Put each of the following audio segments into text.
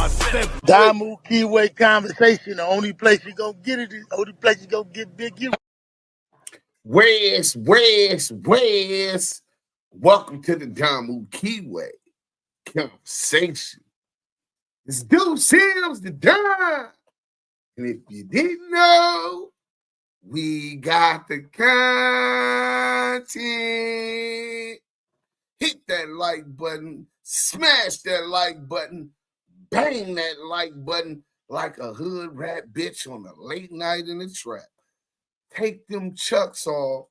DAMU KIWE conversation. The only place you gonna get it is the only place you gonna get big you. Where's? Welcome to the DAMU KIWE conversation. It's Duse the Don. And if you didn't know, we got the content. Hit that like button, smash that like button, bang that like button like a hood rat bitch on a late night in the trap. Take them chucks off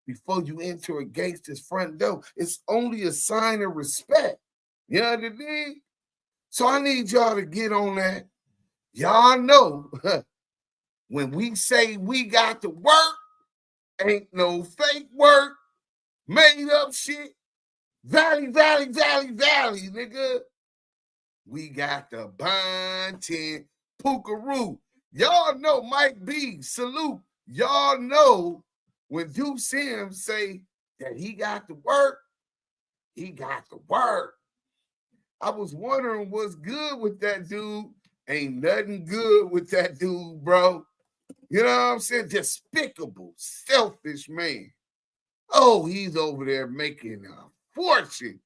before you enter a gangster's front door. It's only a sign of respect. You know what I mean? So I need y'all to get on that. Y'all know when we say we got to work, ain't no fake work, made up shit. Valley, nigga. We got the Bonten Pookaroo. Y'all know Mike B, salute. Y'all know when Duse Sims say that he got to work, he got to work. I was wondering what's good with that dude. Ain't nothing good with that dude, bro. You know what I'm saying? Despicable, selfish man. Oh, he's over there making a fortune,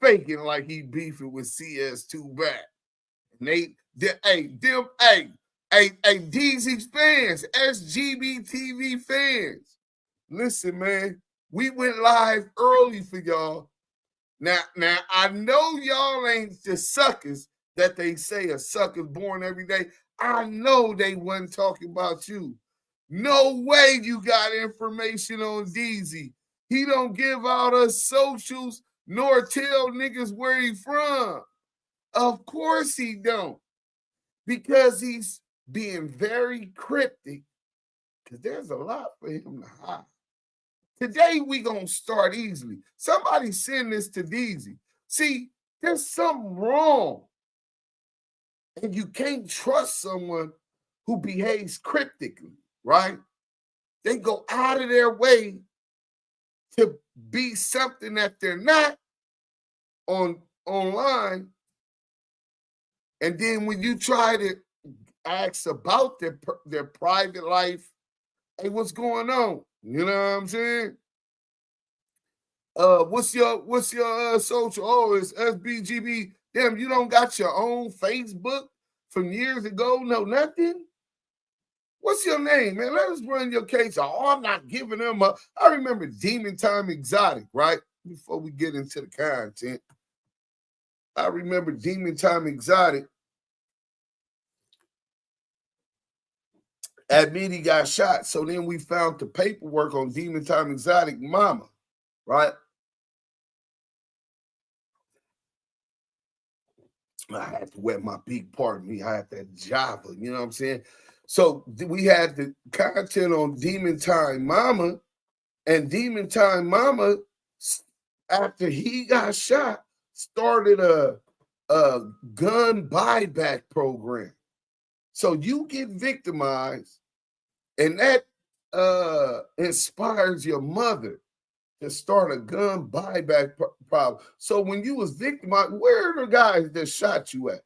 faking like he beefing with CS2 back. And Deezy fans, Sbgb TV fans. Listen, man, we went live early for y'all. Now I know y'all ain't the suckers that they say a sucker's born every day. I know they wasn't talking about you. No way you got information on Deezy. He don't give out us socials nor tell niggas where he from. Of course he don't. Because he's being very cryptic. Because there's a lot for him to hide. Today we gonna start easily. Somebody send this to Deezy. See, there's something wrong. And you can't trust someone who behaves cryptically, right? They go out of their way to be something that they're not online. And then when you try to ask about their private life, hey, what's going on? You know what I'm saying? What's your social? Oh, it's Sbgb. Damn, you don't got your own Facebook from years ago? No, nothing. What's your name, man? Let us run your case. Oh, I'm not giving them up. I remember Demon Time Exotic, right? Before we get into the content, I remember Demon Time Exotic. Admit he got shot. So then we found the paperwork on Demon Time Exotic mama, right? I had to wet my beak, pardon me. I had that Java, you know what I'm saying? So we had the content on Demon Time Mama, and Demon Time Mama, after he got shot, started a gun buyback program. So you get victimized, and that inspires your mother to start a gun buyback problem. So when you was victimized, where are the guys that shot you at?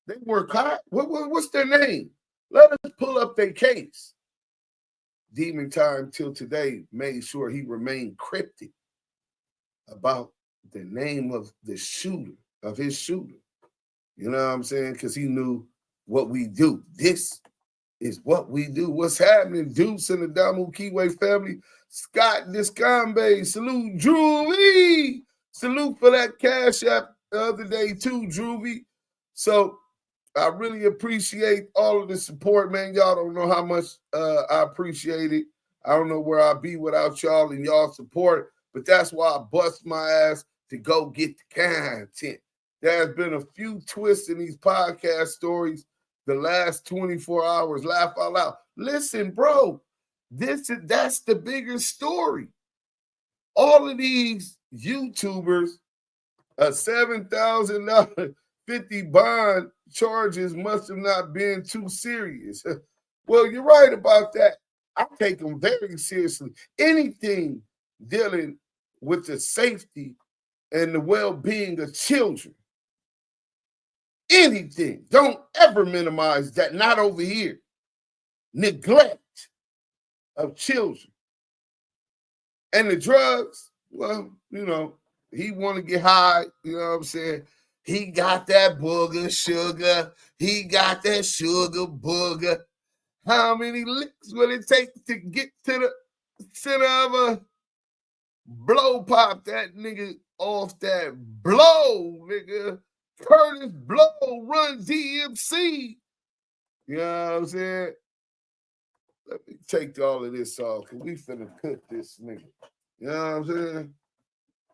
They were caught. What's their name? Let us pull up their case. Demon Time till today made sure he remained cryptic about the name of the shooter, of his shooter. You know what I'm saying? Because he knew what we do. This is what we do. What's happening? Duse and the DAMU KIWE family. Scott Discambe. Salute, Droovy. Salute for that cash app the other day too, Droovy. So I really appreciate all of the support, man. Y'all don't know how much I appreciate it. I don't know where I'd be without y'all and y'all support, but that's why I bust my ass to go get the content. There's been a few twists in these podcast stories the last 24 hours. Laugh out loud. Listen, bro, that's the bigger story. All of these YouTubers, a $7,000 50 bond charges must have not been too serious. Well, you're right about that. I take them very seriously. Anything dealing with the safety and the well-being of children anything. Don't ever minimize that. Not over here. Neglect of children. And the drugs, well, you know, he want to get high. You know what I'm saying? He got that booger sugar. He got that sugar booger. How many licks will it take to get to the center of a blow pop that nigga off that blow, nigga? Curtis Blow, Run DMC. You know what I'm saying? Let me take all of this off, because we finna cook this nigga. You know what I'm saying?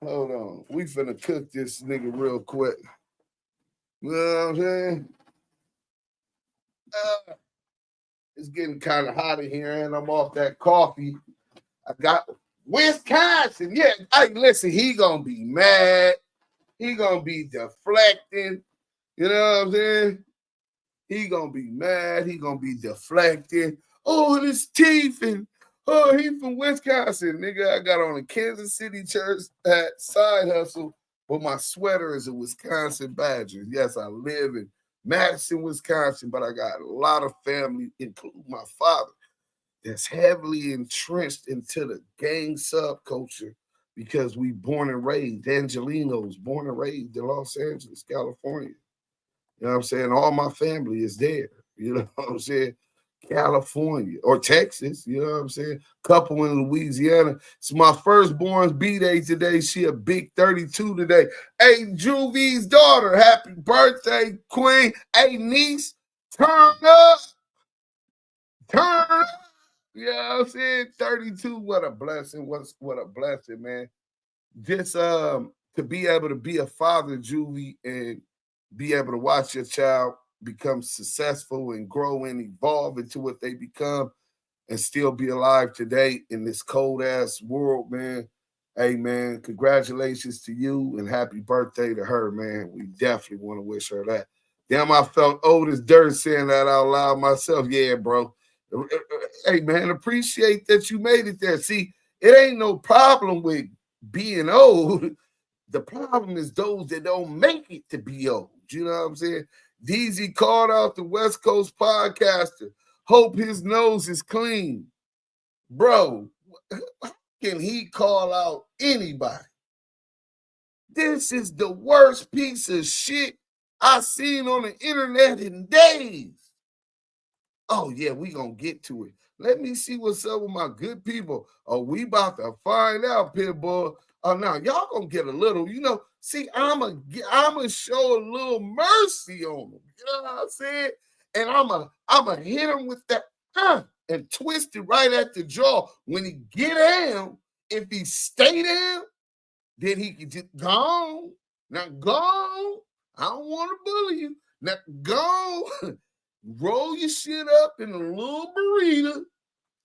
Hold on. We finna cook this nigga real quick. You know what I'm saying? It's getting kind of hot in here, and I'm off that coffee. I got Wisconsin. Yeah, hey, listen, he gonna be mad. He gonna be deflecting. You know what I'm saying? He gonna be mad. He gonna be deflecting. Oh, this teeth, and oh, he from Wisconsin. Nigga, I got on a Kansas City church hat side hustle, but my sweater is a Wisconsin Badger. Yes, I live in Madison, Wisconsin, but I got a lot of family, including my father, that's heavily entrenched into the gang subculture because we born and raised, Angelinos, born and raised in Los Angeles, California. You know what I'm saying? All my family is there. You know what I'm saying? California or Texas, you know what I'm saying? Couple in Louisiana. It's my firstborn's B-Day today. She a big 32 today. Hey, Juvie's daughter, happy birthday, Queen. Hey, niece, turn up. Turn up. You know what I'm saying? 32, what a blessing. What a blessing, man. Just to be able to be a father, Juvie, and be able to watch your child become successful and grow and evolve into what they become and still be alive today in this cold ass world, man. Hey, man, congratulations to you and happy birthday to her, man. We definitely want to wish her that. Damn, I felt old as dirt saying that out loud myself. Yeah, bro. Hey, man, appreciate that you made it there. See, it ain't no problem with being old. The problem is those that don't make it to be old. You know what I'm saying? Deezy called out the West Coast podcaster. Hope his nose is clean. Bro, how can he call out anybody? This is the worst piece of shit I've seen on the internet in days. Oh, yeah, we gonna get to it. Let me see what's up with my good people. Oh, we about to find out, Pitbull. Oh, now y'all gonna get a little, you know. See, I'ma show a little mercy on them. You know what I'm saying? And I'ma hit him with that and twist it right at the jaw. When he get down, if he stay down, then he can just go. Now go. I don't want to bully you. Now go. Roll your shit up in a little burrito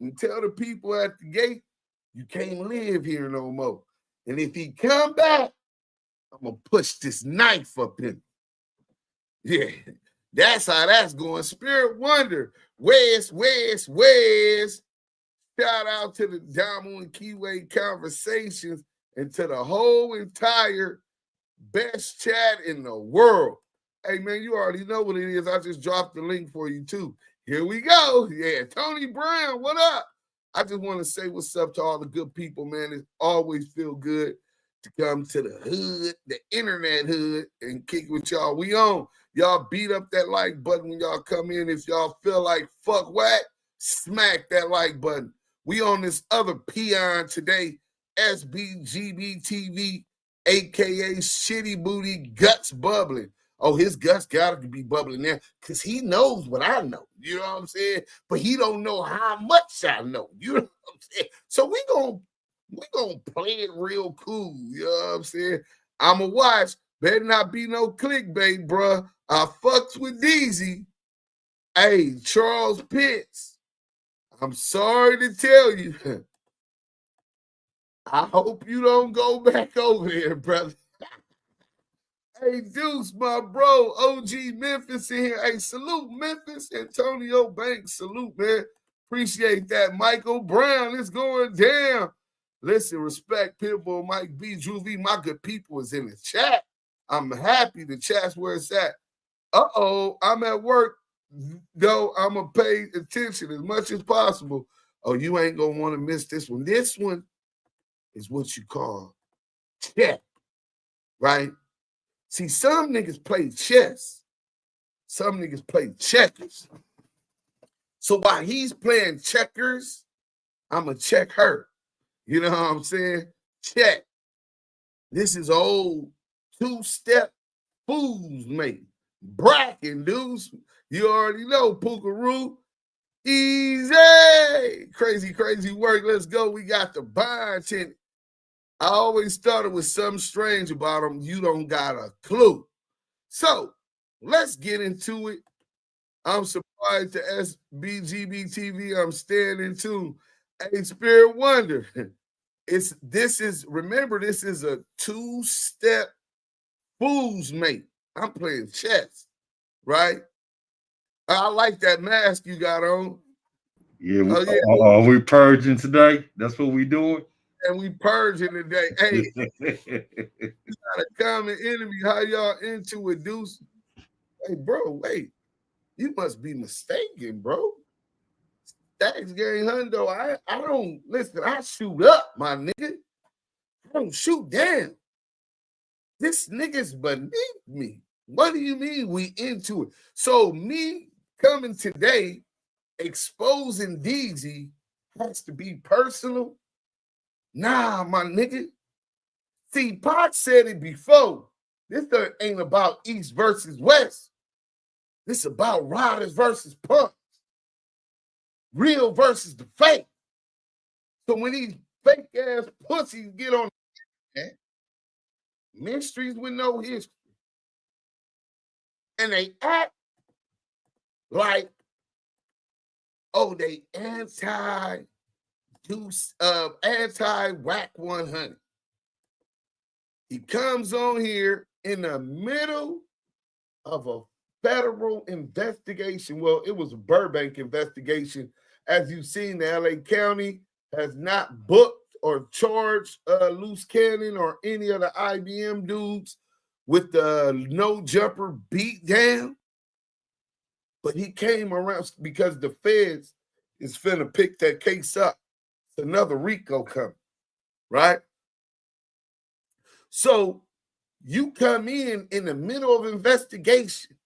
and tell the people at the gate, you can't live here no more. And if he come back, I'm going to push this knife up in. Yeah, that's how that's going. Spirit Wonder, Wes. Shout out to the DAMU and KIWE conversations and to the whole entire best chat in the world. Hey, man, you already know what it is. I just dropped the link for you, too. Here we go. Yeah, Tony Brown, what up? I just want to say what's up to all the good people, man. It always feel good to come to the hood, the internet hood, and kick with y'all. We on. Y'all beat up that like button when y'all come in. If y'all feel like fuck whack, smack that like button. We on this other peon today, Sbgb TV, a.k.a. Shitty Booty Guts Bubbling. Oh, his guts got to be bubbling there because he knows what I know. You know what I'm saying? But he don't know how much I know. You know what I'm saying? So we gonna play it real cool. You know what I'm saying? I'ma watch. Better not be no clickbait, bruh. I fucks with Deezy. Hey, Charles Pitts, I'm sorry to tell you. I hope you don't go back over there, brother. Hey, Duse, my bro, OG Memphis in here. Hey, salute Memphis. Antonio Banks, salute, man. Appreciate that. Michael Brown, it's going down. Listen, respect, Pitbull, Mike B, Juvie, my good people is in the chat. I'm happy the chat's where it's at. I'm at work. Though I'm going to pay attention as much as possible. Oh, you ain't going to want to miss this one. This one is what you call check, right? See, some niggas play chess. Some niggas play checkers. So while he's playing checkers, I'm going to check her. You know what I'm saying? Check. This is old two-step fools mate. Bracken, Duse. You already know, Pookaroo. Easy. Crazy, crazy work. Let's go. We got the bunch in. I always started with something strange about them. You don't got a clue. So let's get into it. I'm surprised to Sbgb TV. I'm standing to a Spirit Wonder. This is a two-step fool's mate. I'm playing chess, right? I like that mask you got on. Yeah, are we purging today? That's what we doing? And we purging today. Hey, you got a common enemy. How y'all into it, Deuce? Hey, bro, wait. You must be mistaken, bro. Stacks Gang Hundo. I don't listen. I shoot up, my nigga. I don't shoot down. This nigga's beneath me. What do you mean we into it? So me coming today, exposing Deezy has to be personal? Nah, my nigga. See, Pac said it before. This ain't about East versus West. This about riders versus punks. Real versus the fake. So when these fake ass pussies get on mysteries with no history, and they act like, oh, they anti-WAC 100. He comes on here in the middle of a federal investigation. Well, it was a Burbank investigation. As you've seen, the LA County has not booked or charged Loose Cannon or any of the IBM dudes with the no jumper beat down. But he came around because the feds is finna pick that case up. It's another RICO coming, right? So you come in the middle of investigation.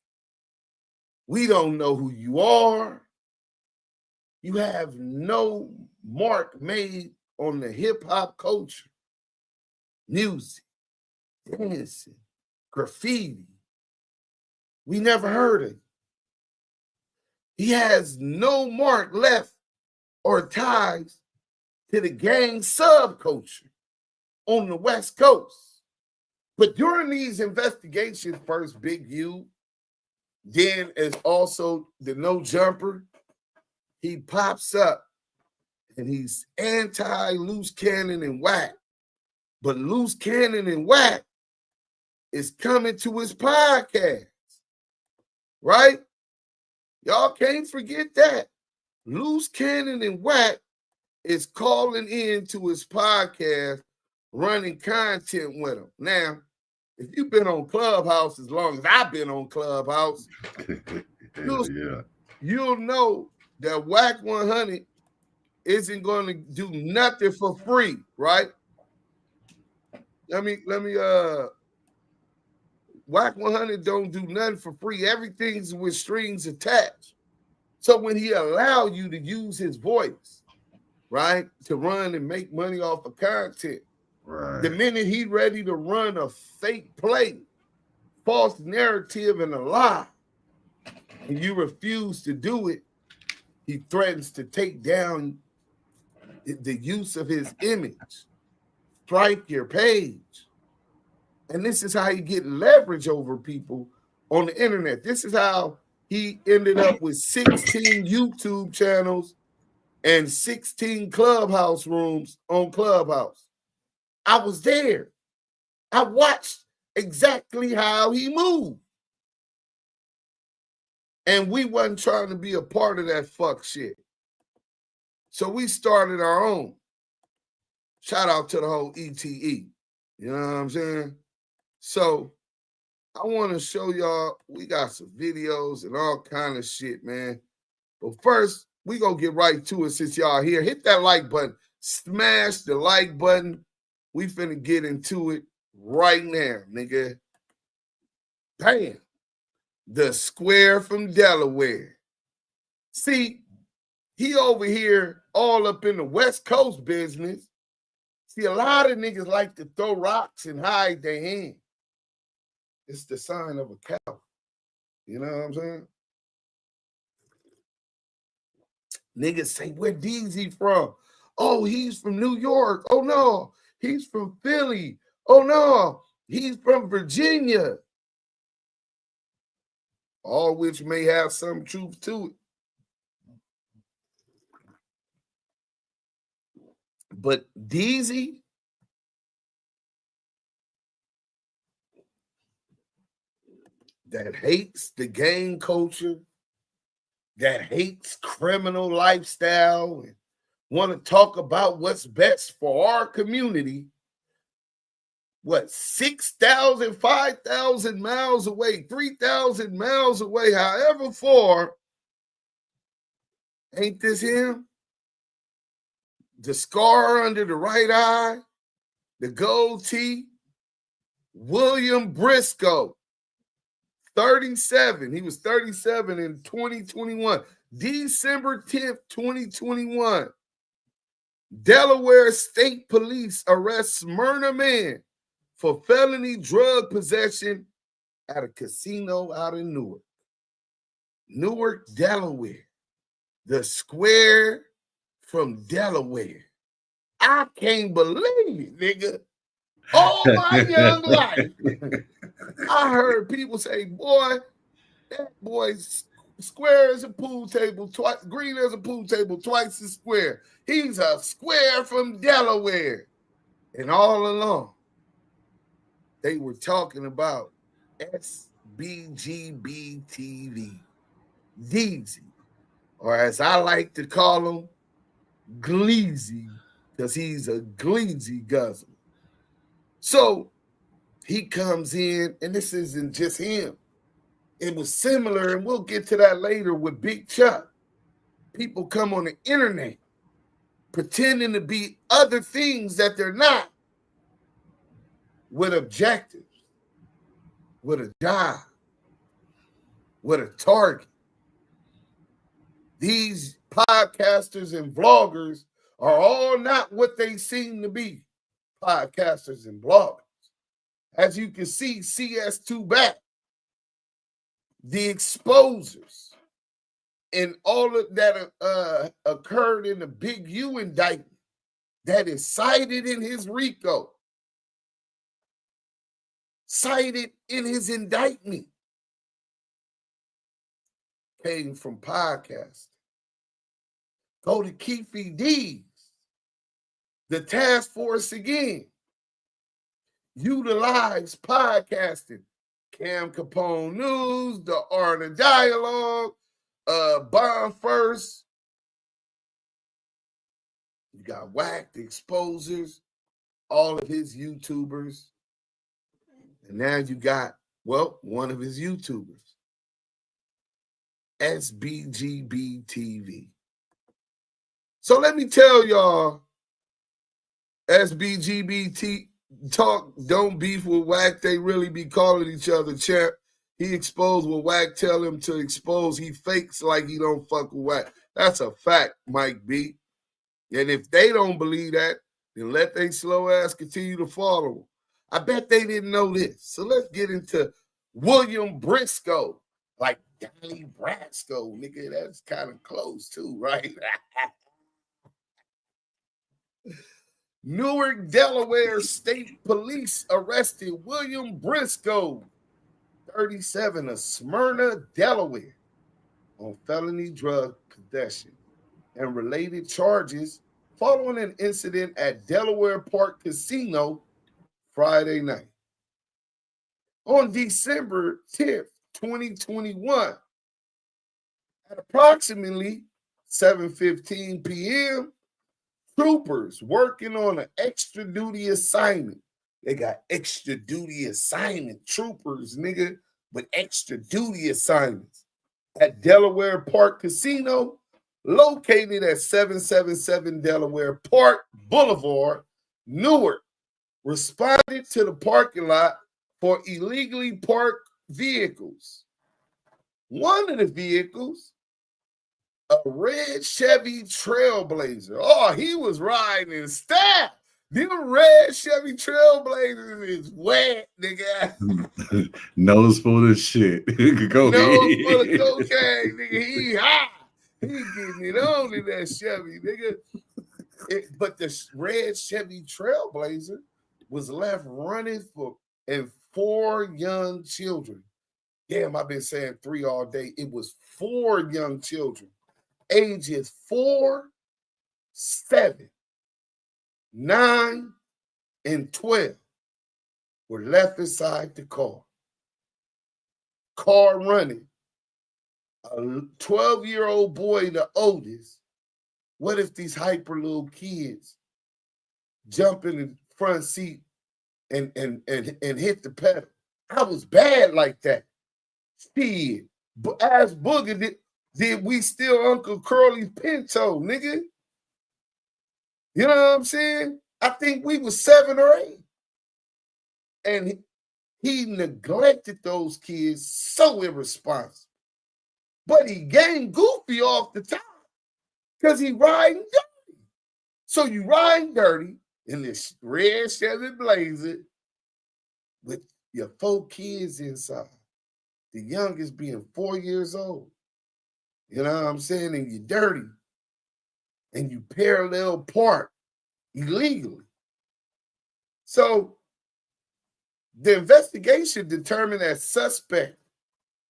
We don't know who you are. You have no mark made on the hip-hop culture, music, dancing, graffiti. We never heard of you. He has no mark left or ties to the gang subculture on the West Coast. But during these investigations, first Big U, then as also the no jumper, he pops up and he's anti-Loose Cannon and WAC. But Loose Cannon and WAC is coming to his podcast, right? Y'all can't forget that. Loose Cannon and WAC is calling in to his podcast, running content with him. Now, if you've been on Clubhouse as long as I've been on Clubhouse, you'll know that WAC 100 isn't going to do nothing for free, right? Let me WAC 100 don't do nothing for free. Everything's with strings attached. So when he allow you to use his voice, right, to run and make money off of content, right, the minute he's ready to run a fake play, false narrative, and a lie, and you refuse to do it, he threatens to take down the use of his image, strike your page. And this is how you get leverage over people on the internet. This is how he ended up with 16 YouTube channels and 16 Clubhouse rooms on Clubhouse. I was there. I watched exactly how he moved. And we wasn't trying to be a part of that fuck shit. So we started our own. Shout out to the whole ETE. You know what I'm saying? So I want to show y'all, we got some videos and all kind of shit, man. But first, we gonna get right to it since y'all here. Hit that like button. Smash the like button. We finna get into it right now, nigga. Bam. The Square from Delaware. See, he over here all up in the West Coast business. See, a lot of niggas like to throw rocks and hide their hand. It's the sign of a cow. You know what I'm saying? Niggas say, where Deezy from? Oh, he's from New York. Oh, no, he's from Philly. Oh, no, he's from Virginia. All which may have some truth to it. But Deezy, that hates the gang culture, that hates criminal lifestyle, and want to talk about what's best for our community, what, 6,000, 5,000 miles away, 3,000 miles away, however far, ain't this him? The scar under the right eye, the gold tee, William Briscoe, 37. He was 37 in 2021. December 10th, 2021. Delaware State Police arrest Smyrna man for felony drug possession at a casino out in Newark. Newark, Delaware. The Square from Delaware. I can't believe it, nigga. All my young life, I heard people say, boy, that boy's square as a pool table, twice green as a pool table, twice as square. He's a square from Delaware. And all along, they were talking about Sbgb TV, Deezy, or as I like to call him, Gleezy, because he's a Gleezy guzzler. So he comes in, and this isn't just him. It was similar, and we'll get to that later with Big Chuck. People come on the internet pretending to be other things that they're not, with objectives, with a job, with a target. These podcasters and vloggers are all not what they seem to be, podcasters and bloggers. As you can see, CS2 back, the exposers, and all of that occurred in the Big U indictment that is cited in his RICO, cited in his indictment, came from podcasts. Go to KIWE, the task force again, utilize podcasting, Cam Capone News, the Art of Dialogue, Bond First. You got Whack, the exposers, all of his YouTubers. And now you got, well, one of his YouTubers, Sbgb TV. So let me tell y'all, Sbgb talk, don't beef with Whack. They really be calling each other champ. He exposed what Whack tell him to expose. He fakes like he don't fuck with Whack. That's a fact, Mike B. And if they don't believe that, then let they slow ass continue to follow him. I bet they didn't know this. So let's get into William Briscoe. Like Donnie Brasco, nigga. That's kind of close too, right? Newark, Delaware State Police arrested William Briscoe, 37, of Smyrna, Delaware, on felony drug possession and related charges following an incident at Delaware Park Casino Friday night. On December 10th, 2021, at approximately 7:15 p.m., troopers working on an extra duty assignment They got extra duty assignment troopers, nigga, with extra duty assignments at Delaware Park Casino, located at 777 Delaware Park Boulevard, Newark, responded to the parking lot for illegally parked vehicles. One of the vehicles, a red Chevy Trailblazer. Oh, he was riding in style. Them red Chevy Trailblazers is wet, nigga. Nose full of shit. Go Nose full of ahead. cocaine, nigga. He high. He getting it on in that Chevy, nigga. But the red Chevy Trailblazer was left running and 4 young children. Damn, I've been saying 3 all day. It was 4 young children, ages 4, 7, 9, and 12 were left inside the car. Car running. A 12-year-old boy, the oldest. What if these hyper little kids jump in the front seat and hit the pedal? I was bad like that. Shit. As Booger did we steal Uncle Curly's Pinto, nigga? You know what I'm saying? I think we was 7 or 8. And he neglected those kids so irresponsible. But he gang goofy off the top because he riding dirty. So you riding dirty in this red Chevy Blazer with your 4 kids inside. The youngest being 4 years old. You know what I'm saying? And you're dirty. And you parallel park illegally. So the investigation determined that suspect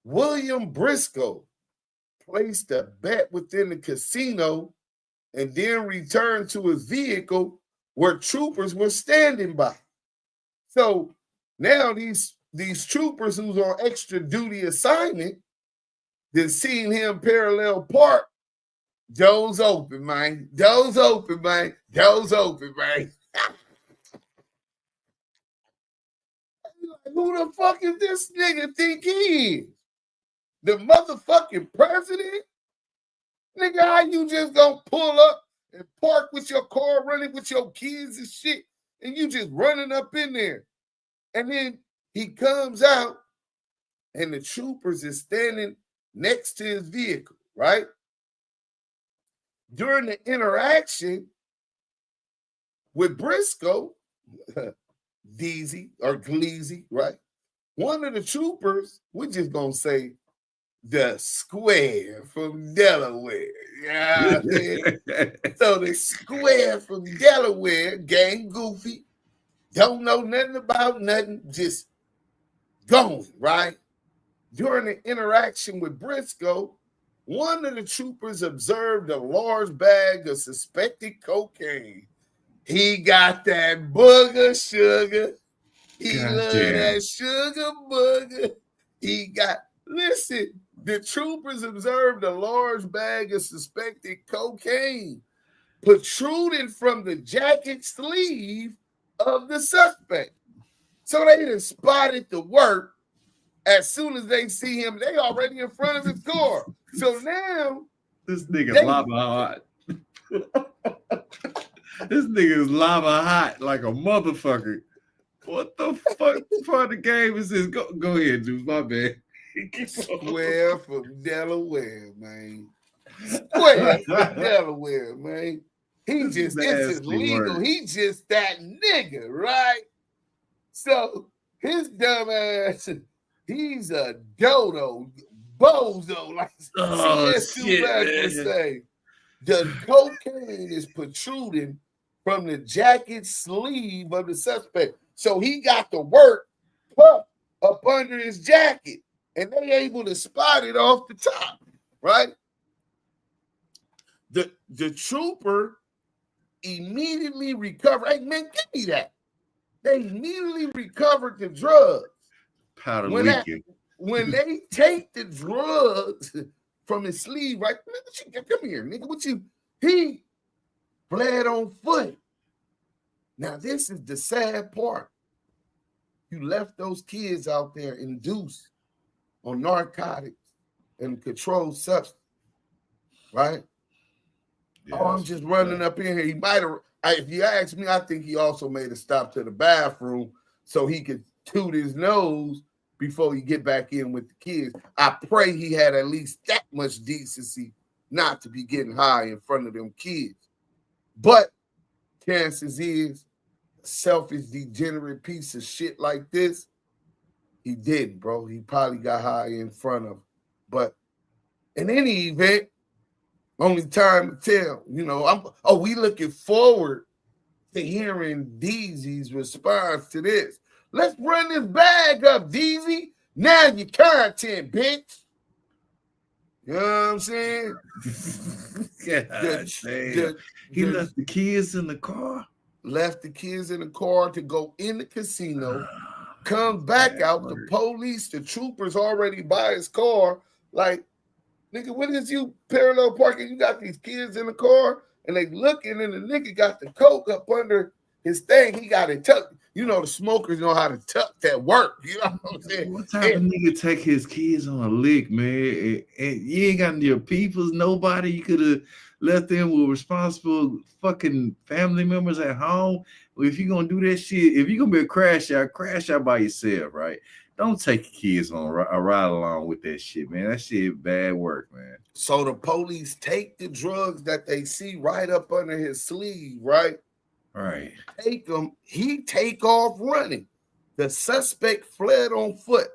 William Briscoe placed a bet within the casino and then returned to his vehicle where troopers were standing by. So now these troopers who's on extra duty assignment, then seeing him parallel park, doors open, man. Doors open, man. Doors open, man. Who the fuck is this nigga think he is? The motherfucking president? Nigga, how you just gonna pull up and park with your car running with your kids and shit, and you just running up in there? And then he comes out and the troopers is standing next to his vehicle, right? During the interaction with Briscoe, Deezy or Gleazy, right? One of the troopers, we're just gonna say the square from Delaware. Yeah, so the square from Delaware, gang goofy, don't know nothing about nothing, just going, right? During the interaction with Briscoe, one of the troopers observed a large bag of suspected cocaine. He got that booger sugar. He loved that sugar booger. Listen, the troopers observed a large bag of suspected cocaine protruding from the jacket sleeve of the suspect. So they done spotted the work. As soon as they see him, they already in front of his car. So now this nigga's lava hot. This nigga is lava hot like a motherfucker. What the fuck part of the game is this? Go ahead, Duse. My bad. Square from Delaware, man. Square from Delaware, man. It's illegal. He just that nigga, right? So his dumb ass, he's a dodo, bozo, like CS2 would say. The cocaine is protruding from the jacket sleeve of the suspect. So he got the work up under his jacket, and they able to spot it off the top, right? The trooper immediately recovered. Hey, man, give me that. They immediately recovered the drugs. Powder leaking. When they take the drugs from his sleeve, right? Come here, nigga. He fled on foot. Now, this is the sad part. You left those kids out there in Duse on narcotics and controlled substance, right? Yeah, Oh, I'm just running up in here. He might have, if you ask me, I think he also made a stop to the bathroom so he could toot his nose before he get back in with the kids. I pray he had at least that much decency not to be getting high in front of them kids. But chances is, a selfish, degenerate piece of shit like this, he didn't, bro. He probably got high in front of. But in any event, only time to tell. You know, we looking forward to hearing Deezy's response to this. Let's run this bag up, Deezy. Now your content, bitch. You know what I'm saying? He left the kids in the car. Left the kids in the car to go in the casino. Come back out. The police, the troopers already by his car. Like, nigga, what is you parallel parking? You got these kids in the car and they looking, and the nigga got the coke up under his thing. He got it tucked. You know, the smokers know how to tuck that work. You know what I'm saying? What type of nigga take his kids on a lick, man? And you ain't got your peoples, nobody. You could have left them with responsible fucking family members at home. Well, if you're gonna do that shit, if you're gonna be a crash out by yourself, right? Don't take your kids on a ride along with that shit, man. That shit bad work, man. So the police take the drugs that they see right up under his sleeve, right? Right. Take them. He take off running. The suspect fled on foot.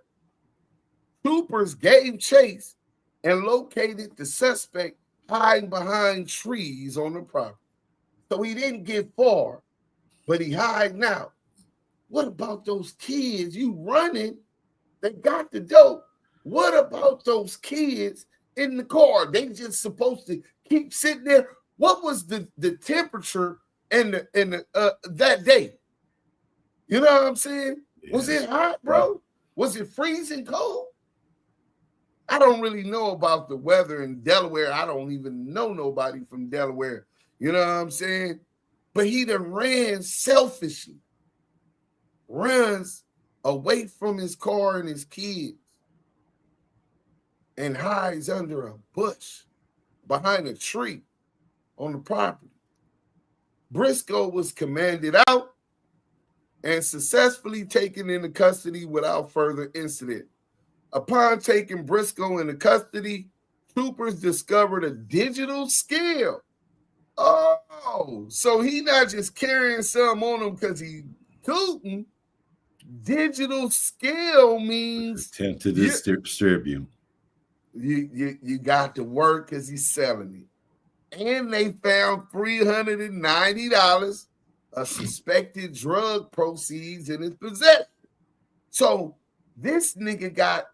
Troopers gave chase and located the suspect hiding behind trees on the property. So he didn't get far, but he hiding out. What about those kids? You running? They got the dope. What about those kids in the car? They just supposed to keep sitting there. What was the temperature in that day? You know what I'm saying? Yeah. Was it hot, bro? Was it freezing cold? I don't really know about the weather in Delaware. I don't even know nobody from Delaware. You know what I'm saying? But he done ran selfishly. Runs away from his car and his kids and hides under a bush behind a tree on the property. Briscoe was commanded out and successfully taken into custody without further incident. Upon taking Briscoe into custody, troopers discovered a digital scale. Oh, so he not just carrying some on him because he tooting. Digital scale means attempt to distribute. You got to work because he's selling it. And they found $390 of suspected drug proceeds in his possession. So this nigga got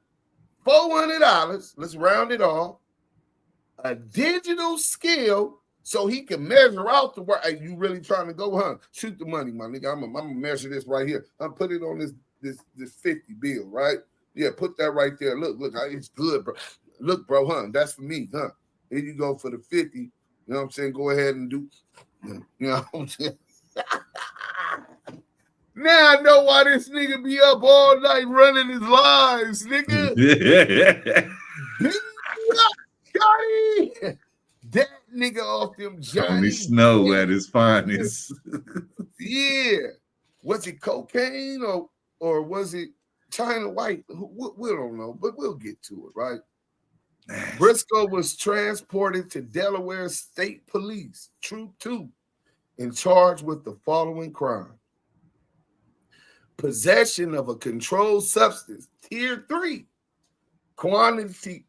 $400. Let's round it off. A digital scale so he can measure out the work. Hey, you really trying to go, huh? Shoot the money, my nigga. I'm gonna measure this right here. I'm put it on this 50 bill, right? Yeah, put that right there. Look, it's good, bro. Look, bro, huh? That's for me, huh? Here you go for the 50. You know what I'm saying? Go ahead and do. You know what I'm saying? Now I know why this nigga be up all night running his lives, nigga. Johnny! That nigga off them Johnny Snow at his finest. Yeah. Was it cocaine or was it China White? We don't know, but we'll get to it, right? Briscoe was transported to Delaware State Police, Troop 2, and charged with the following crime. Possession of a controlled substance, Tier 3, quantity,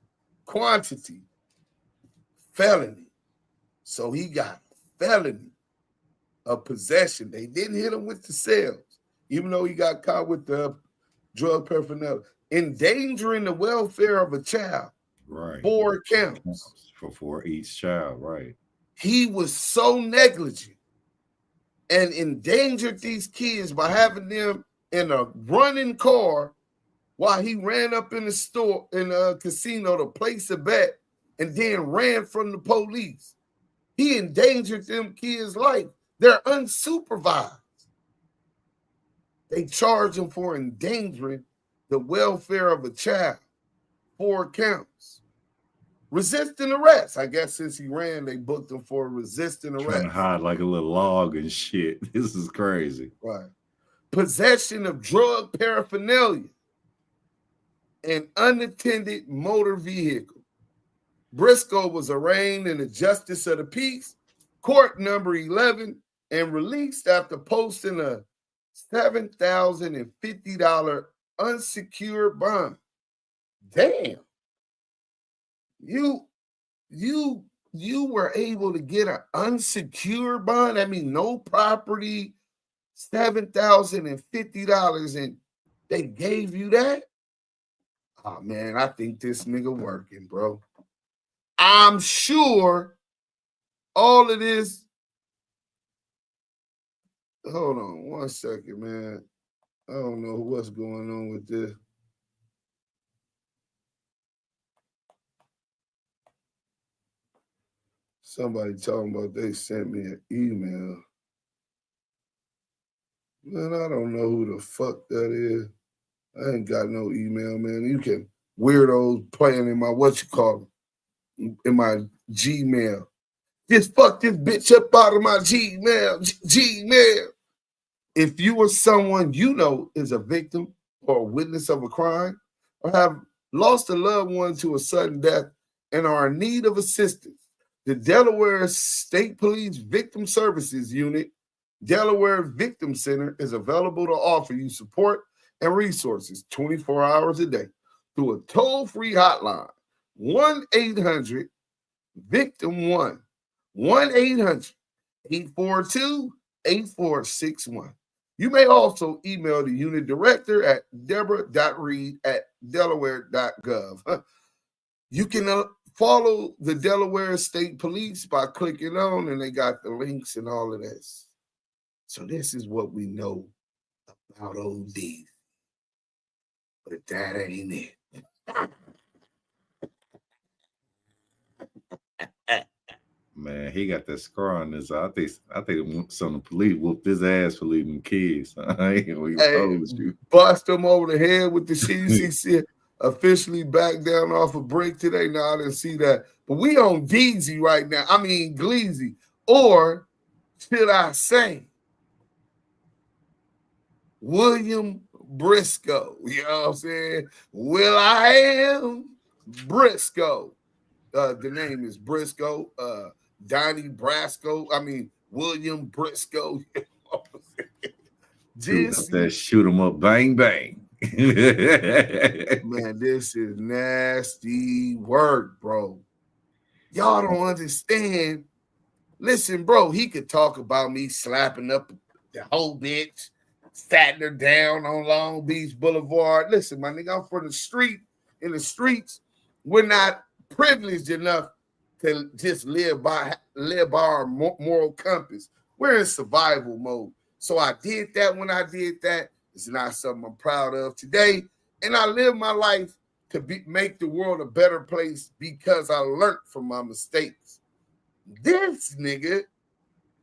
felony. So he got felony of possession. They didn't hit him with the sales, even though he got caught with the drug paraphernalia. Endangering the welfare of a child. Right. 4 counts. For each child, right. He was so negligent and endangered these kids by having them in a running car while he ran up in the store, in a casino to place a bet and then ran from the police. He endangered them kids' life. They're unsupervised. They charged him for endangering the welfare of a child. 4 counts. Resisting arrest. I guess since he ran, they booked him for resisting arrest. Trying to hide like a little log and shit. This is crazy. Right. Possession of drug paraphernalia and unattended motor vehicle. Briscoe was arraigned in the Justice of the Peace, Court Number 11, and released after posting a $7,050 unsecured bond. Damn. You were able to get an unsecured bond? I mean, no property, $7,050, and they gave you that? Oh, man, I think this nigga working, bro. I'm sure all of this. Hold on 1 second, man. I don't know what's going on with this. Somebody talking about they sent me an email. Man, I don't know who the fuck that is. I ain't got no email, man. You can weirdos playing in my in my Gmail. Just fuck this bitch up out of my Gmail. If you or someone you know is a victim or a witness of a crime or have lost a loved one to a sudden death and are in need of assistance, the Delaware State Police Victim Services Unit, Delaware Victim Center, is available to offer you support and resources 24 hours a day through a toll-free hotline, 1-800-VICTIM-1, 1-800-842-8461. You may also email the unit director at deborah.reed@delaware.gov. You can follow the Delaware State Police by clicking on, and they got the links and all of this. So this is what we know about old Deezy. But that ain't it. Man, he got that scar on his eye. I think some of the police whooped his ass for leaving kids. I ain't gonna oppose you. Bust him over the head with the CCC. Officially back down off a break today. No, I didn't see that. But we on Deezy right now. I mean Gleezy. Or should I say William Briscoe? You know what I'm saying? Will.i.am Briscoe. The name is Briscoe. Donnie Brasco. I mean William Briscoe. Shoot him up, bang bang. Man, this is nasty work, bro. Y'all don't understand. Listen, bro, he could talk about me slapping up the whole bitch, fatting her down on Long Beach Boulevard. Listen, my nigga, I'm from the street. In the streets, we're not privileged enough to just live by our moral compass. We're in survival mode. So I did that when I did that. It's not something I'm proud of today. And I live my life to make the world a better place because I learned from my mistakes. This nigga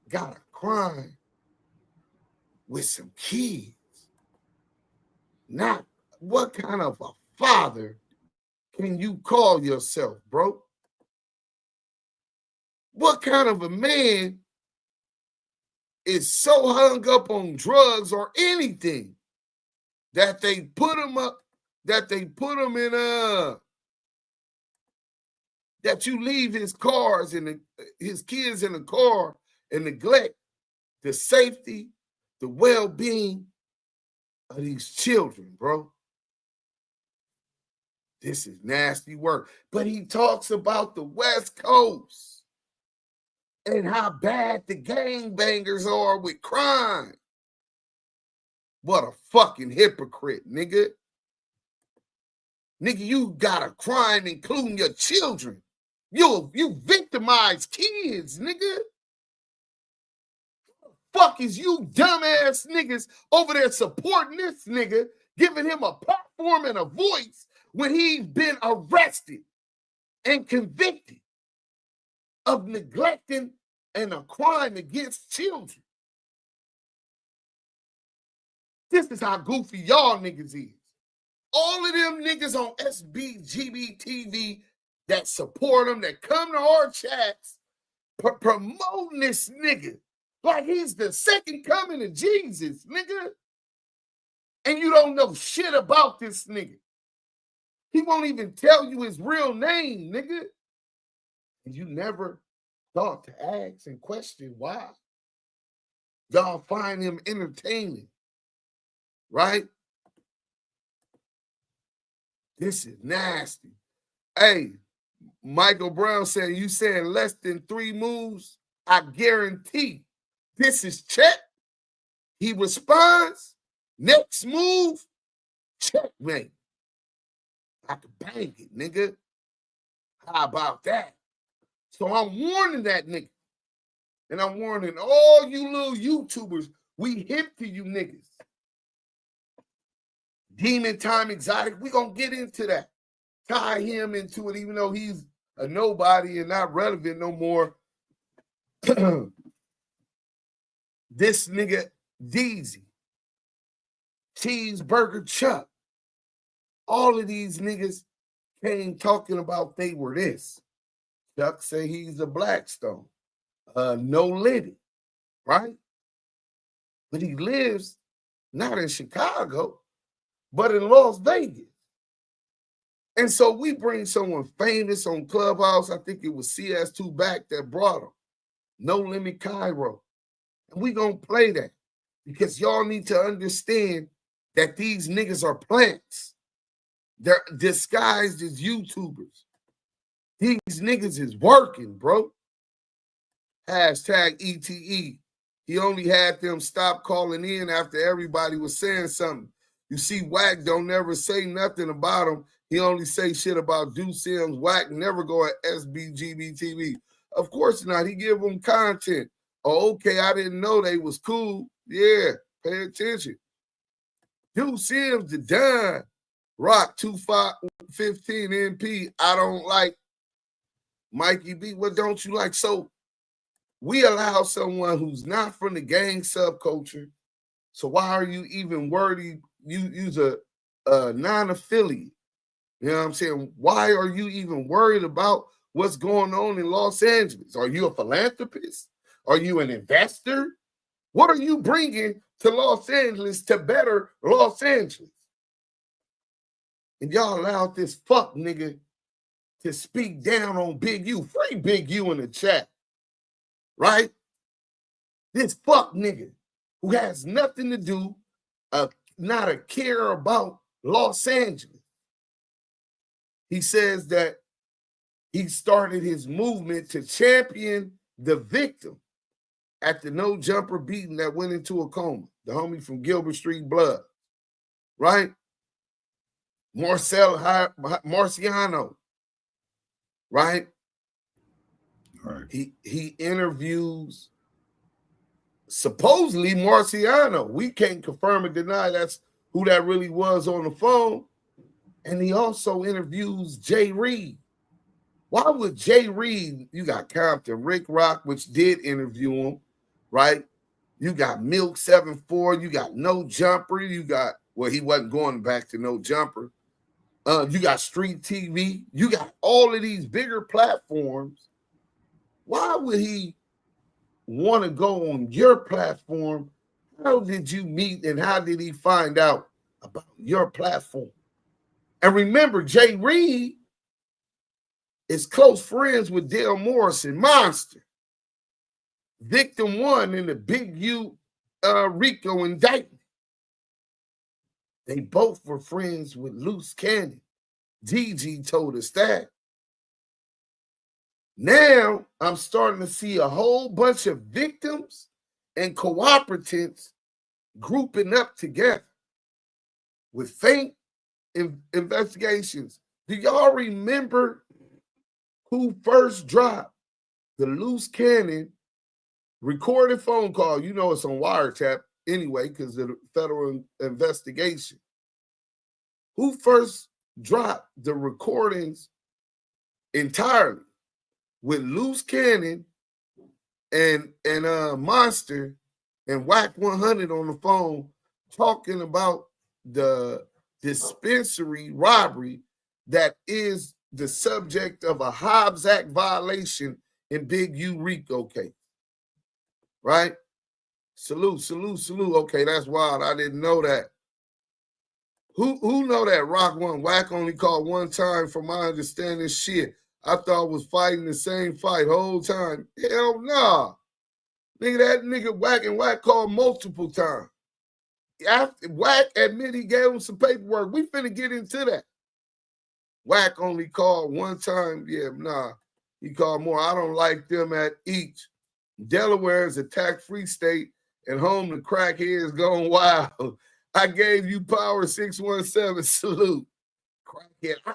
got a crime with some kids. Not what kind of a father can you call yourself, bro? What kind of a man is so hung up on drugs or anything that they put him up, that you leave his cars and his kids in the car and neglect the safety, the well-being of these children, bro? This is nasty work. But he talks about the West Coast and how bad the gangbangers are with crime. What a fucking hypocrite, nigga. Nigga, you got a crime including your children. You victimize kids, nigga. Fuck is you dumbass niggas over there supporting this nigga, giving him a platform and a voice when he's been arrested and convicted of neglecting and a crime against children. This is how goofy y'all niggas is. All of them niggas on Sbgb TV that support him, that come to our chats, promoting this nigga like he's the second coming of Jesus, nigga. And you don't know shit about this nigga. He won't even tell you his real name, nigga. And you never thought to ask and question why. Y'all find him entertaining, right? This is nasty. Hey, Michael Brown said, you saying less than 3 moves? I guarantee this is check. He responds, next move, checkmate. I can bang it, nigga. How about that? So I'm warning that nigga. And I'm warning all you little YouTubers, we hip to you niggas. Demon Time Exotic, we gonna get into that. Tie him into it, even though he's a nobody and not relevant no more. This nigga, Deezy, Cheeseburger Chuck, all of these niggas came talking about they were this. Chuck say he's a Blackstone, no Liddy, right? But he lives not in Chicago, but in Las Vegas. And so we bring someone famous on Clubhouse. I think it was CS2 back that brought him. No Limit Cairo. And we gonna play that because y'all need to understand that these niggas are plants. They're disguised as YouTubers. These niggas is working, bro. Hashtag ETE. He only had them stop calling in after everybody was saying something. You see, Wack don't never say nothing about him. He only say shit about Duse. Wack never go at Sbgb TV. Of course not. He give them content. Oh, okay, I didn't know they was cool. Yeah, pay attention. Duse Sims the Don. Rock 2515 MP. I don't like Mikey B. What don't you like? So we allow someone who's not from the gang subculture. So why are you even worried? You use a non-affiliate. You know what I'm saying? Why are you even worried about what's going on in Los Angeles? Are you a philanthropist? Are you an investor? What are you bringing to Los Angeles to better Los Angeles? And y'all allowed this fuck nigga to speak down on Big U. Free Big U in the chat. Right? This fuck nigga who has nothing to do, not a care about Los Angeles. He says that he started his movement to champion the victim at the no jumper beating that went into a coma. The homie from Gilbert Street Blood. Right? Marciano. Right? He interviews supposedly Marciano. We can't confirm or deny that's who that really was on the phone. And he also interviews Jay Reed. Why would Jay Reed, you got Compton, Rick Rock, which did interview him, right? You got Milk 74, you got No Jumper, you got, well, he wasn't going back to No Jumper. You got Street TV, you got all of these bigger platforms. Why would he want to go on your platform? How did you meet and how did he find out about your platform? And remember, Jay Reed is close friends with Dale Morrison, Monster. Victim 1 in the Big U Rico indictment. They both were friends with Loose Cannon. DG told us that. Now I'm starting to see a whole bunch of victims and cooperatives grouping up together with faint investigations. Do y'all remember who first dropped the Loose Cannon recorded phone call? You know it's on wiretap anyway because of the federal investigation. Who first dropped the recordings entirely with Loose Cannon and Monster and Whack 100 on the phone talking about the dispensary robbery that is the subject of a Hobbs Act violation in Big U RICO case. Right? Salute. Okay, that's wild. I didn't know that. Who know that Rock One? Whack only called one time from my understanding. Shit. I thought was fighting the same fight whole time. Hell nah. Nigga, that nigga Whack called multiple times. After Whack admitted he gave him some paperwork. We finna get into that. Whack only called one time. Yeah, nah. He called more. I don't like them at each. Delaware is a tax-free state and home to crackheads going wild. I gave you power 617. Salute. Crackhead. I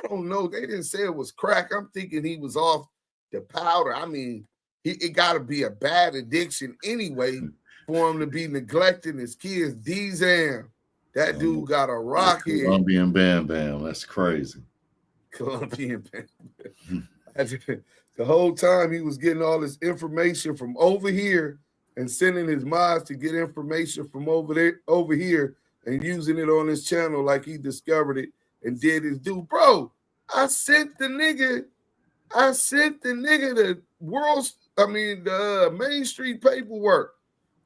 don't know. They didn't say it was crack. I'm thinking he was off the powder. I mean, it got to be a bad addiction anyway for him to be neglecting his kids. Deezy, that dude got a rock here. Colombian Bam Bam. That's crazy. Colombian Bam Bam. The whole time he was getting all this information from over here and sending his mods to get information from over here and using it on his channel like he discovered it and did his due. Bro, I sent the nigga the the Main Street paperwork.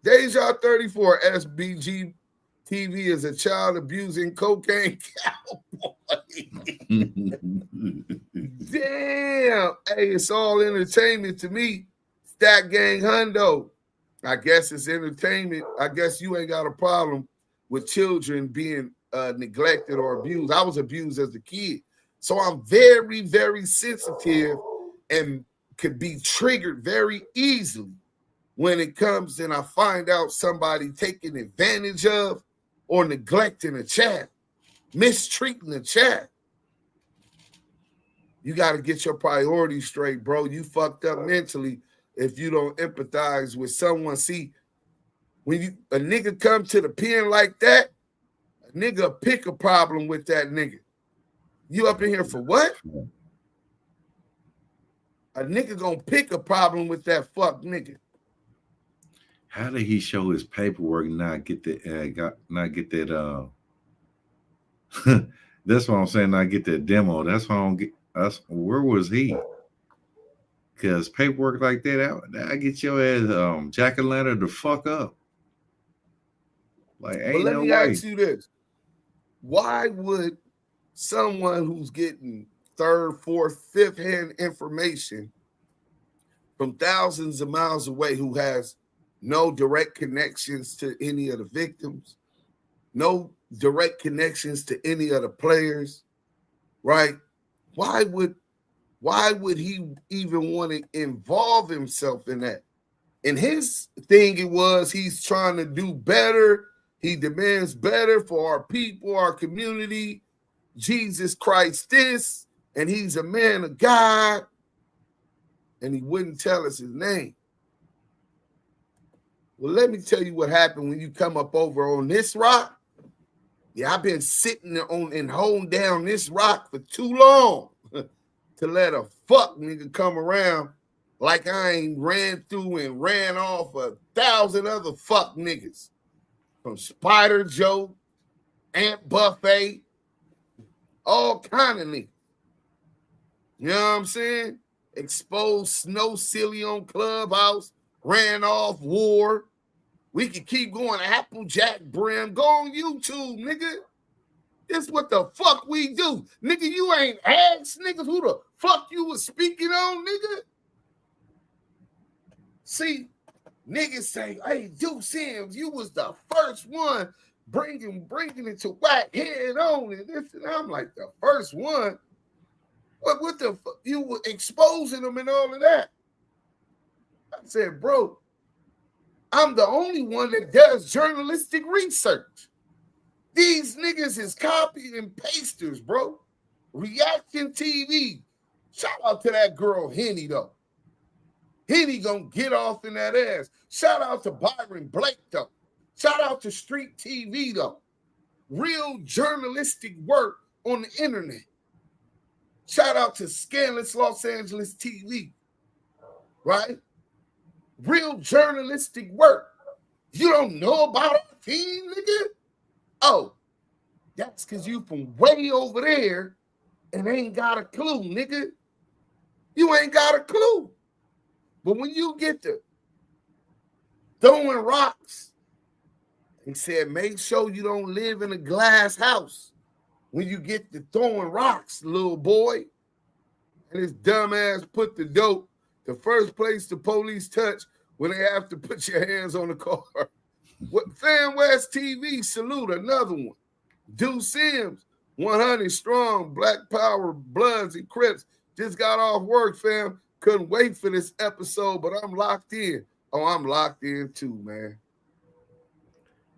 Deja 34 SBG TV is a child abusing cocaine cowboy. Damn. Hey, it's all entertainment to me. Stack Gang Hundo. I guess it's entertainment. I guess you ain't got a problem with children being neglected or abused. I was abused as a kid. So I'm very, very sensitive and could be triggered very easily when it comes and I find out somebody taking advantage of or neglecting a child, mistreating a child. You got to get your priorities straight, bro. You fucked up mentally if you don't empathize with someone. See, when a nigga come to the pen like that, a nigga pick a problem with that nigga. You up in here for what? A nigga gonna pick a problem with that fuck nigga. How did he show his paperwork and not get that? That's what I'm saying. Not get that demo. That's why I don't get. Where was he? Because paperwork like that, I get your ass Jack Atlanta the fuck up. Like, ain't no way. Let me ask you this: why would someone who's getting third, fourth, fifth-hand information from thousands of miles away, who has no direct connections to any of the victims, no direct connections to any of the players, right? Why would he even want to involve himself in that? And his thing he's trying to do better. He demands better for our people, our community. Jesus Christ this, and he's a man of God, and he wouldn't tell us his name. Well, let me tell you what happened when you come up over on this rock. Yeah, I've been sitting on and holding down this rock for too long to let a fuck nigga come around like I ain't ran through and ran off 1,000 other fuck niggas. From Spider Joe, Ant Buffet, all kind of niggas. You know what I'm saying? Exposed Snow Silly on Clubhouse, ran off War. We could keep going. Applejack Brim. Go on YouTube, nigga. This what the fuck we do. Nigga, you ain't asked niggas who the fuck you was speaking on, nigga. See, niggas say, hey, Duse, you was the first one bringing it to Whack head on and this, and I'm like, the first one? What the fuck? You were exposing them and all of that. I said, bro, I'm the only one that does journalistic research. These niggas is copy and pasters, bro. Reaction TV. Shout out to that girl, Henny, though. Henny gonna get off in that ass. Shout out to Byron Blake, though. Shout out to Street TV, though. Real journalistic work on the internet. Shout out to Scandalous Los Angeles TV, right? Real journalistic work. You don't know about our team, nigga? Oh, that's because you from way over there and ain't got a clue, nigga. You ain't got a clue. But when you get to throwing rocks, he said, make sure you don't live in a glass house when you get to throwing rocks, little boy. And his dumb ass put the dope, the first place the police touch when they have to put your hands on the car. What Fan West TV, salute another one. Duse Sims, 100 strong, Black Power, Bloods and Crips. Just got off work, fam. Couldn't wait for this episode, but I'm locked in. Oh, I'm locked in too, man.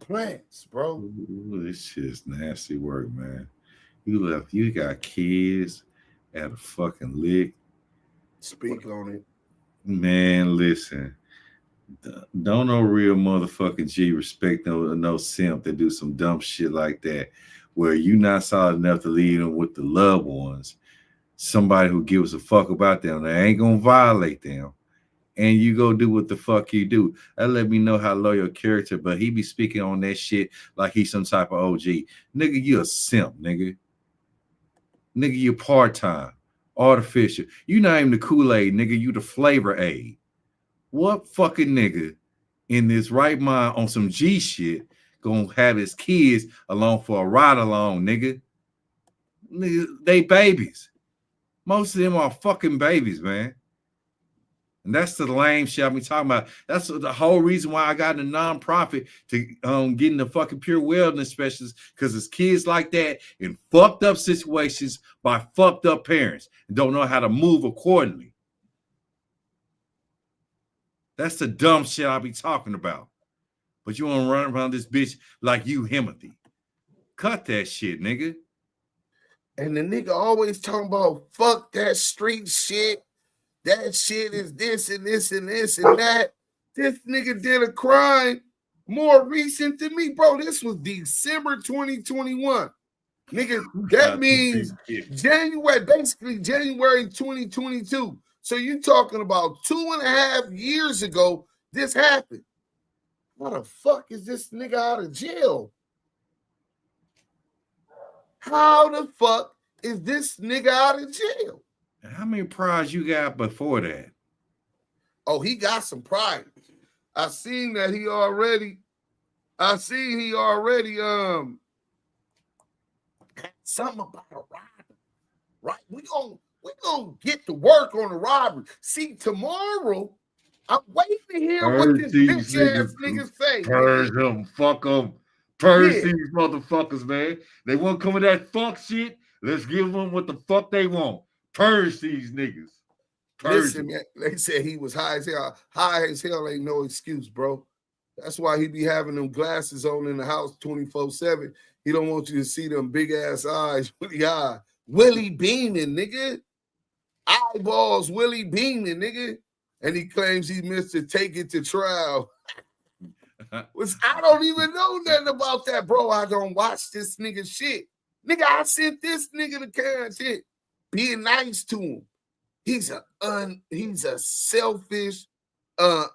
Plants, bro. Ooh, this shit's nasty work, man. You got kids at a fucking lick. Speak on it. Man, listen. Don't no real motherfucking G respect no simp that do some dumb shit like that, where you not solid enough to lead them with the loved ones, somebody who gives a fuck about them, that ain't gonna violate them, and you go do what the fuck you do. That let me know how low your character, but he be speaking on that shit like he's some type of OG. Nigga, you a simp, nigga. Nigga, you part-time, artificial. You not even the Kool-Aid, nigga, you the flavor aid. What fucking nigga in this right mind on some G shit gonna have his kids along for a ride along, nigga? Nigga, they babies. Most of them are fucking babies, man. And that's the lame shit I be talking about. That's the whole reason why I got a nonprofit to get in the fucking pure wellness specialist, because it's kids like that in fucked up situations by fucked up parents and don't know how to move accordingly. That's the dumb shit I be talking about. But you want to run around this bitch like you Himothy. Cut that shit, nigga. And the nigga always talking about fuck that street shit. That shit is this and this and this and that. This nigga did a crime more recent than me, bro. This was December 2021. Nigga, that means January, basically January 2022. So you talking about 2.5 years ago, this happened. How the fuck is this nigga out of jail? How the fuck is this nigga out of jail? And how many priors you got before that? Oh, he got some pride. I seen that he already had something about a robbery. Right? We gonna get to work on the robbery. See, tomorrow, I'm waiting to hear what this bitch ass niggas say. Purge them, fuck them. Purge these motherfuckers, man. They want to come with that fuck shit. Let's give them what the fuck they want. Purge these niggas. Listen, man, they said he was high as hell. High as hell ain't no excuse, bro. That's why he be having them glasses on in the house 24/7. He don't want you to see them big ass eyes with the eye. Willie beaming, nigga. Eyeballs, Willie beaming, nigga. And he claims he missed to take it to trial. I don't even know nothing about that, bro. I don't watch this nigga shit. Nigga, I sent this nigga the content. Being nice to him. He's a selfish, what's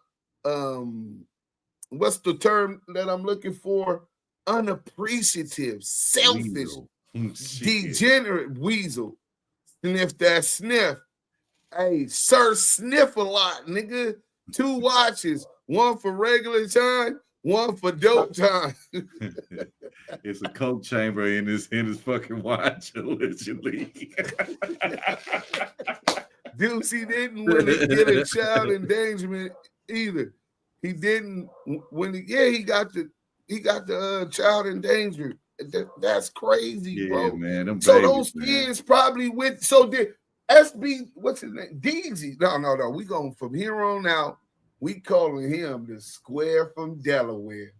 the term that I'm looking for? Unappreciative, selfish, degenerate weasel. Sniff that sniff. Hey, sir, sniff a lot, nigga. 2 watches, one for regular time, one for dope time. It's a coke chamber in his fucking watch, allegedly. Duse, he didn't really get a child endangerment either. He didn't he got the child endangered. That's crazy, bro. Man, so those kids probably went. So did SB? What's his name? Deezy. No. We going from here on out. We calling him the Square from Delaware.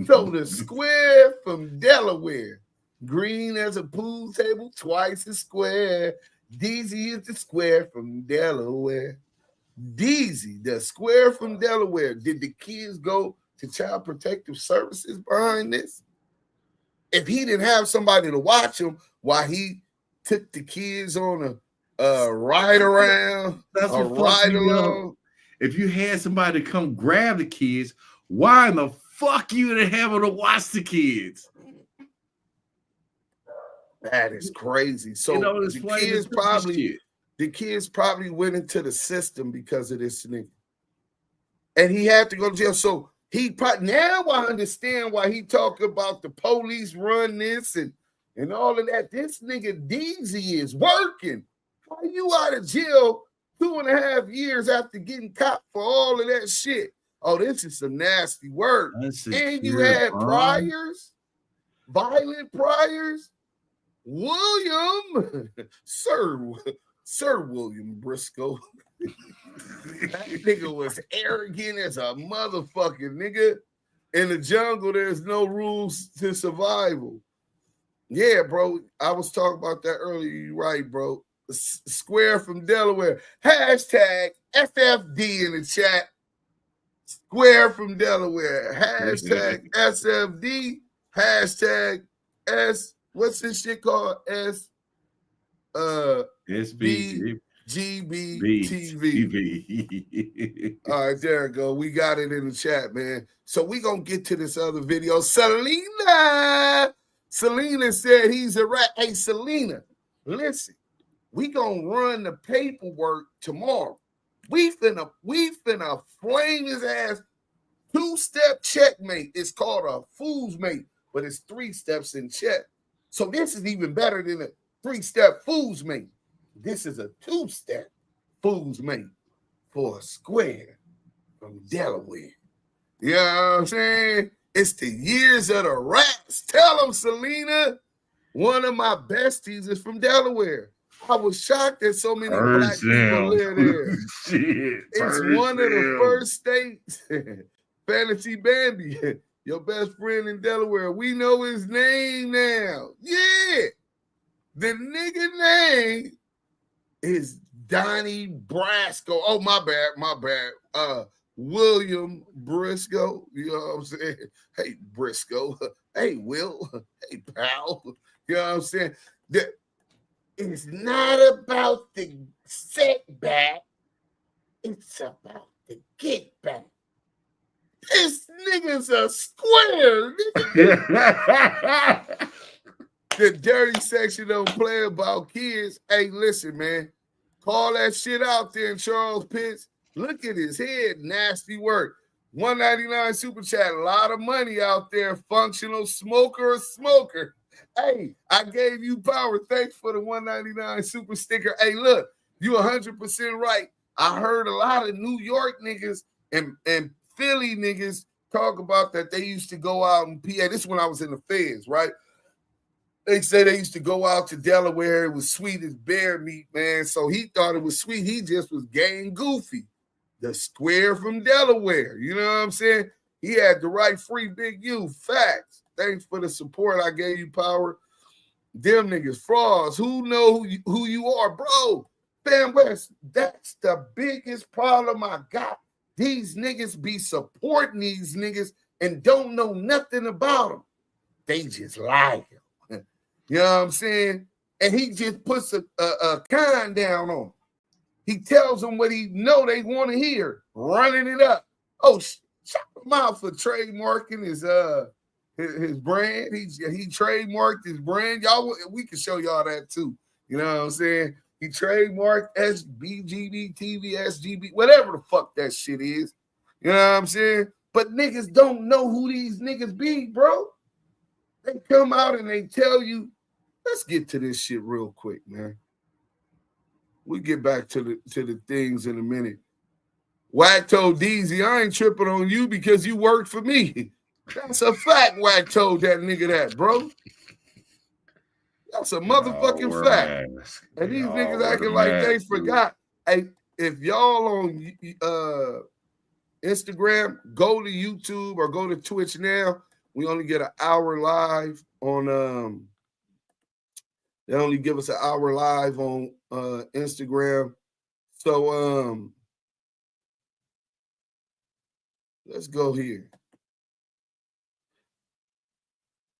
So the Square from Delaware, green as a pool table, twice as square. Deezy is the Square from Delaware. Deezy, the Square from Delaware. Did the kids go to Child Protective Services behind this? If he didn't have somebody to watch him while he took the kids on a ride around, a ride along. If you had somebody to come grab the kids, why in the fuck you didn't have them to watch the kids? That is crazy. So You know, it's the plain kids and simple shit. the kids probably went into the system because of this nigga. And he had to go to jail. So he probably, now I understand why he talking about the police run this and all of that. This nigga Deezy is working. How you out of jail 2.5 years after getting caught for all of that shit? Oh, this is some nasty work. And you had priors, violent priors. William, Sir William Briscoe. That nigga was arrogant as a motherfucking nigga. In the jungle, there's no rules to survival. Yeah, bro. I was talking about that earlier. You're right, bro. Square from Delaware. Hashtag FFD in the chat. Square from Delaware. Hashtag SFD. Hashtag S. What's this shit called? Sbgb TV. All right, there we go. We got it in the chat, man. So we gonna get to this other video. Selena said he's a rat. Hey, Selena, listen, we gonna run the paperwork tomorrow. We finna flame his ass. 2-step checkmate. It's called a fool's mate, but it's 3 steps in check. So this is even better than a 3-step fool's mate. This is a 2-step fool's mate for a square from Delaware. You know what I'm saying? It's the years of the rats. Tell them, Selena. One of my besties is from Delaware. I was shocked that so many black people live there. Shit, it's one of the first states. Fantasy Bambi, your best friend in Delaware. We know his name now. Yeah. The nigga name is Donnie Brasco. Oh, my bad. William Briscoe. You know what I'm saying? Hey, Briscoe. Hey, Will. Hey, pal. You know what I'm saying? It's not about the setback. It's about the get back. This nigga's a square. Nigga. The dirty section don't play about kids. Hey, listen, man. Call that shit out there in Charles Pitts. Look at his head. Nasty work. 199 super chat. A lot of money out there. Functional smoker. Hey, I gave you power. Thanks for the 199 super sticker. Hey, look, you 100% right. I heard a lot of New York niggas and Philly niggas talk about that they used to go out in PA. This is when I was in the feds, right? They say they used to go out to Delaware. It was sweet as bear meat, man. So he thought it was sweet. He just was gang goofy. The square from Delaware. You know what I'm saying? He had the right free Big U. Facts. Thanks for the support. I gave you power. Them niggas frauds. Who know who you are, bro? Fam West, that's the biggest problem I got. These niggas be supporting these niggas and don't know nothing about them. They just lie. You know what I'm saying? And he just puts a con down on them. He tells them what he know they want to hear, running it up. Oh, shout him out for trademarking his brand. He trademarked his brand. Y'all, we can show y'all that too. You know what I'm saying? He trademarked Sbgb TV, SGB, whatever the fuck that shit is. You know what I'm saying? But niggas don't know who these niggas be, bro. They come out and they tell you, let's get to this shit real quick, man. We get back to the things in a minute. Wack told Deezy, I ain't tripping on you because you worked for me. That's a fact. Wack told that nigga that, bro. That's a motherfucking fact. And these niggas acting like they forgot. Hey, if y'all on Instagram, go to YouTube or go to Twitch now. We only get an hour live on they only give us an hour live on Instagram. So let's go here.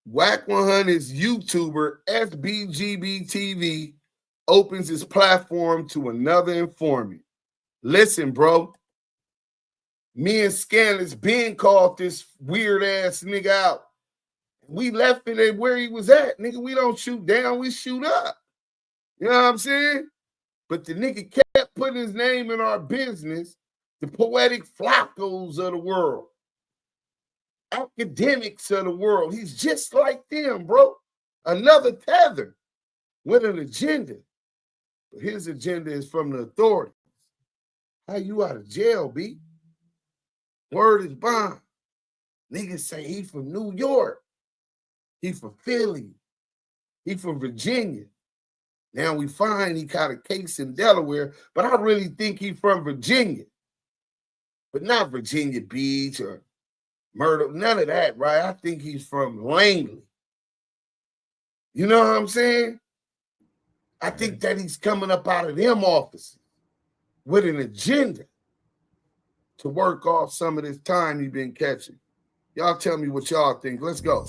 Wack 100's YouTuber Sbgb TV opens his platform to another informant. Listen, bro. Me and Scanless Ben called this weird ass nigga out. We left it at where he was at. Nigga, we don't shoot down, we shoot up. You know what I'm saying? But the nigga kept putting his name in our business, the poetic Flacos of the world, academics of the world. He's just like them, bro. Another tether with an agenda. But his agenda is from the authorities. How you out of jail, B? Word is bond. Niggas say he from New York. He from Philly. He from Virginia. Now we find he got a case in Delaware, but I really think he from Virginia. But not Virginia Beach or Myrtle, none of that, right? I think he's from Langley. You know what I'm saying? I think that he's coming up out of them offices with an agenda to work off some of this time he's been catching. Y'all tell me what y'all think. Let's go.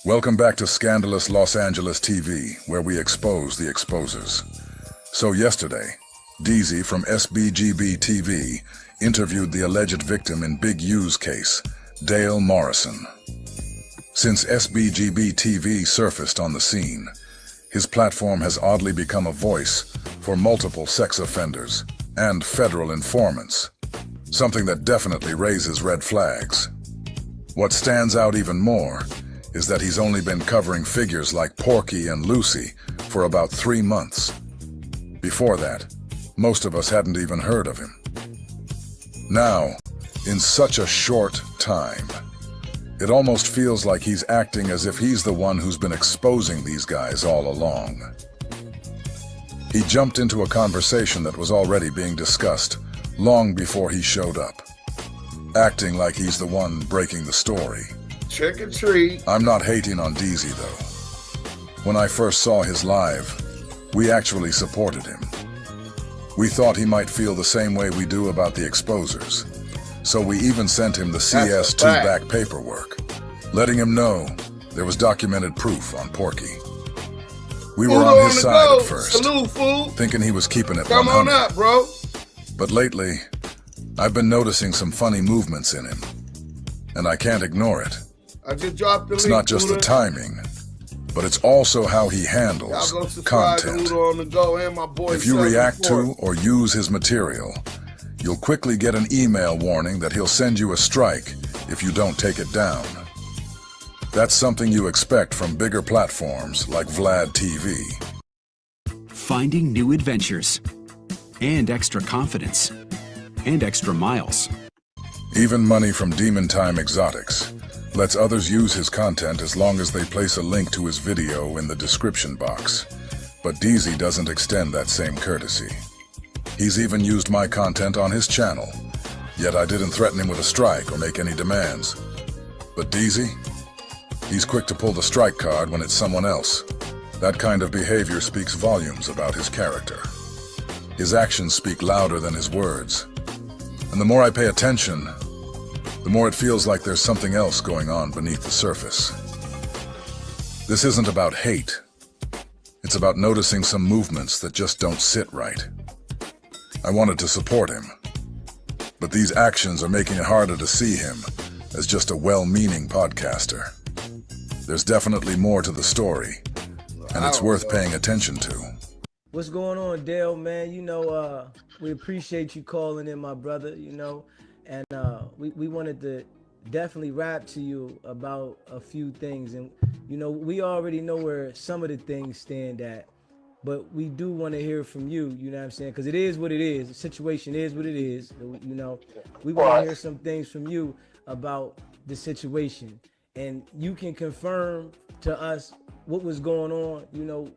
Welcome back to Scandalous Los Angeles TV, where we expose the exposers. So yesterday, Deezy from Sbgb TV interviewed the alleged victim in Big U's case, Dale Morrison. Since Sbgb TV surfaced on the scene, his platform has oddly become a voice for multiple sex offenders and federal informants, something that definitely raises red flags. What stands out even more is that he's only been covering figures like Porky and Lucy for about 3 months. Before that, most of us hadn't even heard of him. Now, in such a short time, it almost feels like he's acting as if he's the one who's been exposing these guys all along. He jumped into a conversation that was already being discussed long before he showed up, acting like he's the one breaking the story. Trick or treat. I'm not hating on Deezy though. When I first saw his live, we actually supported him. We thought he might feel the same way we do about the exposers. So we even sent him the CS2 back paperwork, letting him know there was documented proof on Porky. We were on his side at first, salute, fool, thinking he was keeping it 100. Come on up, bro. But lately, I've been noticing some funny movements in him, and I can't ignore it. I just dropped the link. It's not just the timing, but it's also how he handles content. If you react to or use his material, you'll quickly get an email warning that he'll send you a strike if you don't take it down. That's something you expect from bigger platforms like Vlad TV. Finding new adventures, and extra confidence, and extra miles. Even money from Demon Time Exotics lets others use his content as long as they place a link to his video in the description box. But Deezy doesn't extend that same courtesy. He's even used my content on his channel, yet I didn't threaten him with a strike or make any demands. But Deezy, he's quick to pull the strike card when it's someone else. That kind of behavior speaks volumes about his character. His actions speak louder than his words. And the more I pay attention, the more it feels like there's something else going on beneath the surface. This isn't about hate. It's about noticing some movements that just don't sit right. I wanted to support him, but these actions are making it harder to see him as just a well-meaning podcaster. There's definitely more to the story, and it's worth paying attention to. What's going on, Dale, man? You know, we appreciate you calling in, my brother, you know, and we wanted to definitely rap to you about a few things. And, you know, we already know where some of the things stand at, but we do want to hear from you, you know what I'm saying? Because it is what it is. The situation is what it is. You know, we want to hear some things from you about the situation. And you can confirm to us what was going on, you know,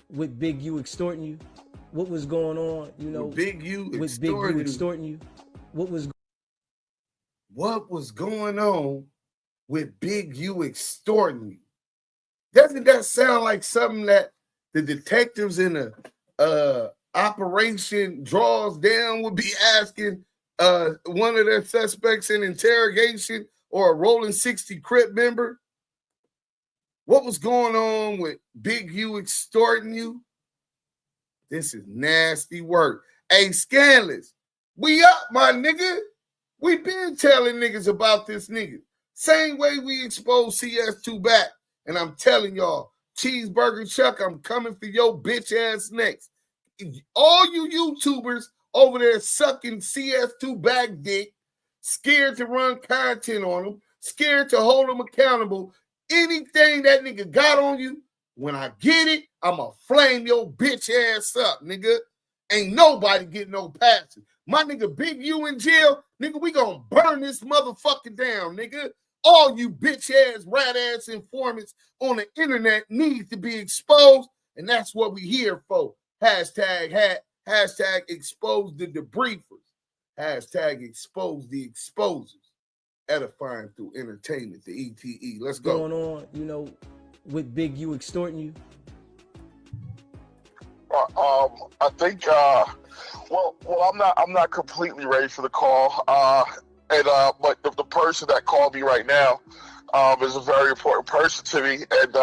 with Big U extorting you. What was going on, you know, with Big U extorting you. What was going on with Big U extorting you? Doesn't that sound like something that the detectives in a operation Draws Down would be asking one of their suspects in interrogation, or a Rolling 60 Crip member? What was going on with Big U extorting you? This is nasty work. Hey, Scandalous, we up, my nigga. We been telling niggas about this nigga. Same way we exposed CS2 back And I'm telling y'all, Cheeseburger Chuck, I'm coming for your bitch ass next. All you YouTubers over there sucking CS2 back dick, scared to run content on them, scared to hold them accountable. Anything that nigga got on you, when I get it, I'ma flame your bitch ass up, nigga. Ain't nobody getting no passes. My nigga Big U in jail, nigga, we gonna burn this motherfucker down, nigga. All you bitch ass, rat ass informants on the internet need to be exposed, and that's what we here for. Hashtag expose the debriefers. Hashtag expose the exposers. Edifying through entertainment, the ETE. Let's go. Going on, you know, with Big U extorting you? I think, well, I'm not completely ready for the call. But the person that called me right now is a very important person to me, and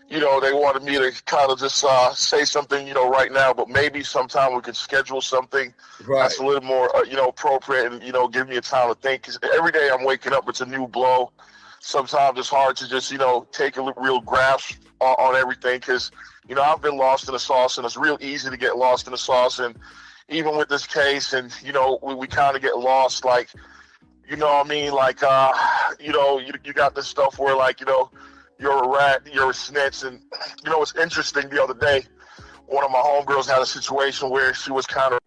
you know, they wanted me to kind of just say something, you know, right now, but maybe sometime we could schedule something that's a little more, you know, appropriate, and, you know, give me a time to think. 'Cause every day I'm waking up, it's a new blow. Sometimes it's hard to just, you know, take a real grasp on everything, because, you know, I've been lost in the sauce, and it's real easy to get lost in the sauce. And even with this case, and, you know, we kind of get lost, like, you know what I mean? Like, you know, you got this stuff where, like, you know, you're a rat, you're a snitch. And, you know, it's interesting, the other day, one of my homegirls had a situation where she was kind of...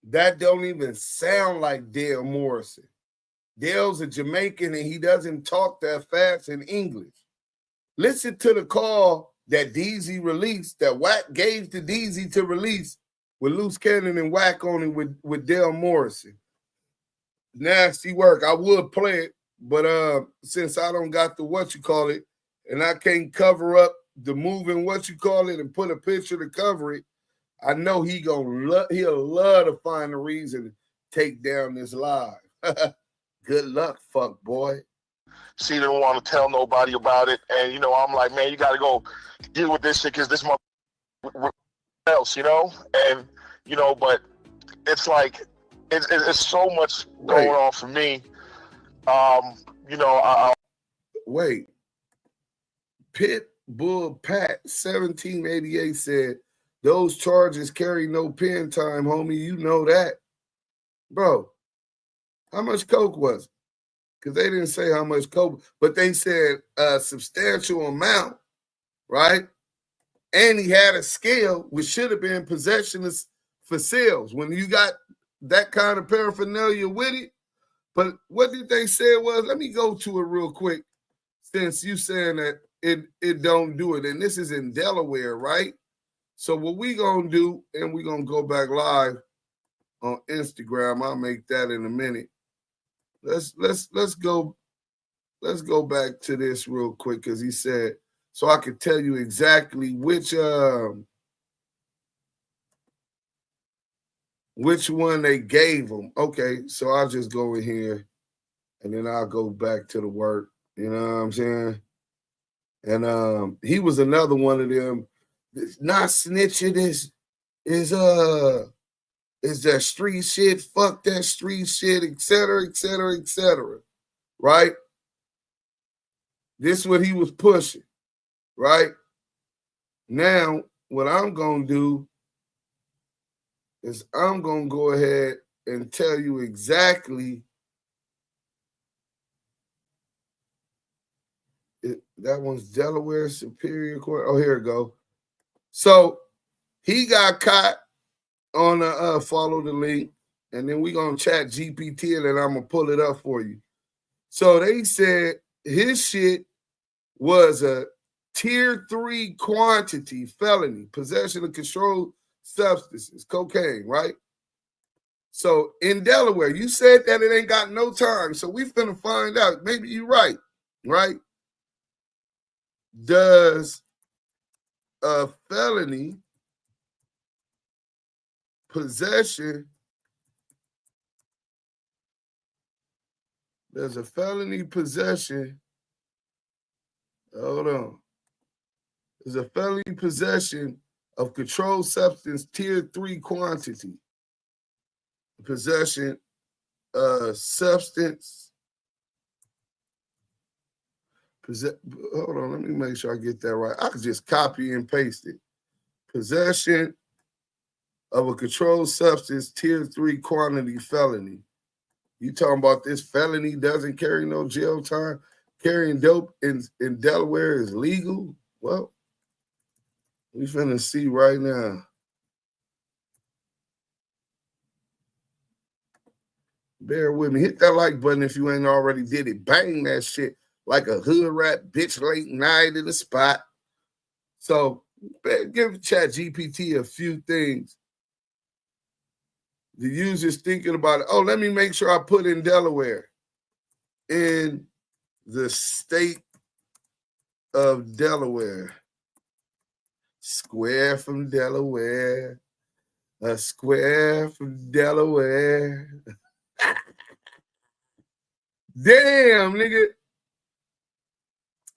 That don't even sound like Dale Morrison. Dale's a Jamaican, and he doesn't talk that fast in English. Listen to the call that Deezy released, that Wack gave to Deezy to release, with Loose Cannon and Wack on it with Dale Morrison. Nasty work. I would play it, but since I don't got the what-you-call-it, and I can't cover up the moving what-you-call-it and put a picture to cover it, I know he'll love to find a reason to take down this live. Good luck, fuck boy. She didn't want to tell nobody about it, and, you know, I'm like, man, you got to go deal with this shit, because this mother else, you know? And, you know, but it's like, it's so much going on for me. You know, Wait. Pit Bull Pat 1788 said, those charges carry no pen time, homie. You know that. Bro, how much coke was it? Because they didn't say how much coke, but they said a substantial amount, right? And he had a scale, which should have been possession for sales. When you got that kind of paraphernalia with it. But what did they say it was? Let me go to it real quick, since you saying that it don't do it. And this is in Delaware, right? So what we gonna do, and we gonna go back live on Instagram. I'll make that in a minute. Let's go back to this real quick, because he said, so I could tell you exactly which one they gave him. Okay, so I'll just go in here, and then I'll go back to the work. You know what I'm saying? And he was another one of them. Not snitching is that street shit, fuck that street shit, etc., etc., etc. Right? This is what he was pushing, right? Now, what I'm gonna do is I'm gonna go ahead and tell you exactly that one's Delaware Superior Court. Oh, here we go. So he got caught on follow the link, and then we're gonna chat GPT, and then I'm gonna pull it up for you. So they said his shit was a tier 3 quantity felony, possession of controlled substances, cocaine, right? So in Delaware, you said that it ain't got no time, so we finna find out. Maybe you're right? Does a felony possession, hold on. There's a felony possession of controlled substance tier 3 quantity. Possession Hold on, let me make sure I get that right. I could just copy and paste it. Possession of a controlled substance, tier 3 quantity felony. You talking about this felony doesn't carry no jail time? Carrying dope in Delaware is legal? Well, we finna see right now. Bear with me. Hit that like button if you ain't already did it. Bang that shit like a hood rat bitch late night in the spot. So give ChatGPT a few things. The user's thinking about it. Oh, let me make sure I put in Delaware. In the state of Delaware. Square from Delaware. A square from Delaware. Damn, nigga.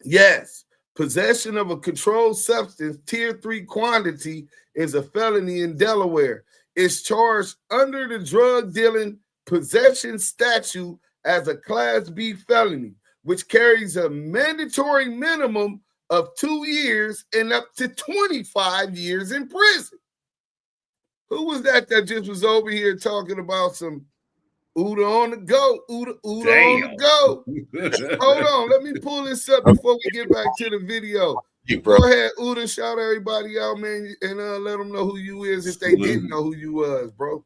Yes. Possession of a controlled substance, tier 3 quantity, is a felony in Delaware. It's charged under the drug dealing possession statute as a Class B felony, which carries a mandatory minimum of 2 years and up to 25 years in prison. Who was that just was over here talking about some Uda on the go? Uda on the go. Hold on, let me pull this up before we get back to the video. Go ahead, Uda, shout everybody out, man, and let them know who you is if they didn't know who you was, bro.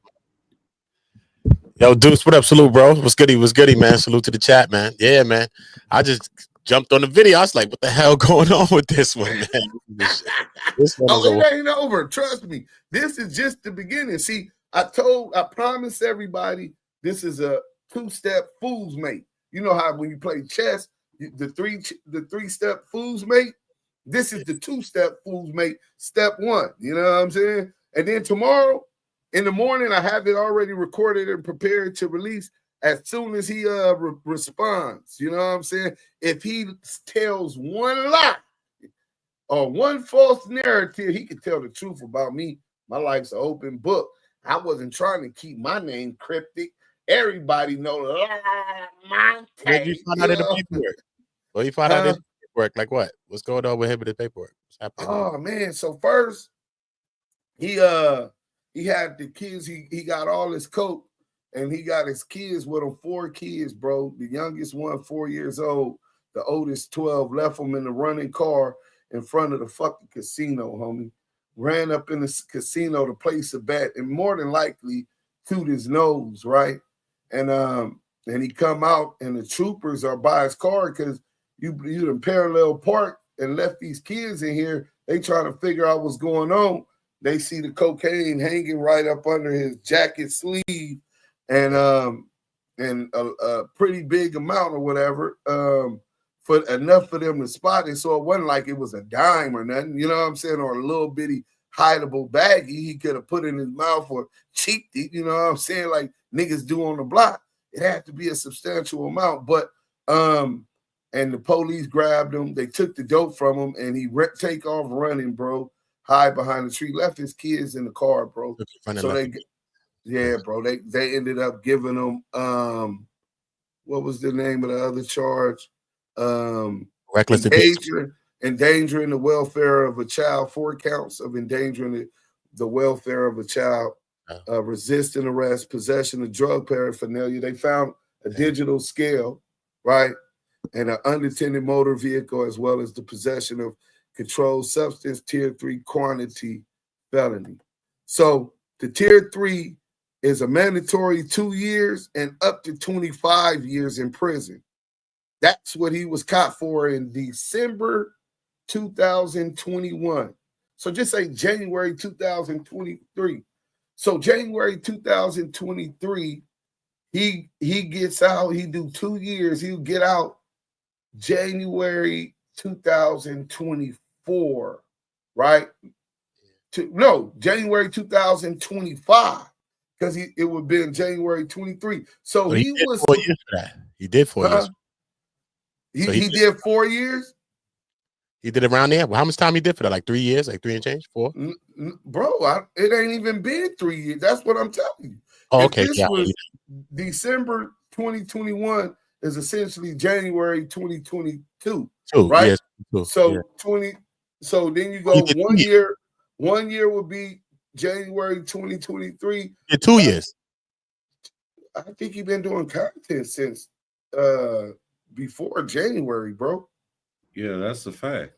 Yo, Deuce, what up? Salute, bro. What's goody? What's goody, man? Salute to the chat, man. Yeah, man. I just jumped on the video. I was like, what the hell going on with this one, man? This one it ain't over. Trust me. This is just the beginning. See, I promised everybody this is a 2-step fool's mate. You know how when you play chess, the three-step fool's mate? This is the 2-step fool's mate, step 1. You know what I'm saying? And then tomorrow in the morning, I have it already recorded and prepared to release as soon as he responds. You know what I'm saying? If he tells one lie or one false narrative, he can tell the truth about me. My life's an open book. I wasn't trying to keep my name cryptic. Everybody know What did you find out in the paperwork? Well, you found out in the paperwork. Like what? What's going on with him in the paperwork? What's happening? Oh man! So first, he had the kids. He got all his coke, and he got his kids with him. 4 kids, bro. The youngest one, 4 years old. The oldest, 12. Left him in the running car in front of the fucking casino, homie. Ran up in the casino to place a bet, and more than likely toot his nose, right? And he come out, and the troopers are by his car because you done parallel park and left these kids in here. They trying to figure out what's going on. They see the cocaine hanging right up under his jacket sleeve, and a pretty big amount or whatever, for enough for them to spot it. So it wasn't like it was a dime or nothing, you know what I'm saying, or a little bitty hideable baggie he could have put in his mouth or cheeked it, you know what I'm saying, like niggas do on the block. It had to be a substantial amount, but and the police grabbed him. They took the dope from him, and he take off running, bro. Hide behind the tree. Left his kids in the car, bro. So they ended up giving him what was the name of the other charge? Reckless endangering the welfare of a child. 4 counts of endangering the welfare of a child. Resisting arrest, possession of drug paraphernalia. They found a digital scale, right? And an unattended motor vehicle, as well as the possession of controlled substance, tier 3 quantity felony. So the tier 3 is a mandatory 2 years and up to 25 years in prison. That's what he was caught for in December 2021. So just say January 2023. So January 2023, he gets out. He do 2 years. He'll get out January 2024, right? January 2025, because it would have been January 23. So he was 4 years for that. He did 4 years. He did 4 years. He did around there. Well, how much time he did for that? Like 3 years, like 3 and change, 4. Bro, it ain't even been 3 years. That's what I'm telling you. Oh, okay. This was December 2021 is essentially January 2022. 22, Two, right? yes. Two, So yeah. 20. So then you You go did 1 2 year. 1 year would be January 2023. Yeah, 2 years. I think you've been doing content since before January, bro. Yeah, that's a fact.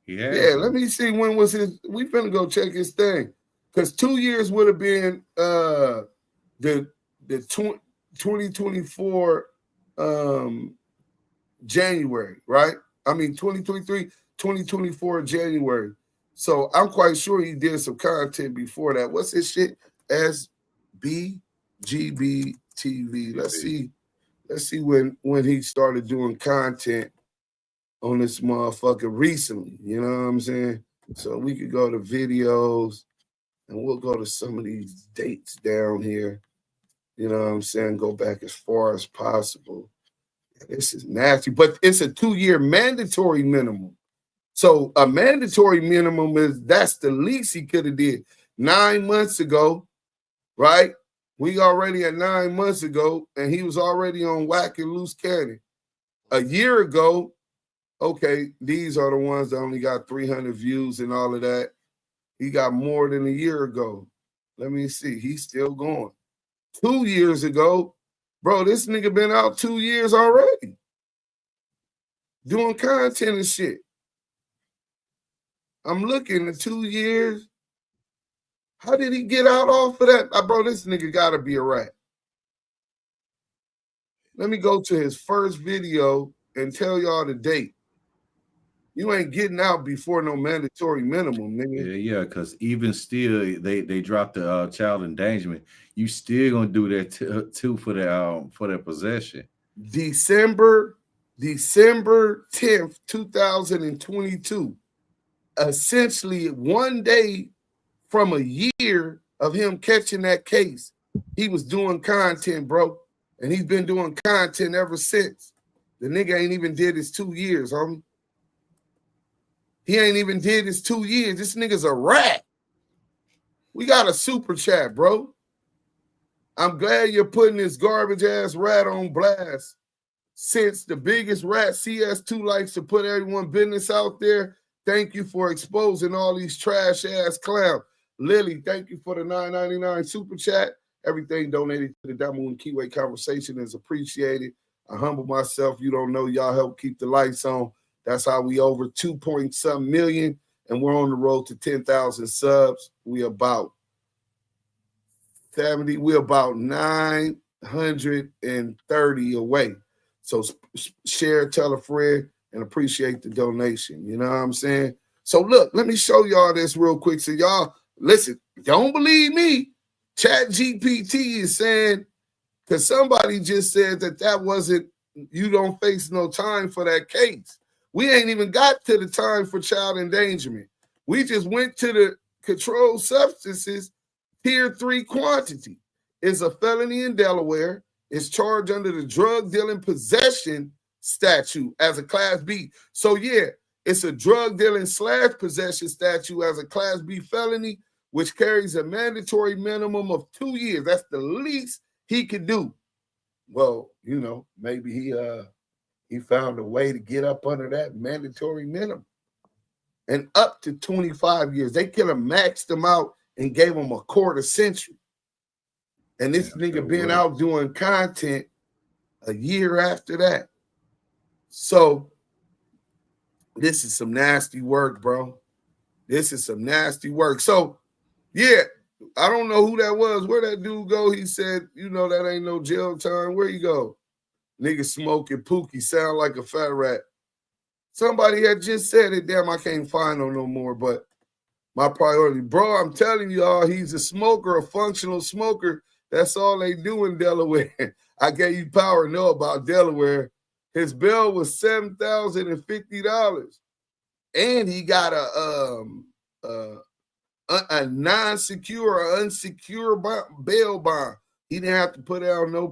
He has. Yeah, let me see when was his. We finna go check his thing, because 2 years would have been the 2024 January, right? I mean 2023, 2024 January. So I'm quite sure he did some content before that. What's his shit? SBGB TV. Let's see when he started doing content on this motherfucker recently. You know what I'm saying? So we could go to videos and we'll go to some of these dates down here. You know what I'm saying? Go back as far as possible. This is nasty, but it's a 2-year mandatory minimum. So a mandatory minimum that's the least he could have did 9 months ago, right? We already at 9 months ago, and he was already on Whack and Loose Cannon. A year ago, okay, these are the ones that only got 300 views and all of that. He got more than a year ago. Let me see. He's still going. 2 years ago, bro, this nigga been out 2 years already doing content and shit. I'm looking at 2 years. How did he get out off of that? Bro, this nigga gotta be a rat. Let me go to his first video and tell y'all the date. You ain't getting out before no mandatory minimum, nigga. Yeah, because even still, they dropped the child endangerment. You still gonna do that too for their possession. December 10th, 2022. Essentially 1 day from a year of him catching that case, he was doing content, bro. And he's been doing content ever since. The nigga ain't even did his 2 years, homie. He ain't even did his 2 years. This nigga's a rat. We got a super chat, bro. I'm glad you're putting this garbage ass rat on blast. Since the biggest rat, CS2, likes to put everyone business out there, thank you for exposing all these trash ass clowns. Lily, thank you for the $9.99 super chat. Everything donated to the DAMU and KIWE conversation is appreciated. I humble myself. You don't know, y'all help keep the lights on. That's how we over 2.some million, and we're on the road to 10,000 subs. We about 70. We're about 930 away. So share, tell a friend, and appreciate the donation. You know what I'm saying? So look, let me show y'all this real quick. So y'all, listen, don't believe me. ChatGPT is saying, because somebody just said that wasn't, you don't face no time for that case. We ain't even got to the time for child endangerment. We just went to the controlled substances, tier 3 quantity. It's a felony in Delaware. It's charged under the drug dealing possession statute as a class B. So yeah, it's a drug dealing / possession statute as a class B felony, which carries a mandatory minimum of 2 years. That's the least he could do. Well, you know, maybe he found a way to get up under that mandatory minimum. And up to 25 years. They could have maxed him out and gave him a quarter century. And this nigga been out doing content a year after that. So this is some nasty work, bro. This is some nasty work. So, yeah, I don't know who that was. Where that dude go? He said, you know, that ain't no jail time. Where you go? Nigga smoking Pookie sound like a fat rat. Somebody had just said it. Damn, I can't find him no more. But my priority, bro, I'm telling y'all, he's a smoker, a functional smoker. That's all they do in Delaware. I gave you power to know about Delaware. His bail was $7,050, and he got a non-secure or unsecure bail bond. He didn't have to put out no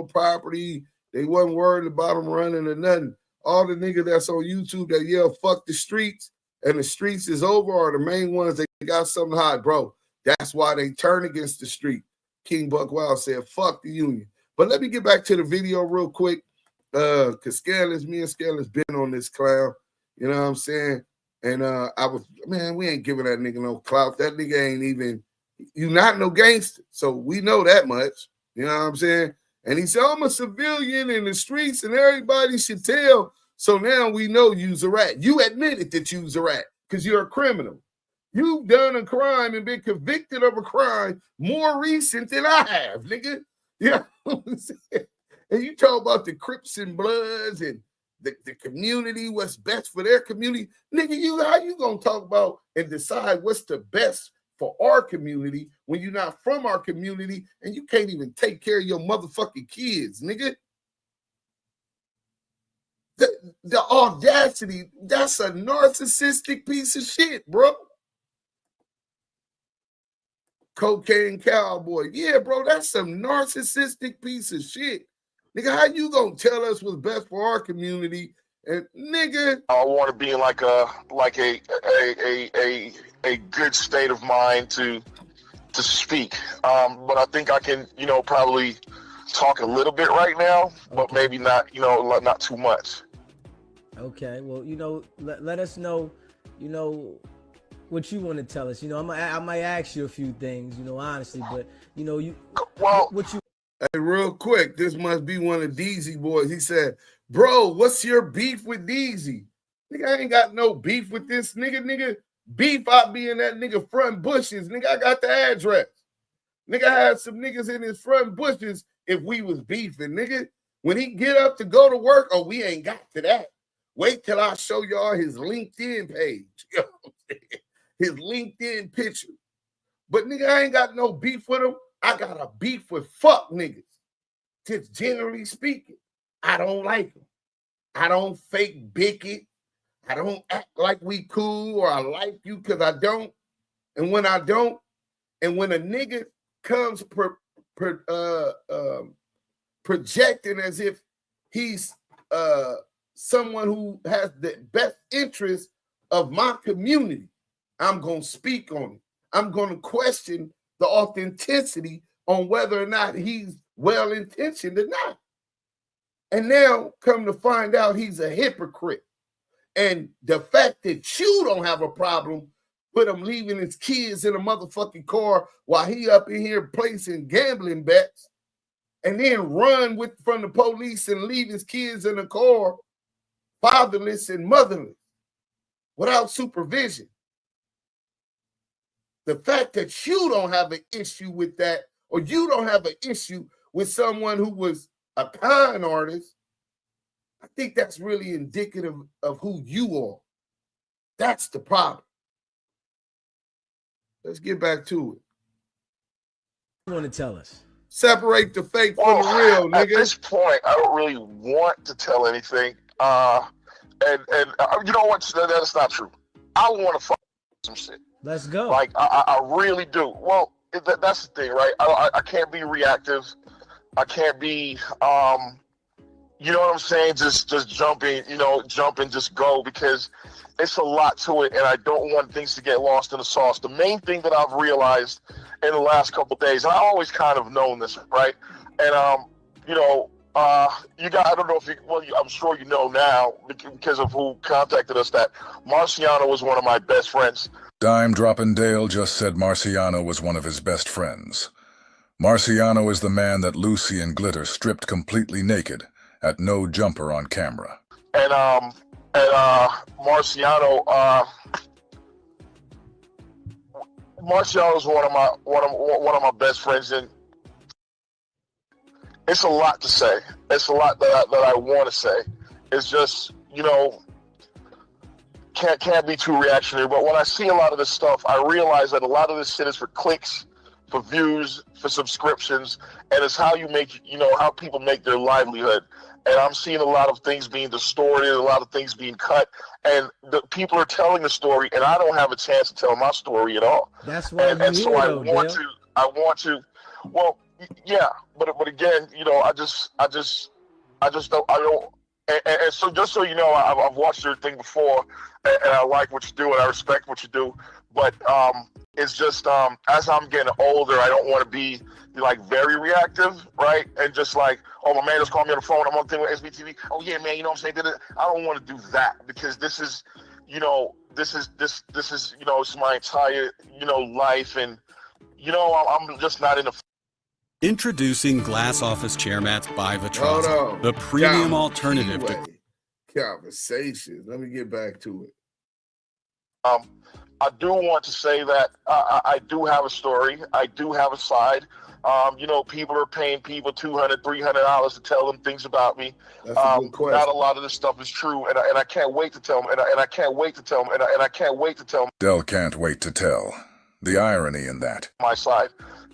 property. They wasn't worried about him running or nothing. All the niggas that's on YouTube that yell "fuck the streets" and the streets is over are the main ones that got something to hide, bro. That's why they turn against the street. King Buck Wild said, "Fuck the union." But let me get back to the video real quick. cause me and Scaleless been on this clown. You know what I'm saying? And we ain't giving that nigga no clout. That nigga ain't even, you not no gangster. So we know that much. You know what I'm saying? And he said, I'm a civilian in the streets and everybody should tell. So now we know you's a rat. You admitted that you's a rat because you're a criminal. You've done a crime and been convicted of a crime more recent than I have, nigga. You know what I'm saying? And you talk about the Crips and Bloods and the community, what's best for their community. Nigga, how you gonna talk about and decide what's the best for our community when you're not from our community and you can't even take care of your motherfucking kids, nigga? The audacity, that's a narcissistic piece of shit, bro. Cocaine cowboy. Yeah, bro, that's some narcissistic piece of shit. Nigga, how you gonna tell us what's best for our community? And nigga, I want to be in like a good state of mind to speak. But I think I can, probably talk a little bit right now, but maybe not, not too much. Okay, well, let us know, what you want to tell us. I might ask you a few things, honestly, but what you. Hey, real quick, this must be one of Deezy boys. He said, bro, what's your beef with Deezy? Nigga, I ain't got no beef with this nigga. Nigga, beef I be in that nigga front bushes. Nigga, I got the address. Nigga, I had some niggas in his front bushes if we was beefing, nigga. When he get up to go to work, we ain't got to that. Wait till I show y'all his LinkedIn page. You know what I'm saying? His LinkedIn picture. But nigga, I ain't got no beef with him. I got a beef with fuck niggas. Just generally speaking. I don't like them. I don't fake bigot. I don't act like we cool or I like you because I don't. And when I don't, and when a nigga comes projecting as if he's someone who has the best interest of my community, I'm going to speak on it. I'm going to question the authenticity on whether or not he's well-intentioned or not. And now come to find out he's a hypocrite. And the fact that you don't have a problem with him leaving his kids in a motherfucking car while he up in here placing gambling bets and then run from the police and leave his kids in the car fatherless and motherless without supervision. The fact that you don't have an issue with that, or you don't have an issue with someone who was a con artist, I think that's really indicative of who you are. That's the problem. Let's get back to it. You want to tell us? Separate the fake from the real, nigga. At this point, I don't really want to tell anything. And you know what? That's not true. I want to fuck some shit. Let's go. Like, I really do. Well, that's the thing, right? I can't be reactive. I can't be, you know what I'm saying? Just jumping, jump and just go, because it's a lot to it, and I don't want things to get lost in the sauce. The main thing that I've realized in the last couple of days, and I always kind of known this, right? And, you got, I don't know if I'm sure you know now because of who contacted us, that Marciano was one of my best friends. Dime Droppin' Dale just said Marciano was one of his best friends. Marciano is the man that Lucy and Glitter stripped completely naked at no jumper on camera. And Marciano is one of my best friends, and it's a lot to say. It's a lot that I want to say. It's just, can't be too reactionary. But when I see a lot of this stuff, I realize that a lot of this shit is for clicks, for views, for subscriptions, and it's how you make, how people make their livelihood. And I'm seeing a lot of things being distorted, a lot of things being cut, and the people are telling the story, and I don't have a chance to tell my story at all. That's why and so I want to. Well, yeah, but again, I don't. And so, just so you know, I've watched your thing before, and I like what you do, and I respect what you do. But it's just as I'm getting older, I don't want to be like very reactive, right? And just like, oh, my man just called me on the phone, I'm on the thing with SBTV. Oh yeah, man, you know what I'm saying? I don't want to do that, because this is, this is it's my entire, life, and I'm just not in the. Introducing Glass Office Chair Mats by Vitraza, the premium alternative to conversations. Let me get back to it. I do want to say that I do have a story. I do have a side. People are paying people $200, $300 to tell them things about me. That's a good question. Not a lot of this stuff is true, and I can't wait to tell them. And I can't wait to tell them. And I can't wait to tell them. Del can't wait to tell. The irony in that. My side.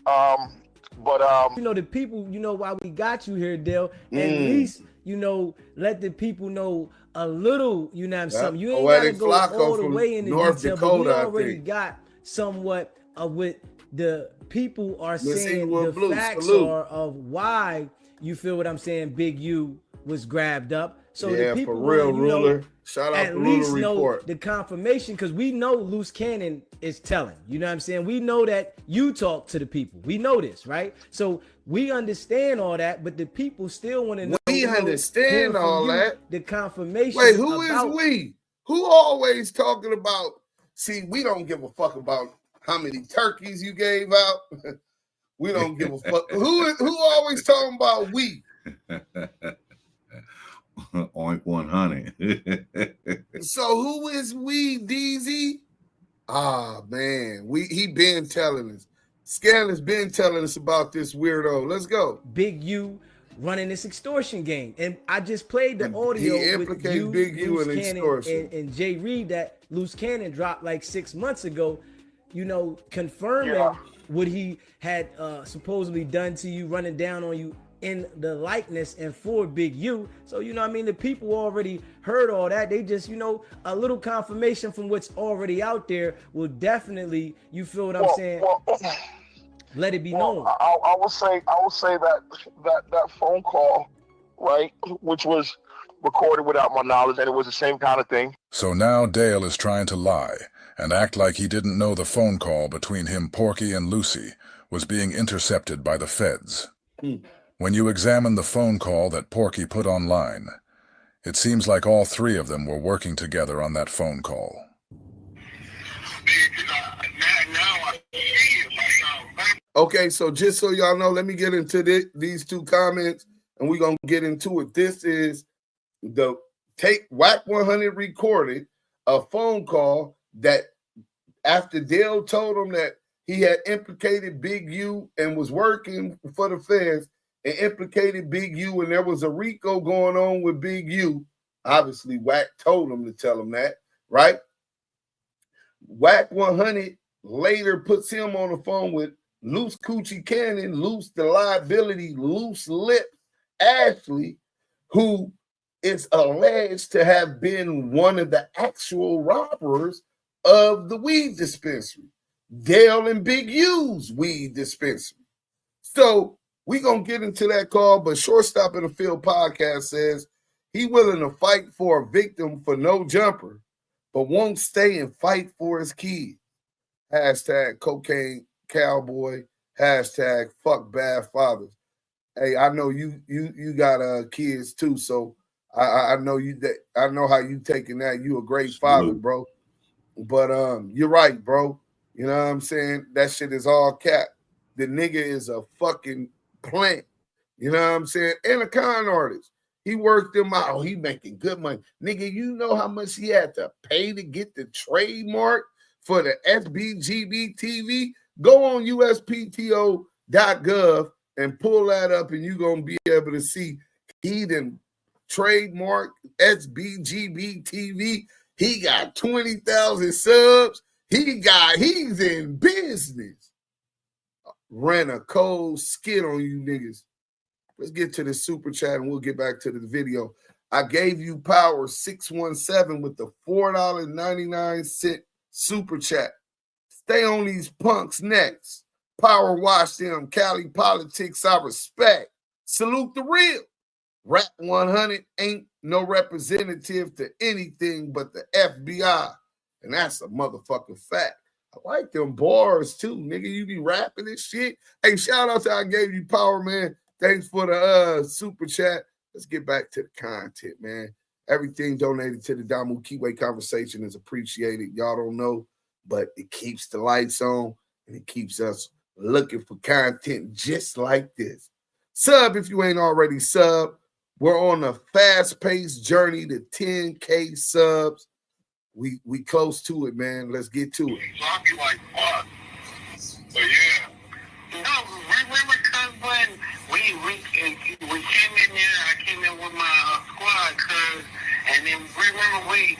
But the people, why we got you here, Del. At least, let the people know a little, something. You ain't gotta go all the way in the detail, but we already got somewhat of what the people are saying. The facts are of why, you feel what I'm saying, Big U was grabbed up. So the people, for real, Ruler. Shout out at to least Ruler know Report. the confirmation, because we know Loose Cannon is telling. You know what I'm saying? We know that you talk to the people. We know this, right? So we understand all that, but the people still want to know. We understand all that. The confirmation. Wait, who is we? Who always talking about? See, we don't give a fuck about how many turkeys you gave out. We don't give a fuck. Who always talking about we? Oink 100. So who is we, Deezy? Ah, man. He been telling us. Scanner's been telling us about this weirdo. Let's go. Big U running this extortion game. And I just played the audio with you, Big U Loose and Cannon, extortion. and Jay Reed that Loose Cannon dropped like 6 months ago, confirming what he had supposedly done to you, running down on you in the likeness and for Big U. So, the people already heard all that. They just, a little confirmation from what's already out there will definitely, you feel what I'm saying? Let it be known. I will say that phone call, right, which was recorded without my knowledge, and it was the same kind of thing. So now Dale is trying to lie and act like he didn't know the phone call between him, Porky, and Lucy was being intercepted by the feds. When you examine the phone call that Porky put online, it seems like all three of them were working together on that phone call. Okay, so just so y'all know, let me get into these two comments, and we're going to get into it. This is the Whack 100 recorded a phone call that after Dale told him that he had implicated Big U and was working for the feds, and implicated Big U, and there was a RICO going on with Big U. Obviously, Whack told him to tell him that, right? Whack 100 later puts him on the phone with Loose Coochie Cannon, Loose the Liability, Loose Lip Ashley, who is alleged to have been one of the actual robbers of the weed dispensary, Dale and Big U's weed dispensary. So we're going to get into that call, but Shortstop in the Field podcast says he willing to fight for a victim for no jumper, but won't stay and fight for his kids. Hashtag cocaine cowboy, hashtag fuck bad fathers. Hey, I know you got kids too, so I know I know how you taking that. You a great father, bro. But you're right, bro. You know what I'm saying? That shit is all cap. The nigga is a fucking plant. You know what I'm saying? And a con artist. He worked them out. He making good money. Nigga, you know how much he had to pay to get the trademark for the Sbgb TV? Go on USPTO.gov and pull that up, and you're going to be able to see he done trademark Sbgb TV. He got 20,000 subs. He's in business. Ran a cold skit on you niggas. Let's get to the super chat and we'll get back to the video. I gave you power 617 with the $4.99 super chat. Stay on these punks next. Power wash them. Cali politics I respect. Salute the real. Rap 100 ain't no representative to anything but the FBI. And that's a motherfucking fact. I like them bars too, nigga. You be rapping this shit. Hey, shout out to I Gave You Power, man. Thanks for the super chat. Let's get back to the content, man. Everything donated to the DAMU KIWE conversation is appreciated. Y'all don't know, but it keeps the lights on and it keeps us looking for content just like this. Sub if you ain't already sub. We're on a fast-paced journey to 10K subs. We close to it, man. Let's get to it. So I'll be like, fuck. But yeah. No, remember cuz when we came in there, I came in with my squad, cuz, and then remember we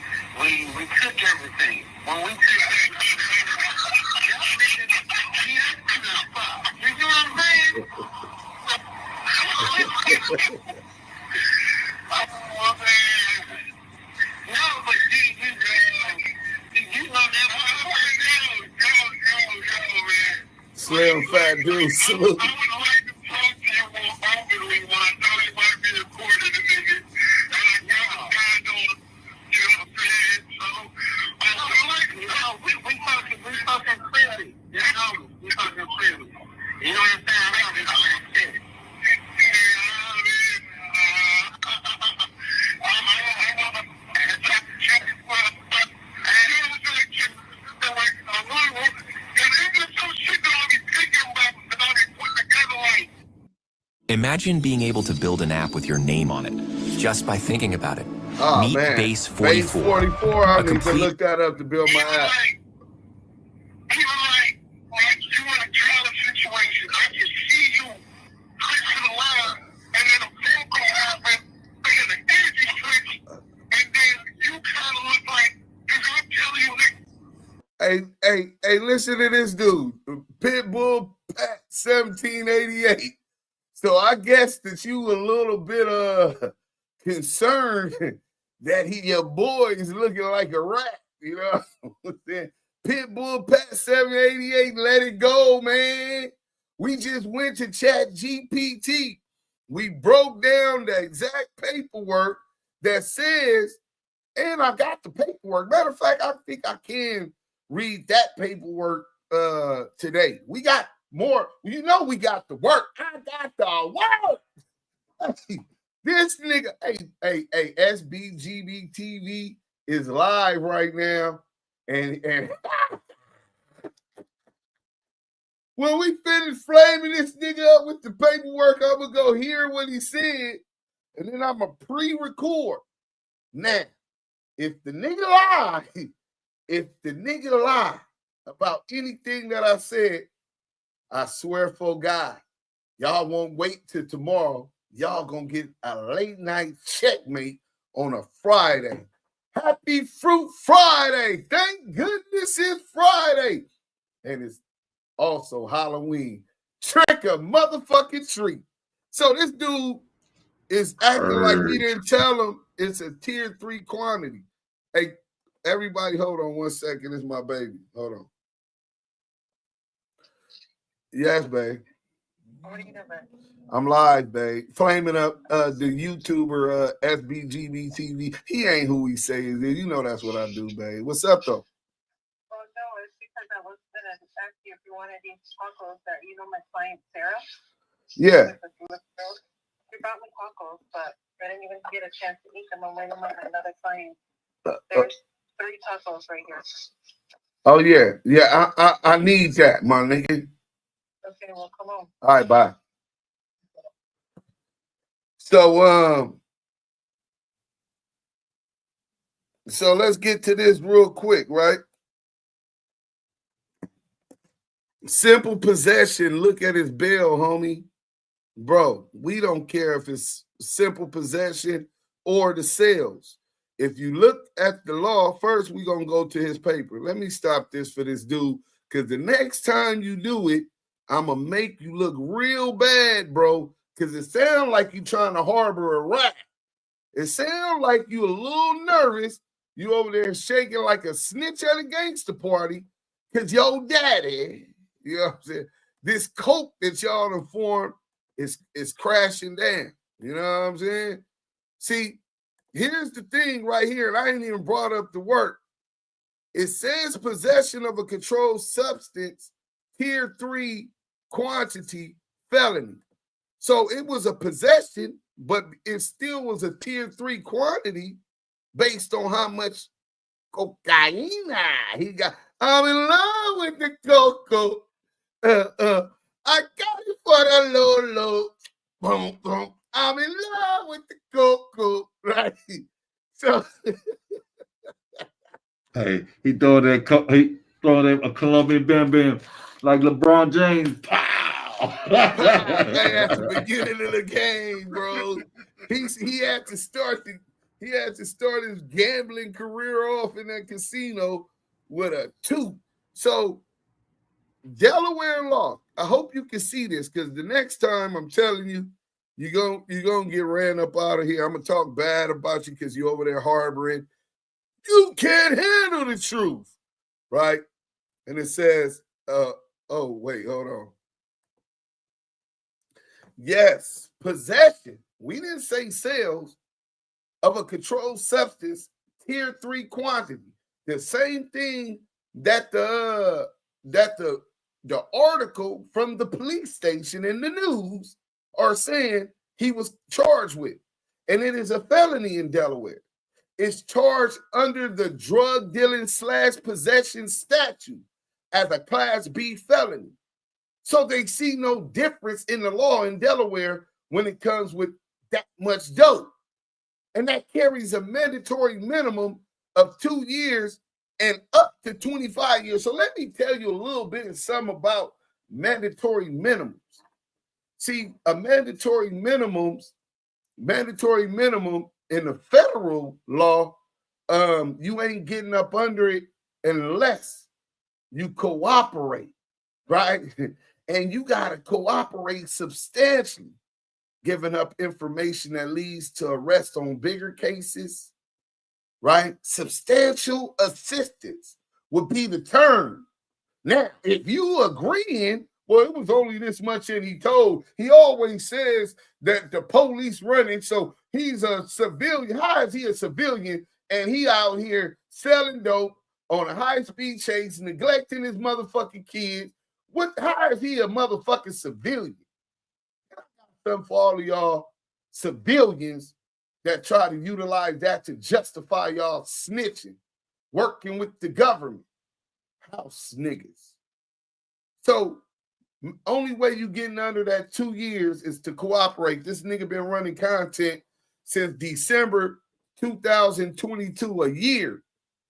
took everything. When we took everything, you know what I'm saying? No, but you know that man. Slim Fat Dude, salute. I would like to talk to you more openly when I thought it might be recorded, nigga. And I got God on, you know what I'm saying? So, we talking clearly. You know, we talking clearly. You know what I'm saying? I'm shit. Imagine being able to build an app with your name on it just by thinking about it. Oh, Meet man. Base 44. Base 44. I need complete... to look that up to build my app. Even like you in a trial situation, I can see you click to the line, and then a phone call happens, and then an energy switch, and then you kind of look like, because I'm telling you, Hey, listen to this dude. Pitbull Pat 1788. So I guess that you a little bit concerned that your boy is looking like a rat, you know. Pitbull Pat 788, let it go, man. We just went to Chat GPT. We broke down the exact paperwork that says, and I got the paperwork. Matter of fact, I think I can read that paperwork today. We got more. You know we got the work. I got the work. This nigga, hey, SBGB TV is live right now. And when we finish flaming this nigga up with the paperwork, I'm going to go hear what he said. And then I'm going to pre-record. Now, if the nigga lie about anything that I said, I swear for God, y'all won't wait till tomorrow. Y'all gonna get a late night checkmate on a Friday. Happy Fruit Friday. Thank goodness it's Friday. And it's also Halloween. Trick or motherfucking treat. So this dude is acting like we didn't tell him it's a tier 3 quantity. Hey, everybody, hold on 1 second. It's my baby. Hold on. Yes, babe. What are you doing? I'm live, babe. Flaming up the YouTuber SBGB TV. He ain't who he says he is. You know that's what I do, babe. What's up, though? Oh, no, it's because I was going to ask you if you wanted these tacos that, you know, my client, Sarah? Yeah. She brought me tacos, but I didn't even get a chance to eat them. I'm waiting on another client. There's 3 tacos right here. Oh, yeah. Yeah, I need that, my nigga. Okay, well, come on. All right, bye. So let's get to this real quick, right? Simple possession. Look at his bill, homie. Bro, we don't care if it's simple possession or the sales. If you look at the law, first we're going to go to his paper. Let me stop this for this dude, because the next time you do it, I'm going to make you look real bad, bro, because it sounds like you trying to harbor a rat. It sounds like you a little nervous. You over there shaking like a snitch at a gangster party because your daddy, you know what I'm saying, this coke that y'all done formed is crashing down. You know what I'm saying? See, here's the thing right here, and I ain't even brought up the work. It says possession of a controlled substance, tier 3 quantity felony. So it was a possession, but it still was a tier 3 quantity based on how much cocaine he got. I'm in love with the cocoa. I got it for the low, low. Boom, boom. I'm in love with the cocoa. Right? So hey, he throw that a Colombian bam bam like LeBron James. Pow! Hey, at the beginning of the game, bro. He had to start his gambling career off in that casino with a 2. So Delaware law. I hope you can see this, because the next time I'm telling you, you're gonna get ran up out of here. I'm gonna talk bad about you because you're over there harboring. You can't handle the truth, right? And it says, oh wait, hold on. Yes, possession. We didn't say sales of a controlled substance, tier 3 quantity. The same thing that the article from the police station in the news are saying he was charged with. And it is a felony in Delaware. It's charged under the drug dealing / possession statute as a Class B felony. So they see no difference in the law in Delaware when it comes with that much dope. And that carries a mandatory minimum of 2 years and up to 25 years. So let me tell you a little bit of something about mandatory minimums. See, a mandatory minimum in the federal law, you ain't getting up under it unless you cooperate, right? And you got to cooperate substantially, giving up information that leads to arrest on bigger cases, right? Substantial assistance would be the term. Now, if you agreeing, well, it was only this much and he told. He always says that the police running, so he's a civilian. How is he a civilian and he out here selling dope on a high-speed chase, neglecting his motherfucking kids? How is he a motherfucking civilian? Something for all of y'all civilians that try to utilize that to justify y'all snitching, working with the government. House niggas. So only way you getting under that 2 years is to cooperate. This nigga been running content since December 2022, a year.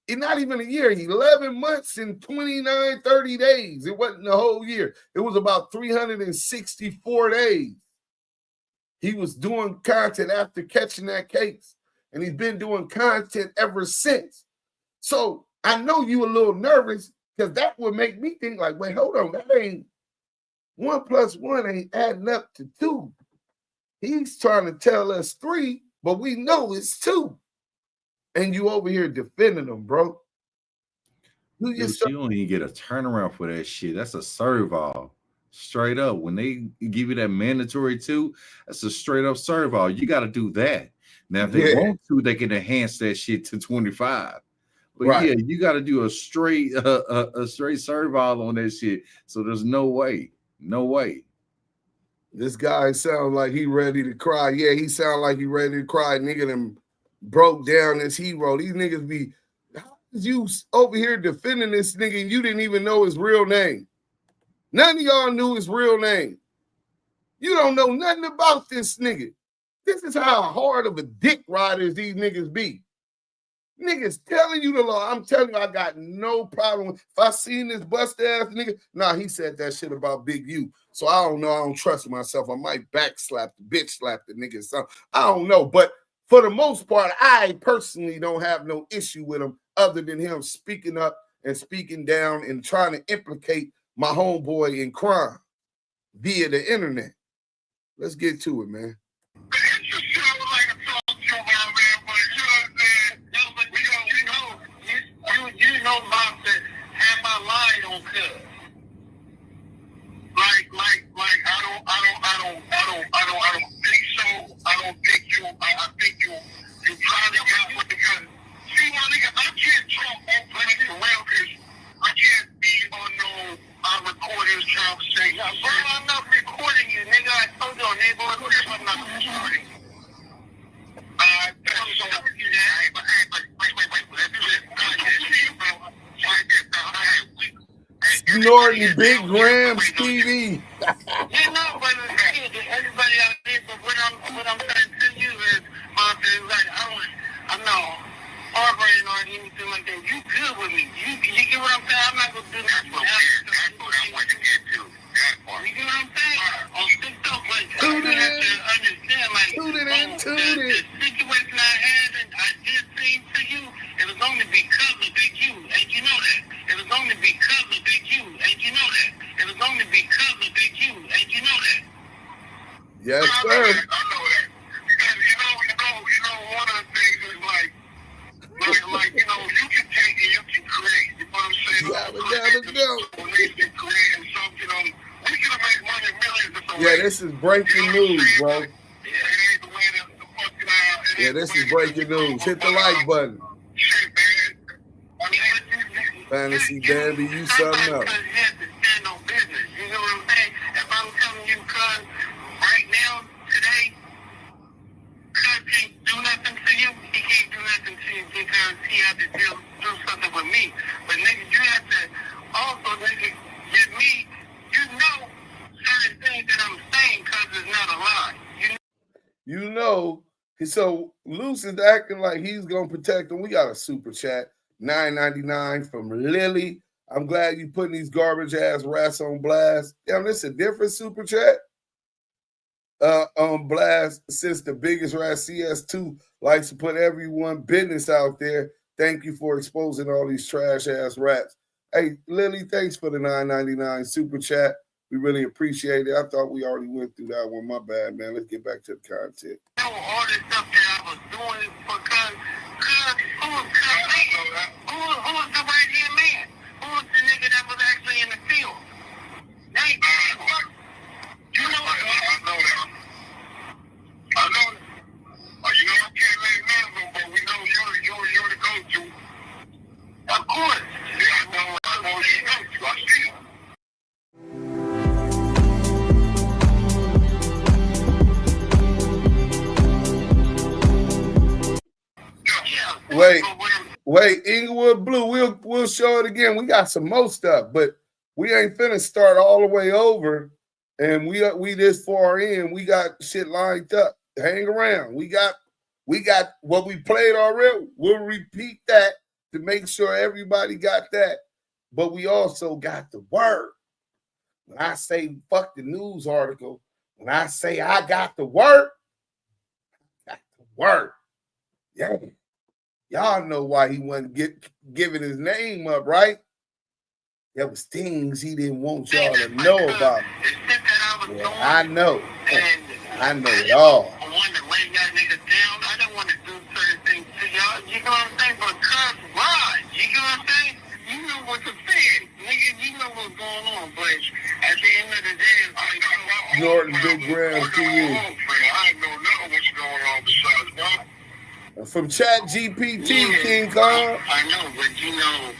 It's not even a year, 11 months and 29, 30 days. It wasn't the whole year. It was about 364 days. He was doing content after catching that case, and he's been doing content ever since. So I know you a little nervous because that would make me think like, wait, hold on, that ain't 1 + 1 ain't adding up to 2. He's trying to tell us 3, but we know it's 2. And you over here defending them, bro. You don't even get a turnaround for that shit. That's a serve-all. Straight up. When they give you that mandatory 2, that's a straight up serve-all. You got to do that. Now, if they want to, they can enhance that shit to 25. But yeah, you got to do a straight serve-all on that shit. So there's no way. No way. This guy sounds like he ready to cry. Yeah, he sound like he ready to cry. Nigga them broke down this hero. These niggas be, how is you over here defending this nigga and you didn't even know his real name? None of y'all knew his real name. You don't know nothing about this nigga. This is how hard of a dick riders these niggas be. Niggas telling you the law. I'm telling you, I got no problem. If I seen this bust ass nigga, he said that shit about Big U. So I don't know. I don't trust myself. I might backslap the bitch slap the nigga. So I don't know. But for the most part, I personally don't have no issue with him other than him speaking up and speaking down and trying to implicate my homeboy in crime via the internet. Let's get to it, man. I think you trying to get because see my nigga, I can't talk openly for real I'm saying? Bro, I'm not recording you, nigga. I told you on neighborhood crib I'm not recording. I'm showing you that. Wait. Let's do this. Snorting Big Grams TV. You know, but everybody out there, but what I'm saying to you is, like, I'm not harboring or anything like that. You good with me. You get what I'm saying? I'm not going to do that. That's what I want to get to. You get what I'm saying? On TikTok, like, you have to understand, like, the situation I had and I did say to you, it was only because of Big U, and you know that. It was only because of Big U, and you know that. It was only because of Big U, and you know that. Yes, sir. I know that. And you know, one of the things is like, you know, you can take and you can create. You know what I'm saying? You can create and so, you know, we can make money millions of Yeah, this is breaking news, bro. Yeah, it ain't the way that the fucking yeah, this is breaking news. Hit the like button. Shit, man. I mean, Fantasy Dandy, you something else. You have to stand on business. You know what I'm saying? If I'm telling you, cuz, right now, today, cuz can't do nothing to you, he can't do nothing to you because he had to do something with me. But nigga, you have to also, nigga, give me, you know, certain things that I'm saying cuz it's not a lie. You know, so Luce is acting like he's gonna protect him. We got a super chat, $9.99 from Lily. I'm glad you putting these garbage ass rats on blast. Damn, this is a different super chat. On blast since the biggest rat CS2 likes to put everyone business out there. Thank you for exposing all these trash ass rats. Hey, Lily, thanks for the $9.99 super chat. We really appreciate it. I thought we already went through that one. My bad, man. Let's get back to the content. All this stuff that I was doing because who was the right hand man? Who was the nigga that was actually in the field? Hey, you know what? I know that. You know, I can't let names on, but we know you're the go-to. Of course. Yeah, I know you're the go-to. I see you. Wait, Inglewood Blue, we'll show it again. We got some more stuff, but we ain't finna start all the way over. And we this far in, we got shit lined up. Hang around. We got what we played already. We'll repeat that to make sure everybody got that. But we also got the word. When I say fuck the news article, when I say I got the word, Yeah. Y'all know why he wasn't giving his name up, right? There was things he didn't want y'all to know about. Yeah, I know. I know it all. I wanted to lay that nigga down. I didn't want to do certain things to y'all. You know what I'm saying? But cuz why? You know what I'm saying? You know what to say. Nigga, you know what's going on. But at the end of the day, I Norton Big Grams to you. I ain't know nothing what's going on besides that. From Chat GPT, King Kong. I know, but you know,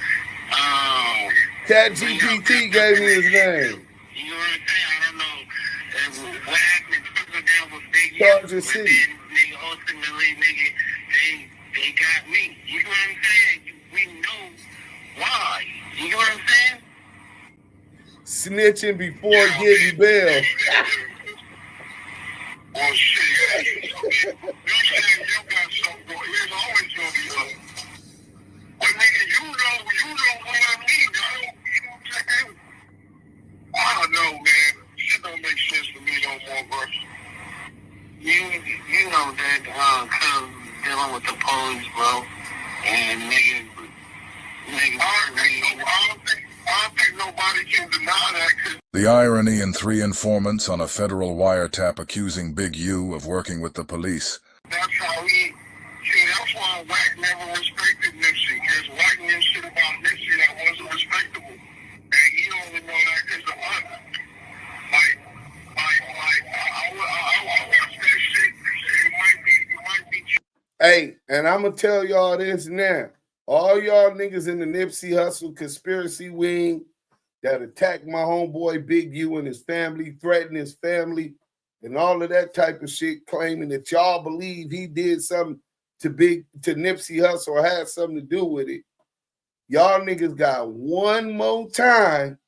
Chat GPT gave me his name. You know what I'm saying? I don't know what happened down with Big Charger City. Then, nigga, ultimately, nigga, they got me. You know what I'm saying? We know why. You know what I'm saying? Snitching before getting bail. Oh shit! You saying you got something going? There's always gonna be something. But nigga, you know what I mean, dog. You know what I'm saying? I don't know, man. Shit don't make sense to me no more, bro. You know that, cause dealing with the police, bro, and niggas. I don't think nobody can deny that. The irony in 3 informants on a federal wiretap accusing Big U of working with the police. That's how that's why Wack never respected Nipsey, because Wack knew shit about Nipsey that wasn't respectable. And he only know that because of honor. I watch that shit. It might be. Hey, and I'm going to tell y'all this now. All y'all niggas in the Nipsey Hussle conspiracy wing that attacked my homeboy Big U and his family, threatened his family, and all of that type of shit, claiming that y'all believe he did something to Nipsey Hussle or had something to do with it. Y'all niggas got one more time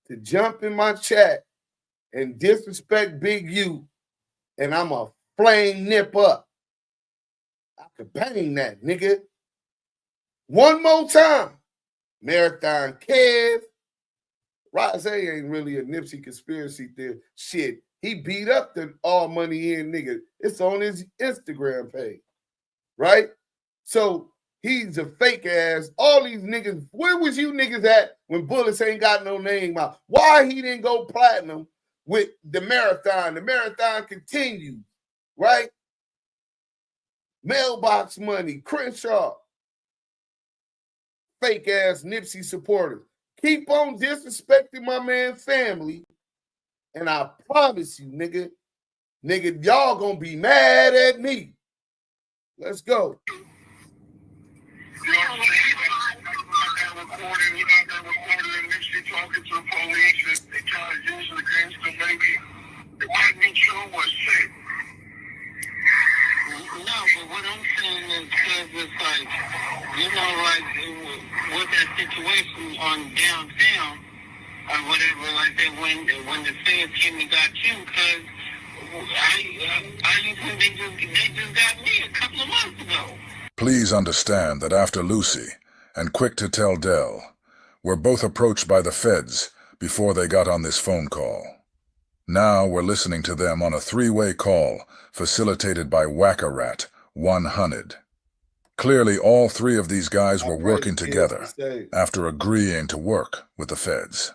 to jump in my chat and disrespect Big U, and I'm a flame Nip up. I could bang that, nigga. One more time. Marathon Kev. Rose ain't really a Nipsey conspiracy theory. Shit, he beat up the All Money In nigga. It's on his Instagram page, right? So he's a fake ass. All these niggas, where was you niggas at when Bullets ain't got no name out? Why he didn't go platinum with the Marathon? The Marathon continues, right? Mailbox Money, Crenshaw. Fake ass Nipsey supporters. Keep on disrespecting my man's family, and I promise you, nigga, y'all gonna be mad at me. Let's go. Talking to the police, and they try to use it against them. Maybe it might be true or shit. No, but what I'm saying is because it's like, you know, like with that situation on downtown or whatever, like that when the feds came and got you, because I think they just got me a couple of months ago. Please understand that after Lucy and Quick to Tell Dell were both approached by the feds before they got on this phone call. Now we're listening to them on a three-way call facilitated by Whack-A-Rat 100. Clearly, all three of these guys were working together after agreeing to work with the feds.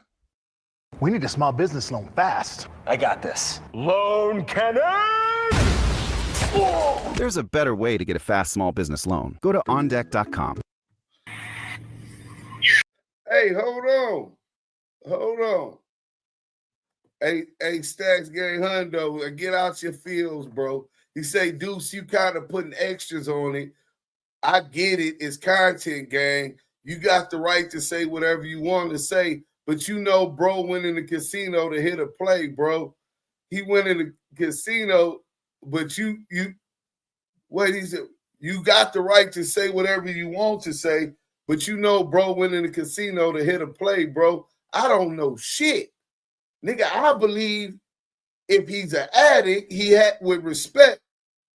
We need a small business loan fast. I got this. Loan cannon! Whoa! There's a better way to get a fast small business loan. Go to ondeck.com. Hey, hold on. Hey, Stacks Gang Hundo, get out your feels, bro. He say, Deuce, you kind of putting extras on it. I get it. It's content, gang. You got the right to say whatever you want to say, but you know, bro went in the casino to hit a play, bro. He went in the casino, but he said, you got the right to say whatever you want to say, but you know, bro went in the casino to hit a play, bro. I don't know shit. Nigga, I believe if he's an addict, with respect,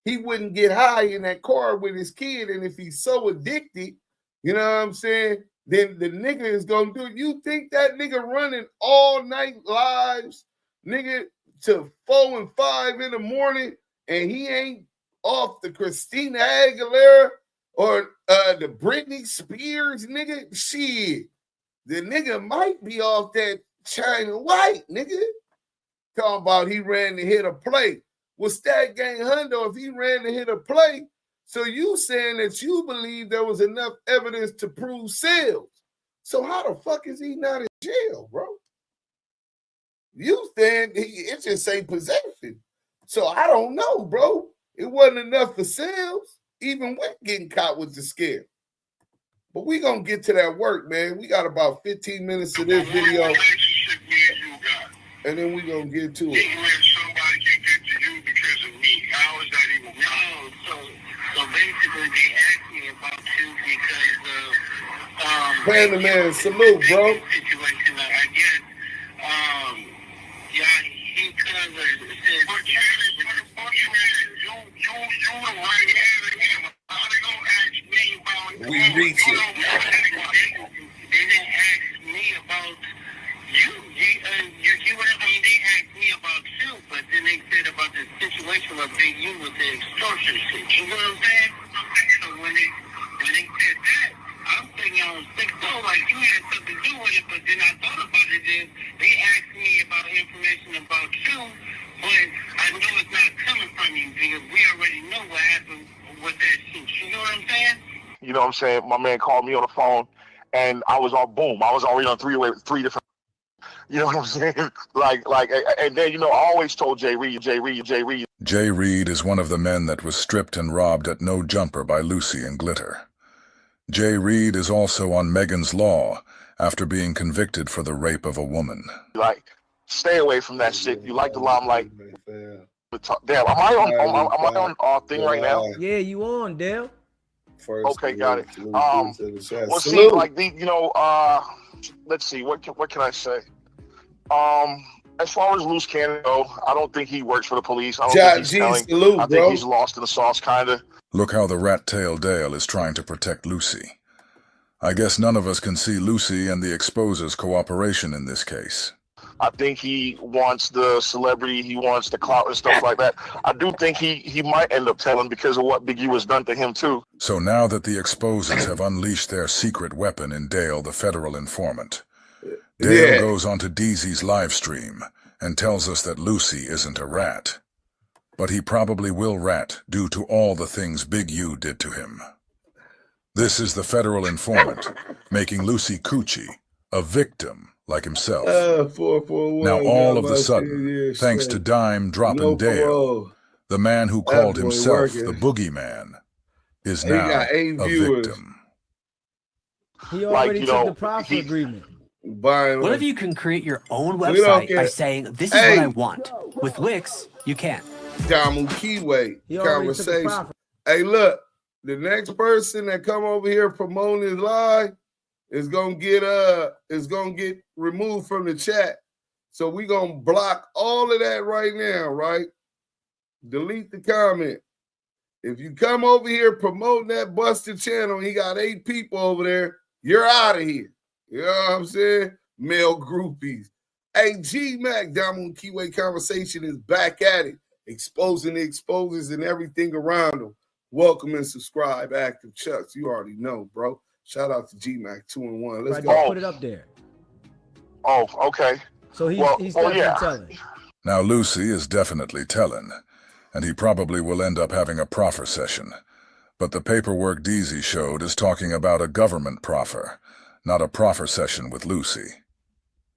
he wouldn't get high in that car with his kid. And if he's so addicted, you know what I'm saying, then the nigga is going to do it. You think that nigga running all night lives, nigga, to 4 and 5 in the morning, and he ain't off the Christina Aguilera or the Britney Spears, nigga? Shit. The nigga might be off that China White, nigga. Talking about he ran to hit a play. Well, Stack Gang Hundo, if he ran to hit a play, so you saying that you believe there was enough evidence to prove sales. So how the fuck is he not in jail, bro? You saying it just say possession. So I don't know, bro. It wasn't enough for sales. Even with getting caught with the scare. But we gonna get to that work, man. We got about 15 minutes of this video. And then we gonna get to it. Somebody can get to you because of me. How is that even? No, so basically they asked me about you because of Panda Man, salute, bro. Situation, I guess. Yeah, he kind of said, but you were right here to him. How they gonna ask me about we reach it. They didn't ask me about you. You what I mean? They asked me about you, but then they said about the situation of Big U with the extortion shit. You know what I'm saying? So when they said that, I'm thinking I was sick though, like you had something to do with it, but then I thought about it, then they asked me about information about you, but I know it's not coming from you because we already know what happened with that shit. You know what I'm saying? You know what I'm saying? My man called me on the phone, and I was on boom. I was already on three different. You know what I'm saying? And then, you know, I always told Jay Reed. Jay Reed is one of the men that was stripped and robbed at No Jumper by Lucy and Glitter. Jay Reed is also on Megan's Law after being convicted for the rape of a woman. Like, stay away from that shit. You like the limelight. Damn, am I on thing right now? Yeah, you on, Dale. Okay, got it. Well, see, like let's see, what can I say? As far as loose cannon go, I don't think he works for the police. I don't think he's telling. I think he's lost in the sauce, kind of. Look how the rat-tailed Dale is trying to protect Lucy. I guess none of us can see Lucy and the exposer's cooperation in this case. I think he wants the celebrity, he wants the clout and stuff like that. I do think he might end up telling because of what Big U has done to him too. So now that the exposers have unleashed their secret weapon in Dale, the federal informant, Dale goes onto Deezy's live stream and tells us that Lucy isn't a rat. But he probably will rat due to all the things Big U did to him. This is the federal informant, making Lucy Coochie a victim like himself. Now all of a sudden, thanks to Dime dropping Dale, the man who called himself the boogeyman is now a victim. He already took the profit agreement. What if you can create your own website by saying, this is what I want? With Wix, you can. DAMU KIWE conversation. Hey, look, the next person that come over here promoting his live is gonna get removed from the chat. So we gonna block all of that right now, right? Delete the comment. If you come over here promoting that busted channel, he got 8 people over there, you're out of here. You know what I'm saying? Male groupies. Hey, G-Mac, DAMU KIWE conversation is back at it, exposing the exposers and everything around them. Welcome and subscribe, Active Chucks. You already know, bro. Shout out to G-Mac 2-in-1. Let's go. Put it up there. Oh, okay. So he's definitely telling. Now Lucy is definitely telling, and he probably will end up having a proffer session. But the paperwork Deezy showed is talking about a government proffer, not a proffer session with Lucy.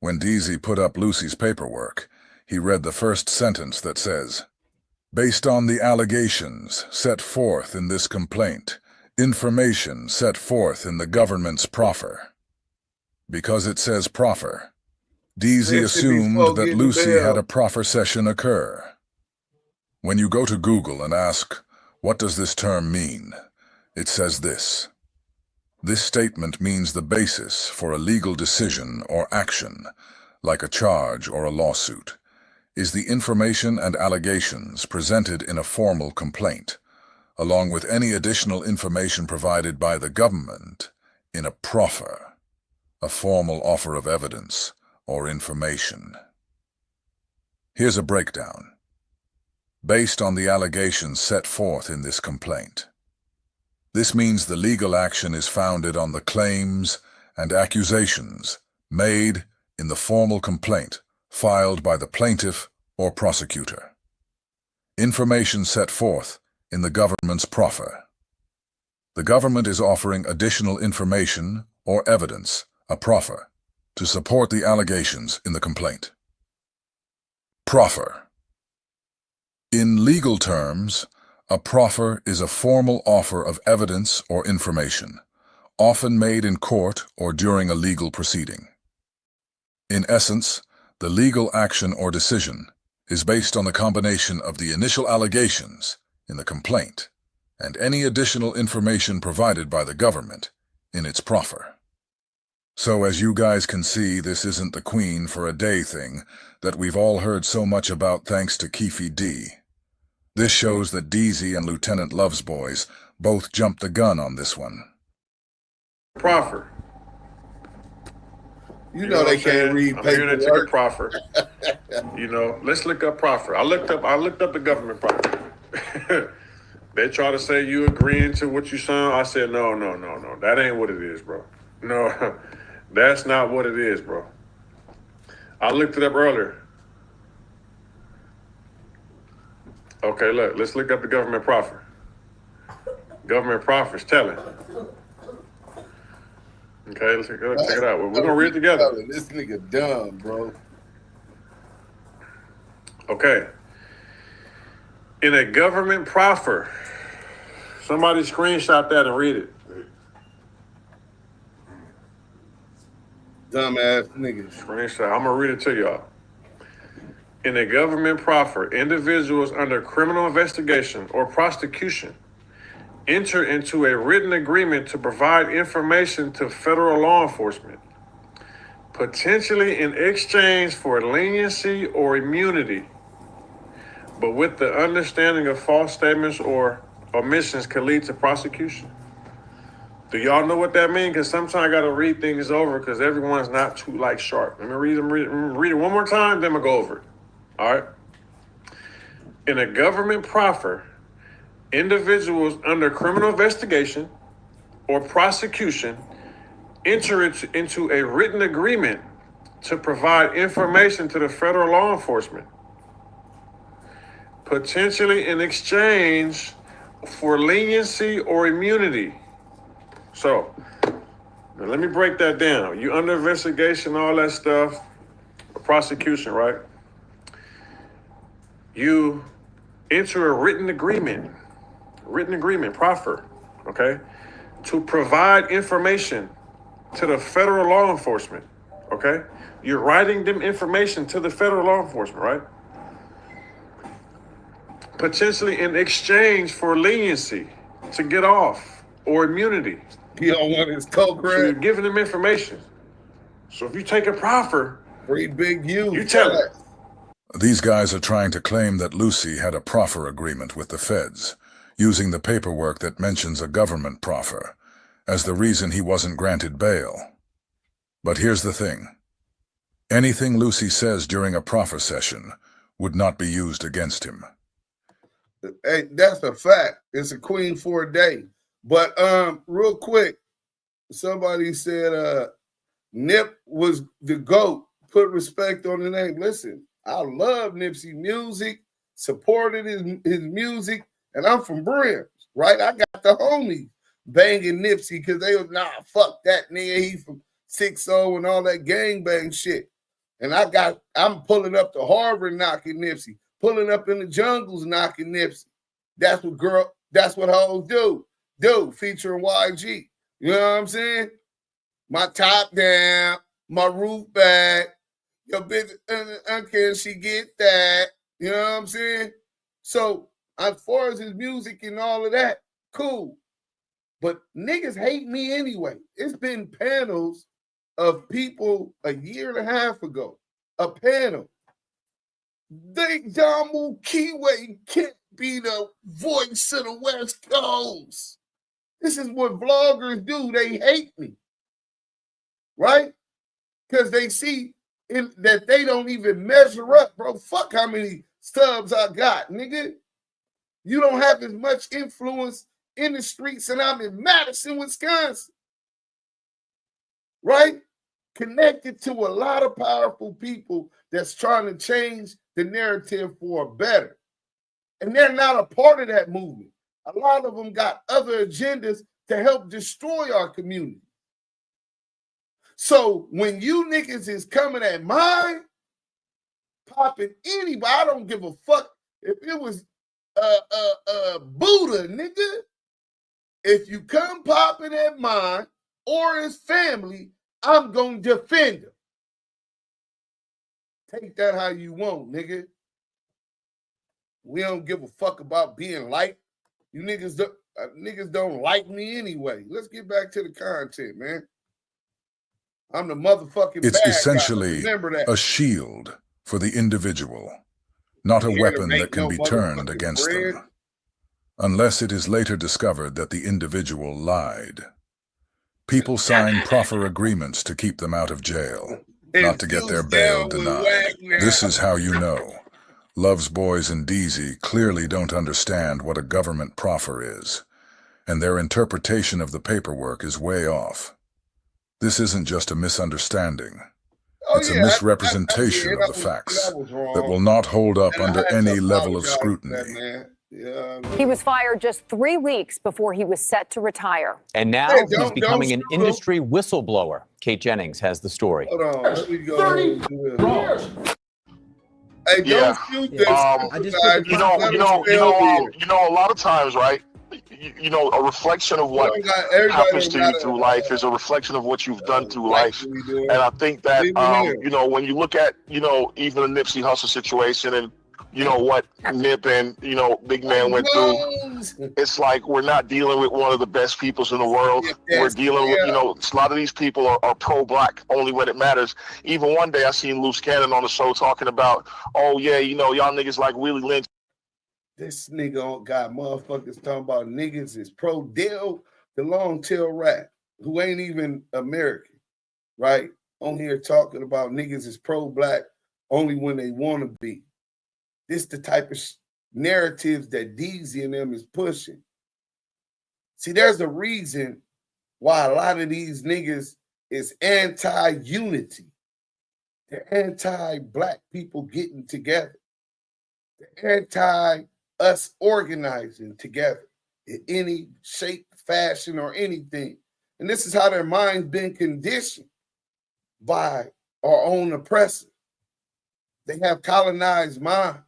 When Deezy put up Lucy's paperwork, he read the first sentence that says, "Based on the allegations set forth in this complaint, information set forth in the government's proffer." Because it says proffer, Deezy assumed that Lucy had a proffer session occur. When you go to Google and ask, "What does this term mean?" it says this: "This statement means the basis for a legal decision or action, like a charge or a lawsuit, is the information and allegations presented in a formal complaint, along with any additional information provided by the government in a proffer, a formal offer of evidence or information." Here's a breakdown. Based on the allegations set forth in this complaint. This means the legal action is founded on the claims and accusations made in the formal complaint filed by the plaintiff or prosecutor. Information set forth in the government's proffer. The government is offering additional information or evidence, a proffer, to support the allegations in the complaint. Proffer. In legal terms, a proffer is a formal offer of evidence or information, often made in court or during a legal proceeding. In essence, the legal action or decision is based on the combination of the initial allegations in the complaint and any additional information provided by the government in its proffer. So as you guys can see, this isn't the queen for a day thing that we've all heard so much about thanks to Keefe D. This shows that Deezy and Lieutenant Love's boys both jumped the gun on this one. Proffer. You know they can't read paperwork. I'm here to take a proffer. Let's look up proffer. I looked up the government proffer. They try to say you agreeing to what you signed. I said, no. That ain't what it is, bro. No, that's not what it is, bro. I looked it up earlier. Okay, look, let's look up the government proffer. Government proffer's telling. Okay, let's check it out. We're gonna read it together. This nigga dumb, bro. Okay. In a government proffer, somebody screenshot that and read it. Dumbass niggas. Screenshot. I'm gonna read it to y'all. In a government proffer, individuals under criminal investigation or prosecution enter into a written agreement to provide information to federal law enforcement, potentially in exchange for leniency or immunity, but with the understanding of false statements or omissions could lead to prosecution. Do y'all know what that means? Because sometimes I got to read things over because everyone's not too like sharp. Let me read it one more time, then I'm going to go over it. All right. In a government proffer, individuals under criminal investigation or prosecution enter into a written agreement to provide information to the federal law enforcement, potentially in exchange for leniency or immunity. So, now let me break that down. You under investigation, all that stuff, prosecution, right? You enter a written agreement, proffer, okay, to provide information to the federal law enforcement, okay? You're writing them information to the federal law enforcement, right? Potentially in exchange for leniency to get off or immunity. You don't want his coke, So you're giving them information. So if you take a proffer, free Big U, you tell it. These guys are trying to claim that Lucy had a proffer agreement with the feds, using the paperwork that mentions a government proffer as the reason he wasn't granted bail. But here's the thing. Anything Lucy says during a proffer session would not be used against him. Hey, that's a fact. It's a queen for a day. But real quick, somebody said Nip was the GOAT. Put respect on the name. Listen, I love Nipsey music, supported his music, and I'm from Brims, right? I got the homies banging Nipsey because they was, fuck that nigga. He from 6-0 and all that gangbang shit. And I'm pulling up to Harvard knocking Nipsey, pulling up in the jungles knocking Nipsey. That's what hoes do, featuring YG. You know what I'm saying? My top down, my roof back. Your bitch, can she get that? You know what I'm saying? So as far as his music and all of that, cool. But niggas hate me anyway. It's been panels of people a year and a half ago. A panel. DAMU KIWE can't be the voice of the West Coast. This is what vloggers do. They hate me. Right? Because they see that they don't even measure up, bro. Fuck how many subs I got, nigga. You don't have as much influence in the streets, and I'm in Madison, Wisconsin. Right? Connected to a lot of powerful people that's trying to change the narrative for better. And they're not a part of that movement. A lot of them got other agendas to help destroy our community. So when you niggas is coming at mine, popping anybody, I don't give a fuck if it was Buddha, nigga. If you come popping at mine or his family, I'm gonna defend him. Take that how you want, nigga. We don't give a fuck about being liked. You niggas don't like me anyway. Let's get back to the content, man. I'm the motherfucking It's bad essentially guy. Remember that. a shield for the individual, not a weapon that can be turned against them, unless it is later discovered that the individual lied. People sign proffer agreements to keep them out of jail, not to get their bail denied. This is how you know. Love's Boys and Deezy clearly don't understand what a government proffer is, and their interpretation of the paperwork is way off. This isn't just a misunderstanding. It's a misrepresentation of the facts that will not hold up under any level of scrutiny. He was fired just 3 weeks before he was set to retire. And now he's becoming an industry whistleblower. Kate Jennings has the story. Hold on, let me go. 30 years. Hey, don't shoot this. You know, a lot of times, right? you know, a reflection of what happens to you through life is a reflection of what you've done through life. And I think that, you know, when you look at, you know, even the Nipsey Hussle situation and, you know, what Nip and, you know, Big Man went through, it's like we're not dealing with one of the best peoples in the world. We're dealing with, you know, a lot of these people are pro-black only when it matters. Even one day I seen Loose Cannon on the show talking about, oh, yeah, you know, y'all niggas like Willie Lynch. This nigga got motherfuckers talking about niggas is pro-Dale, the long-tail rat, who ain't even American, right? On here talking about niggas is pro-black only when they want to be. This the type of narratives that Deezy and them is pushing. See, there's a reason why a lot of these niggas is anti-unity. They're anti-black people getting together. They're anti-us organizing together in any shape, fashion, or anything. And this is how their mind's been conditioned by our own oppressors. They have colonized minds.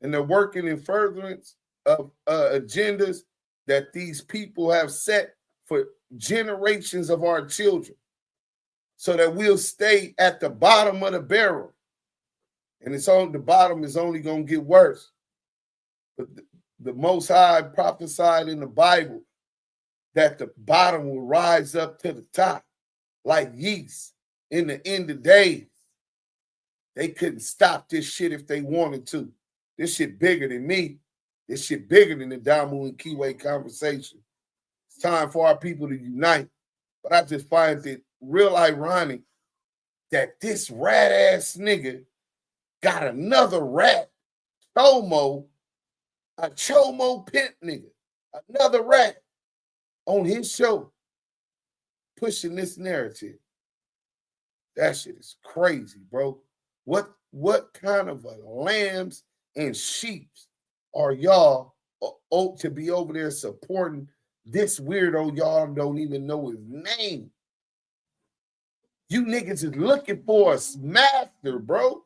And they're working in furtherance of agendas that these people have set for generations of our children so that we'll stay at the bottom of the barrel. And it's on the bottom is only going to get worse. But the Most High prophesied in the Bible that the bottom will rise up to the top like yeast in the end of days. They couldn't stop this shit if they wanted to. This shit bigger than me. This shit bigger than the DAMU and KIWE conversation. It's time for our people to unite. But I just find it real ironic that this rat-ass nigga got another rat, Chomo, a Chomo pimp nigga, another rat on his show pushing this narrative. That shit is crazy, bro. What kind of a lambs and sheeps are y'all to be over there supporting this weirdo y'all don't even know his name? You niggas is looking for a master, bro.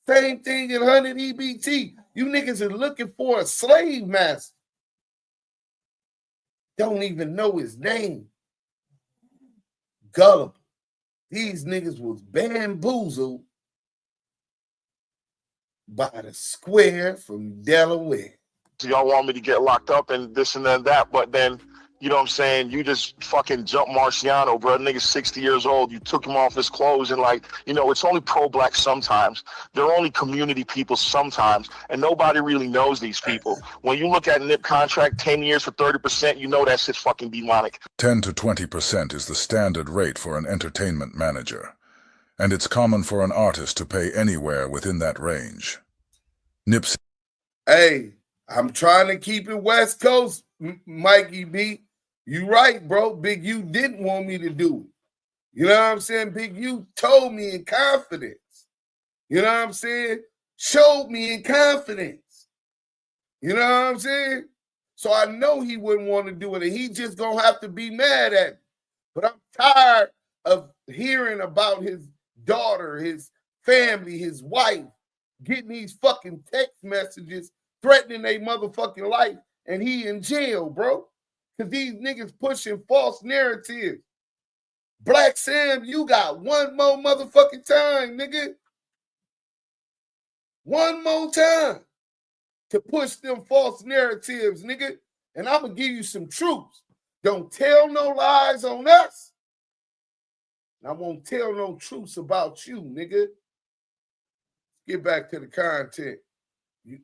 Same thing in 100 EBT. You niggas is looking for a slave master. Don't even know his name. Gullible. These niggas was bamboozled by the square from Delaware. So y'all want me to get locked up and this and then that, but then, you know what I'm saying, you just fucking jump Marciano, bro. Nigga's 60 years old. You took him off his clothes and like, you know, it's only pro-black sometimes. They're only community people sometimes, and nobody really knows these people. When you look at NIP contract, 10 years for 30%, you know that shit's fucking demonic. 10 to 20% is the standard rate for an entertainment manager, and it's common for an artist to pay anywhere within that range. Nipsey. Hey, I'm trying to keep it West Coast, Mikey B. You right, bro. Big U didn't want me to do it. You know what I'm saying? Big U told me in confidence. You know what I'm saying? Showed me in confidence. You know what I'm saying? So I know he wouldn't want to do it, and he just gonna have to be mad at me. But I'm tired of hearing about his daughter, his family, his wife, getting these fucking text messages threatening their motherfucking life, and he in jail, bro. Because these niggas pushing false narratives. Black Sam, you got one more motherfucking time, nigga. One more time to push them false narratives, nigga. And I'm going to give you some truths. Don't tell no lies on us. And I won't tell no truths about you, nigga. Get back to the content.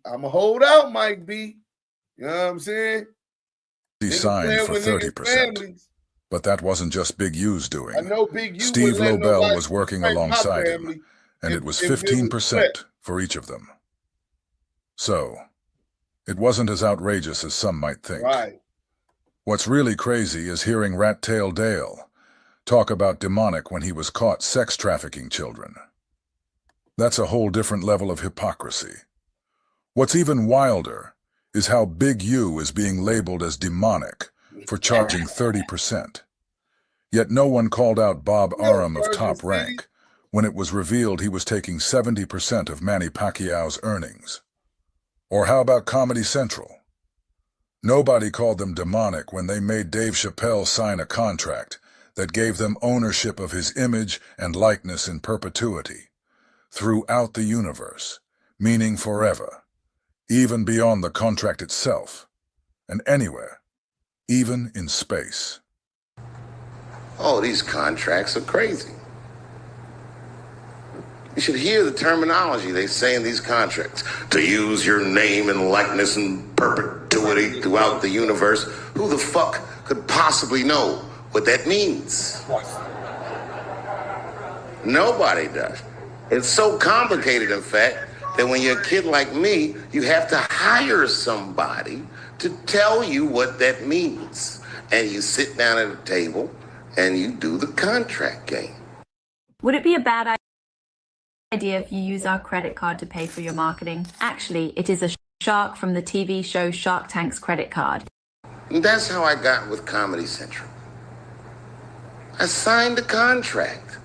I'm going to hold out, Mike B. You know what I'm saying? He signed for 30%. But that wasn't just Big U's doing. I know Big U. Steve Lobel was working alongside him, and it was 15% for each of them. So, it wasn't as outrageous as some might think. Right. What's really crazy is hearing Rat Tail Dale talk about demonic when he was caught sex trafficking children. That's a whole different level of hypocrisy. What's even wilder is how Big U is being labeled as demonic for charging 30%. Yet no one called out Bob Arum of Top Rank when it was revealed he was taking 70% of Manny Pacquiao's earnings. Or how about Comedy Central? Nobody called them demonic when they made Dave Chappelle sign a contract that gave them ownership of his image and likeness in perpetuity, throughout the universe, meaning forever, even beyond the contract itself, and anywhere, even in space. Oh, these contracts are crazy. You should hear the terminology they say in these contracts. To use your name and likeness in perpetuity throughout the universe. Who the fuck could possibly know what that means? Nobody does. It's so complicated, in fact, that when you're a kid like me, you have to hire somebody to tell you what that means. And you sit down at a table and you do the contract game. Would it be a bad idea if you use our credit card to pay for your marketing? Actually, it is a shark from the TV show Shark Tank's credit card. And that's how I got with Comedy Central. I signed a contract.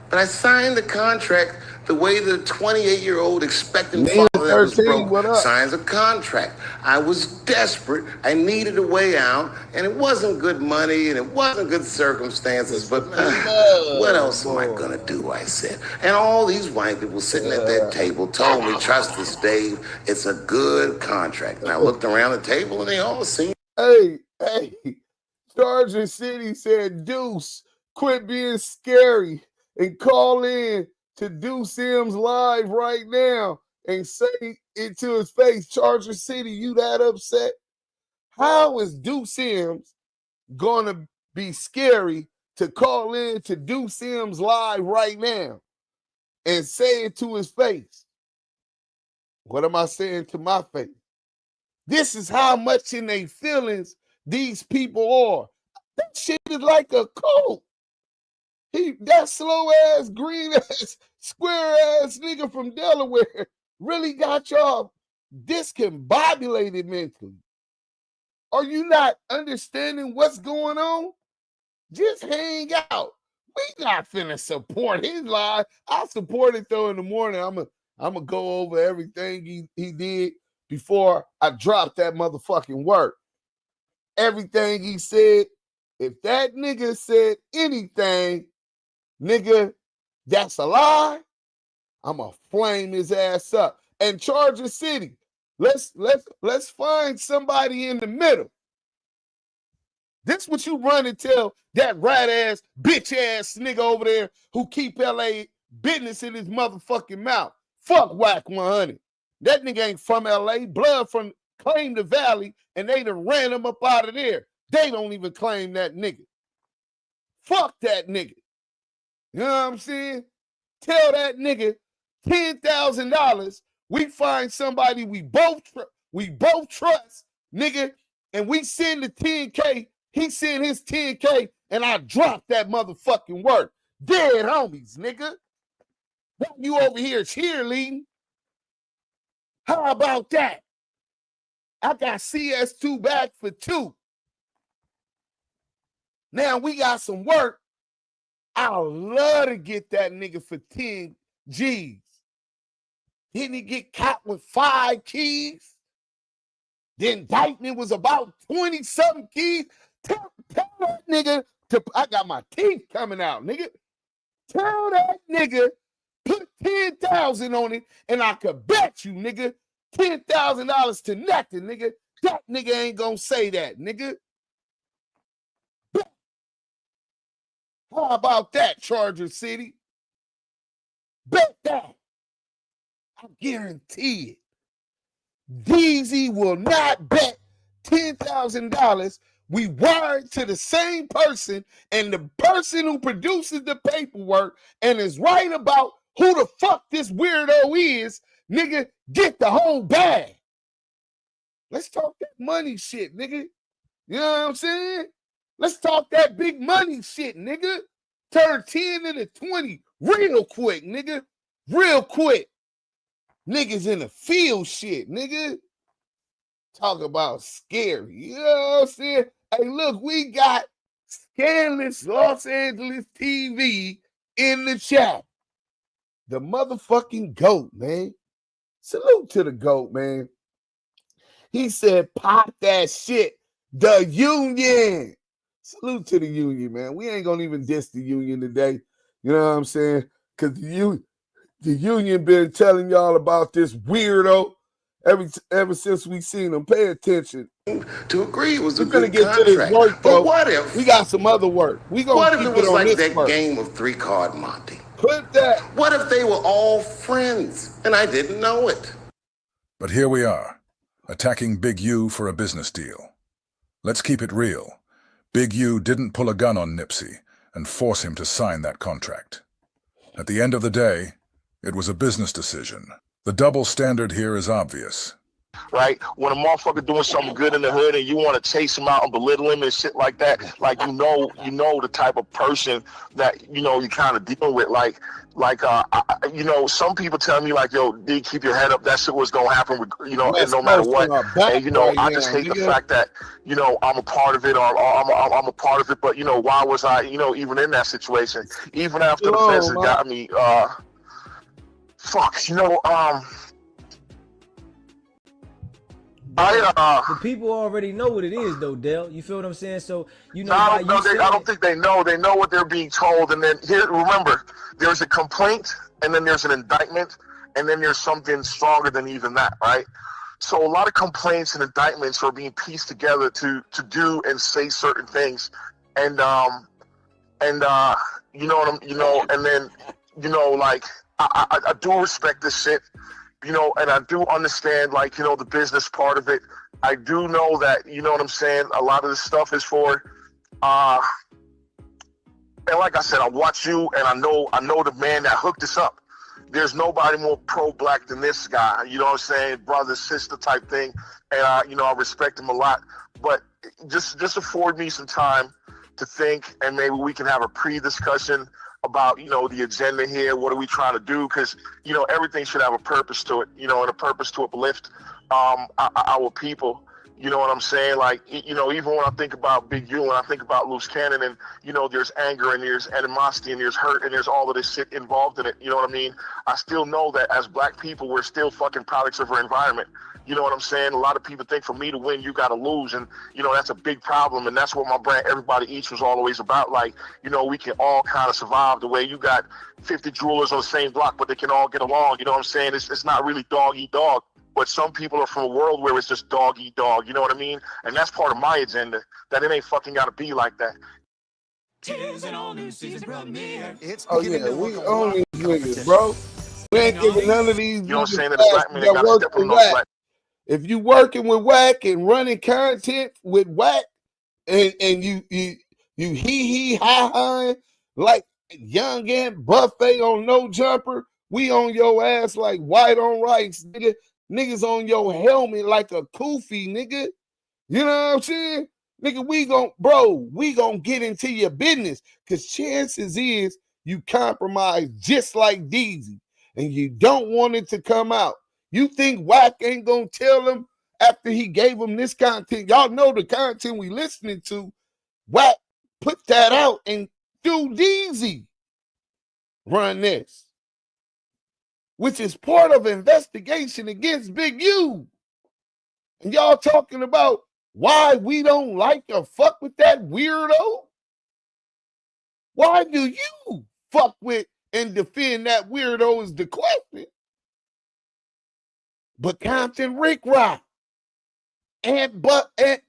But I signed the contract the way the 28-year-old expectant father that was broke signs a contract. I was desperate. I needed a way out, and it wasn't good money, and it wasn't good circumstances, but what else am I going to do, I said. And all these white people sitting at that table told me, trust us, Dave, it's a good contract. And I looked around the table, and they all seemed... Hey, Charger City said, Deuce, quit being scary and call in to Deuce Sims live right now and say it to his face. Charger City, you that upset? How is Deuce Sims gonna be scary to call in to Deuce Sims live right now and say it to his face? What am I saying to my face? This is how much in their feelings these people are. That shit is like a cult. That slow ass, green ass, square ass nigga from Delaware really got y'all discombobulated mentally. Are you not understanding what's going on? Just hang out. We not finna support his live. I'll support it though in the morning. I'm gonna go over everything he did before I drop that motherfucking work. Everything he said. If that nigga said anything, nigga, that's a lie, I'ma flame his ass up. And Charger City, let's find somebody in the middle. This what you run and tell that rat ass, bitch ass nigga over there who keep LA business in his motherfucking mouth. Fuck Whack 100. That nigga ain't from LA. Blood from claim the Valley, and they done ran him up out of there. They don't even claim that nigga. Fuck that nigga. You know what I'm saying? Tell that nigga $10,000. We find somebody we both trust, nigga, and we send the 10K. He send his 10K, and I drop that motherfucking work. Dead homies, nigga. What you over here cheerleading? How about that? I got CS2 back for 2. Now we got some work. I'd love to get that nigga for 10 G's. Didn't he get caught with 5 keys? The indictment was about 20-something keys. Tell that nigga to, I got my teeth coming out, nigga. Tell that nigga, put 10,000 on it, and I could bet you, nigga, $10,000 to nothing, nigga. That nigga ain't gonna say that, nigga. How about that, Charger City? Bet that. I guarantee it. Deezy will not bet $10,000. We wired to the same person, and the person who produces the paperwork and is right about who the fuck this weirdo is, nigga, get the whole bag. Let's talk that money shit, nigga. You know what I'm saying? Let's talk that big money shit, nigga. Turn 10 into 20 real quick, nigga. Real quick. Niggas in the field shit, nigga. Talk about scary. You know what I'm saying? Hey, look, we got Scandalous Los Angeles TV in the chat. The motherfucking GOAT, man. Salute to the GOAT, man. He said, pop that shit. The union. Salute to the union, man. We ain't gonna even diss the union today. You know what I'm saying? Because the union been telling y'all about this weirdo ever since we seen him. Pay attention. To agree it was a We're gonna good get to this contract. work, But though. what if? We got some other work. We gonna What if keep it was on like this that work. game of 3-card Monte? Put that. What if they were all friends and I didn't know it? But here we are, attacking Big U for a business deal. Let's keep it real. Big U didn't pull a gun on Nipsey and force him to sign that contract. At the end of the day, it was a business decision. The double standard here is obvious. Right? When a motherfucker doing something good in the hood and you want to chase him out and belittle him and shit like that, like you know the type of person that you kind of dealing with. Some people tell me like, yo, D, keep your head up. That shit was gonna happen, with, and no matter what. And I just hate the fact that I'm a part of it, or I'm a part of it. But why was I even in that situation? Even after the feds had got me, The people already know what it is, though, Dale. You feel what I'm saying? So I don't think they know. They know what they're being told, and then remember, there's a complaint, and then there's an indictment, and then there's something stronger than even that, right? So a lot of complaints and indictments are being pieced together to do and say certain things, and and then I do respect this shit. And I do understand, the business part of it. I do know that, what I'm saying, a lot of this stuff is for, and like I said, I watch you, and I know the man that hooked us up. There's nobody more pro-black than this guy, you know what I'm saying, brother, sister type thing, and I respect him a lot. But just afford me some time to think, and maybe we can have a pre-discussion about the agenda here. What are we trying to do? Because everything should have a purpose to it, and a purpose to uplift our people. You know what I'm saying? Like, even when I think about Big U and I think about Loose Cannon, and there's anger and there's animosity and there's hurt and there's all of this shit involved in it. You know what I mean? I still know that as black people, we're still fucking products of our environment. You know what I'm saying? A lot of people think for me to win, you got to lose. And, that's a big problem. And that's what my brand, Everybody Eats, was always about. Like, we can all kind of survive the way you got 50 jewelers on the same block, but they can all get along. You know what I'm saying? It's not really dog eat dog. But some people are from a world where it's just dog eat dog. You know what I mean? And that's part of my agenda, that it ain't fucking got to be like that. It's we own these niggas, bro. We ain't giving none of these. You know what I'm saying? That the black man ain't got to step on those black. If you working with whack and running content with whack, and you hee ha like Young and Buffet on No Jumper, we on your ass like white on rice, nigga. Niggas on your helmet like a kufi, nigga. You know what I'm saying? Nigga, we gon' get into your business, because chances is you compromise just like Deezy, and you don't want it to come out. You think Wack ain't gonna tell him after he gave him this content? Y'all know the content we listening to. Wack put that out and do Deezy run this, which is part of investigation against Big U. And y'all talking about why we don't like or fuck with that weirdo? Why do you fuck with and defend that weirdo is the question. But Compton Rick Rock and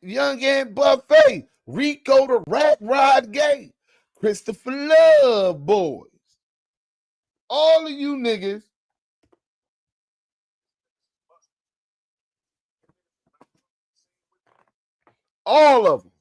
Young and Buffet, Rico the Rat Rod Gay, Christopher Love Boys, all of you niggas all of them.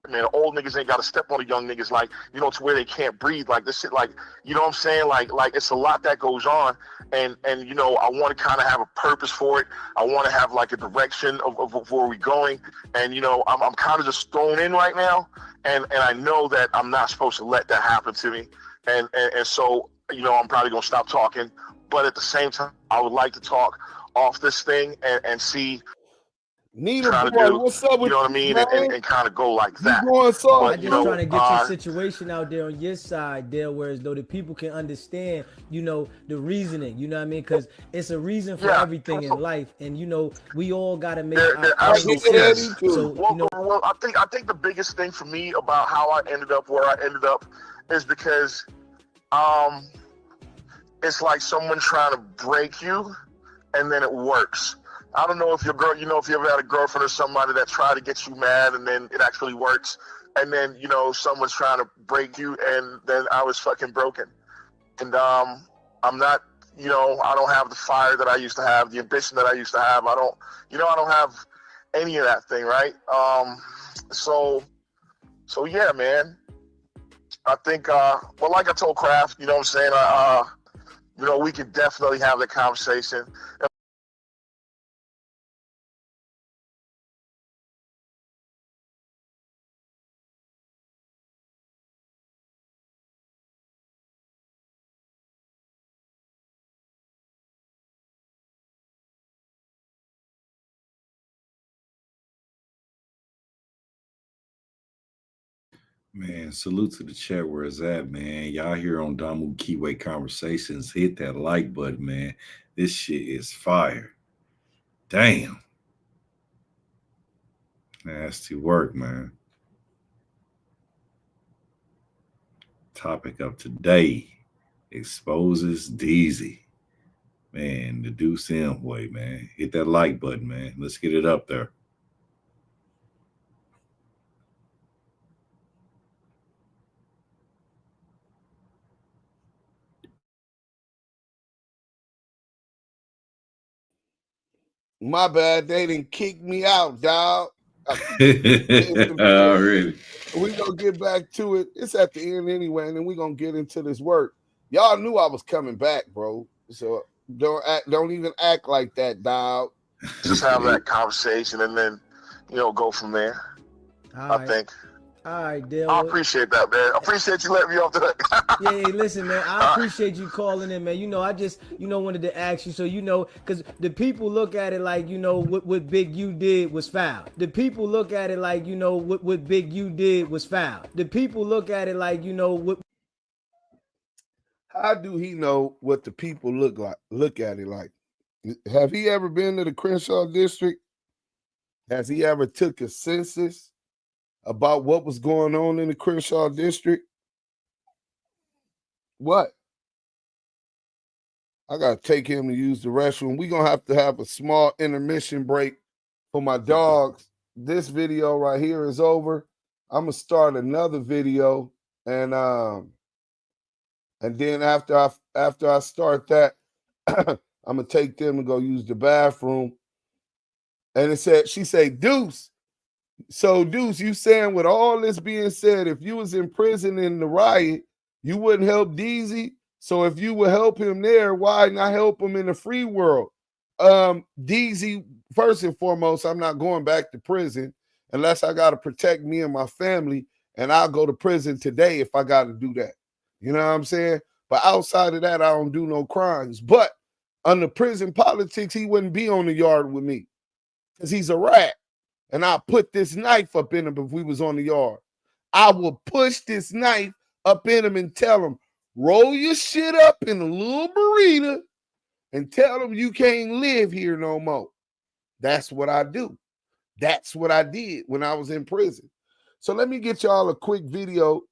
Man, old niggas ain't got to step on the young niggas, like, you know, to where they can't breathe, like this shit, like, you know what I'm saying, like it's a lot that goes on, and you know, I want to kind of have a purpose for it. I want to have like a direction of where we're going, and you know, I'm kind of just thrown in right now, and I know that I'm not supposed to let that happen to me, and so, you know, I'm probably gonna stop talking, but at the same time, I would like to talk off this thing and see. Nita boy, what's up with you know what I mean, and kind of go like that. I'm just trying to get your situation out there on your side, Dale, whereas though the people can understand, you know, the reasoning, you know what I mean? Because it's a reason for everything in life, and you know, we all got to make our decisions. So, well, I think the biggest thing for me about how I ended up where I ended up is because it's like someone trying to break you, and then it works. I don't know if your girl, you know, if you ever had a girlfriend or somebody that tried to get you mad and then it actually works. And then, you know, someone's trying to break you and then I was fucking broken. And I'm not, you know, I don't have the fire that I used to have, the ambition that I used to have. I don't have any of that thing, right? So yeah, man. I think, well, like I told Kraft, you know what I'm saying? You know, we could definitely have the conversation. Man, salute to the chat where it's at, man. Y'all here on DAMU KIWE Conversations. Hit that like button, man. This shit is fire. Damn. Nasty work, man. Topic of today exposes Deezy. Man, the Duse boy, man. Hit that like button, man. Let's get it up there. My bad, they didn't kick me out, dog. Already. We're gonna get back to it. It's at the end anyway, and then we're gonna get into this work. Y'all knew I was coming back, bro. So don't even act like that, dog. Just have that conversation and then, you know, go from there. I think. All right, Dale. I appreciate that, man. I appreciate you letting me off today. Yeah, hey, listen, man. I appreciate you calling in, man. You know, I just, you know, wanted to ask you, so you know, because the people look at it like, you know, what Big U did was foul. The people look at it like, you know, what Big U did was foul. The people look at it like, you know, what. How do he know what the people look at it like? Have he ever been to the Crenshaw district? Has he ever took a census about what was going on in the Crenshaw district? What? I got to take him to use the restroom. We're going to have a small intermission break for my dogs. This video right here is over. I'm going to start another video, and then after I start that, I'm going to take them to go use the bathroom. And she said, Deuce. So, Deuce, you saying with all this being said, if you was in prison in the riot, you wouldn't help Deezy? So if you would help him there, why not help him in the free world? Deezy, first and foremost, I'm not going back to prison unless I got to protect me and my family, and I'll go to prison today if I got to do that. You know what I'm saying? But outside of that, I don't do no crimes. But under prison politics, he wouldn't be on the yard with me because he's a rat. And I'll put this knife up in him if we was on the yard. I will push this knife up in him and tell him, roll your shit up in a little burrito and tell him you can't live here no more. That's what I do. That's what I did when I was in prison. So let me get y'all a quick video.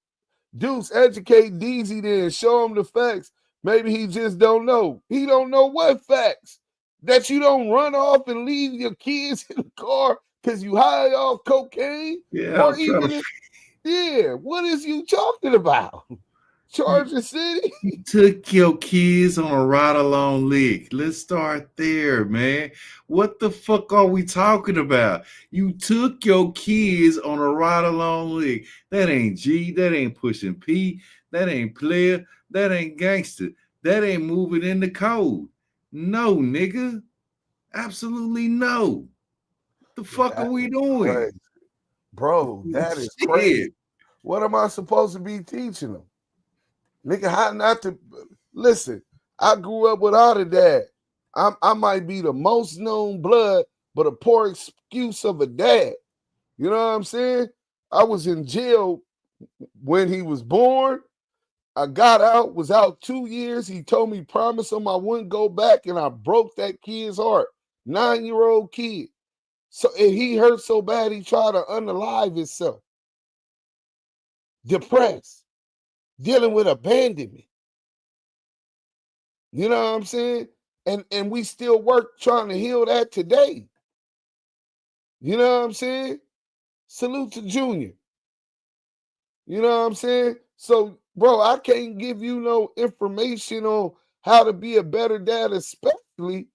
Deuce, educate Deezy then. Show him the facts. Maybe he just don't know. He don't know what facts. That you don't run off and leave your kids in the car because you high off cocaine? Yeah, or even what is you talking about? Charger City? You took your kids on a ride-along lick. Let's start there, man. What the fuck are we talking about? You took your kids on a ride-along lick. That ain't G. That ain't pushing P. That ain't player. That ain't gangster. That ain't moving in the code. No, nigga. Absolutely no. What the fuck are we doing? Crazy. Bro, that is crazy. What am I supposed to be teaching them? Nigga, how not to listen? I grew up without a dad. I might be the most known blood but a poor excuse of a dad. You know what I'm saying? I was in jail when he was born. I got out, was out 2 years. He told me, promise him I wouldn't go back, and I broke that kid's heart. 9-year-old kid. So and he hurt so bad he tried to unalive himself. Depressed, dealing with abandonment. You know what I'm saying? And we still work trying to heal that today. You know what I'm saying? Salute to Junior. You know what I'm saying? So, bro, I can't give you no information on how to be a better dad, especially.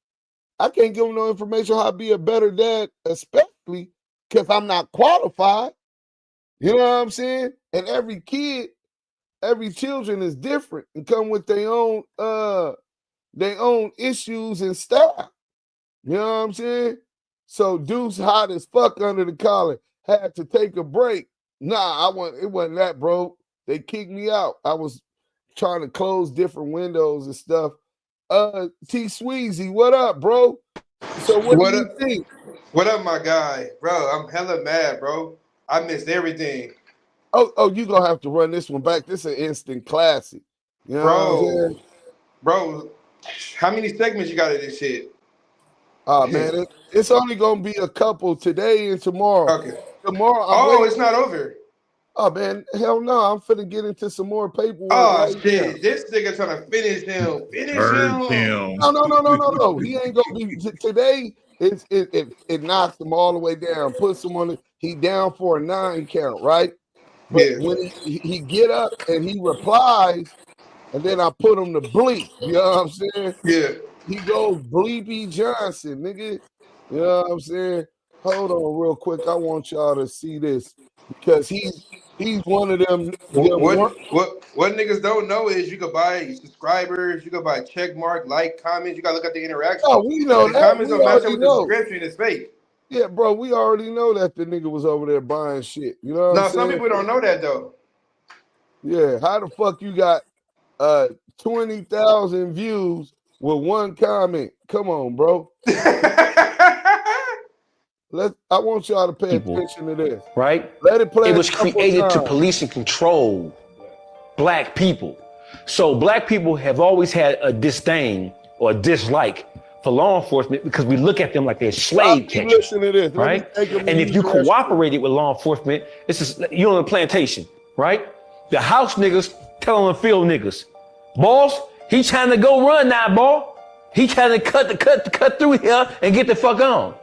I can't give them no information on how to be a better dad, especially because I'm not qualified. You know what I'm saying? And every kid, every children is different and come with their own issues and style. You know what I'm saying? So Deuce hot as fuck under the collar. Had to take a break. Nah, it wasn't that, bro. They kicked me out. I was trying to close different windows and stuff. T Sweezy, what up, bro? So what do you think? What up, my guy? Bro, I'm hella mad, bro. I missed everything. Oh, you gonna have to run this one back. This is an instant classic. You know what I'm saying? Bro, how many segments you got of this shit? Oh man, it's only gonna be a couple today and tomorrow. Okay. Tomorrow, it's not over. Oh man, hell no! I'm finna get into some more paperwork. Oh shit! Now. This nigga trying to finish him. No. He ain't gonna be today. It knocks him all the way down. Puts him on. He down for a 9 count, right? But when he get up and he replies, and then I put him to bleep. You know what I'm saying? Yeah. He goes Bleepy Johnson, nigga. You know what I'm saying? Hold on real quick. I want y'all to see this because he's one of them. What niggas don't know is you could buy subscribers, you could buy check mark, like, comments. You gotta look at the interaction. Oh, we know the that. Comments don't match up with the description. It's fake. Yeah, bro. We already know that the nigga was over there buying shit. You know what I'm saying? Some people don't know that though. Yeah. How the fuck you got 20,000 views with 1 comment? Come on, bro. I want y'all to pay attention to this. Right? Let it play. It was created to police and control black people. So black people have always had a disdain or a dislike for law enforcement because we look at them like they're slave catchers. Listen to this. Right? And if you cooperated with law enforcement, you're on a plantation, right? The house niggas telling the field niggas, boss, he trying to go run now, boy. He trying to cut through here and get the fuck on.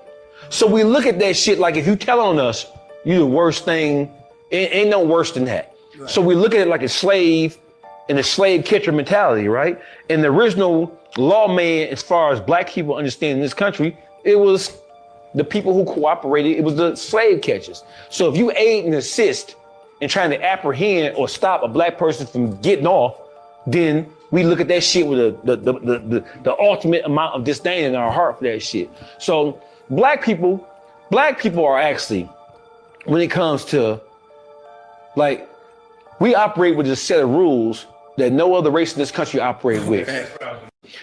So we look at that shit like if you tell on us, you the worst thing, ain't no worse than that. Right. So we look at it like a slave and a slave catcher mentality, right? And the original lawman, as far as black people understand in this country, it was the people who cooperated, it was the slave catchers. So if you aid and assist in trying to apprehend or stop a black person from getting off, then we look at that shit with the ultimate amount of disdain in our heart for that shit. So black people are actually, when it comes to, like, we operate with a set of rules that no other race in this country operate with.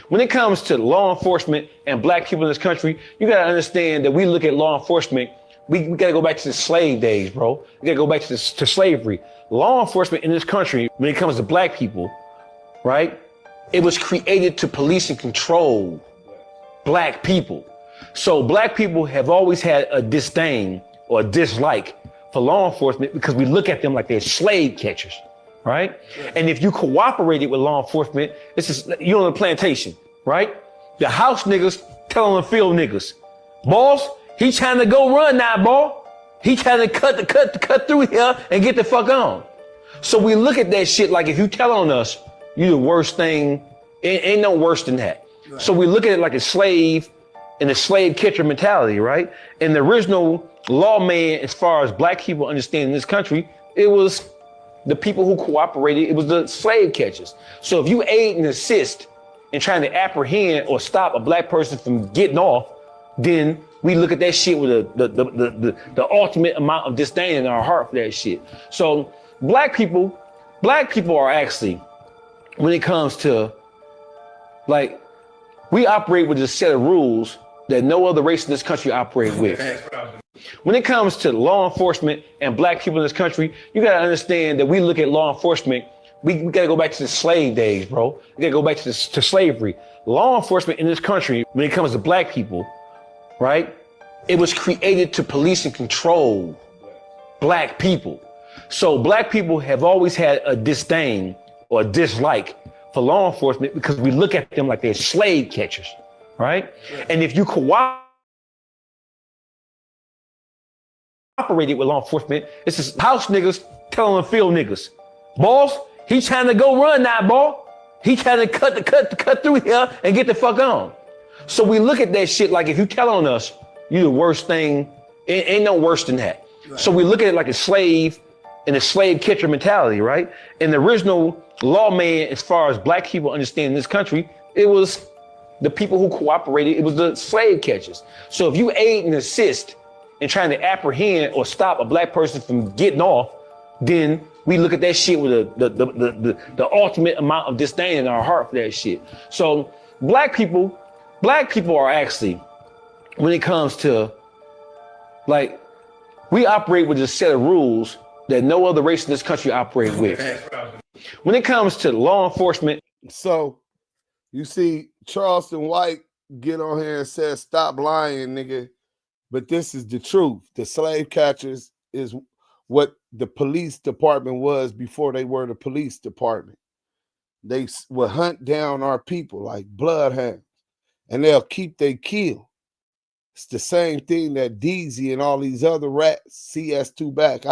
When it comes to law enforcement and black people in this country, you gotta understand that we look at law enforcement, we gotta go back to the slave days, bro. We gotta go back to slavery. Law enforcement in this country, when it comes to black people, right? It was created to police and control black people. So black people have always had a disdain or a dislike for law enforcement because we look at them like they're slave catchers, right? Yeah. And if you cooperated with law enforcement, you're on a plantation, right? The house niggas telling the field niggas, boss, he trying to go run now, boy. He trying to cut through here and get the fuck on. So we look at that shit like if you tell on us, you the worst thing, ain't no worse than that. Right. So we look at it like a slave and a slave catcher mentality, right? And the original lawman, as far as black people understand in this country, it was the people who cooperated, it was the slave catchers. So if you aid and assist in trying to apprehend or stop a black person from getting off, then we look at that shit with the ultimate amount of disdain in our heart for that shit. So black people are actually, when it comes to, like, we operate with a set of rules that no other race in this country operate with. When it comes to law enforcement and black people in this country, you gotta understand that we look at law enforcement, we gotta go back to the slave days, bro. We gotta go back to slavery. Law enforcement in this country, when it comes to black people, right? It was created to police and control black people. So black people have always had a disdain or a dislike for law enforcement because we look at them like they're slave catchers, right? And if you cooperated with law enforcement, it's just house niggas telling field niggas, boss, he trying to go run now, boy. He trying to cut through here and get the fuck on. So we look at that shit like if you telling us you the worst thing, it ain't no worse than that. Right. So we look at it like a slave and a slave catcher mentality, right? And the original lawman, as far as black people understand in this country, it was the people who cooperated, it was the slave catchers. So if you aid and assist in trying to apprehend or stop a black person from getting off, then we look at that shit with the ultimate amount of disdain in our heart for that shit. So black people are actually, when it comes to, like, we operate with a set of rules that no other race in this country operate with. When it comes to law enforcement. So you see Charleston White get on here and say, stop lying, nigga. But this is the truth. The slave catchers is what the police department was before they were the police department. They would hunt down our people like bloodhounds, and they'll keep they kill. It's the same thing that Deezy and all these other rats, CS2 back.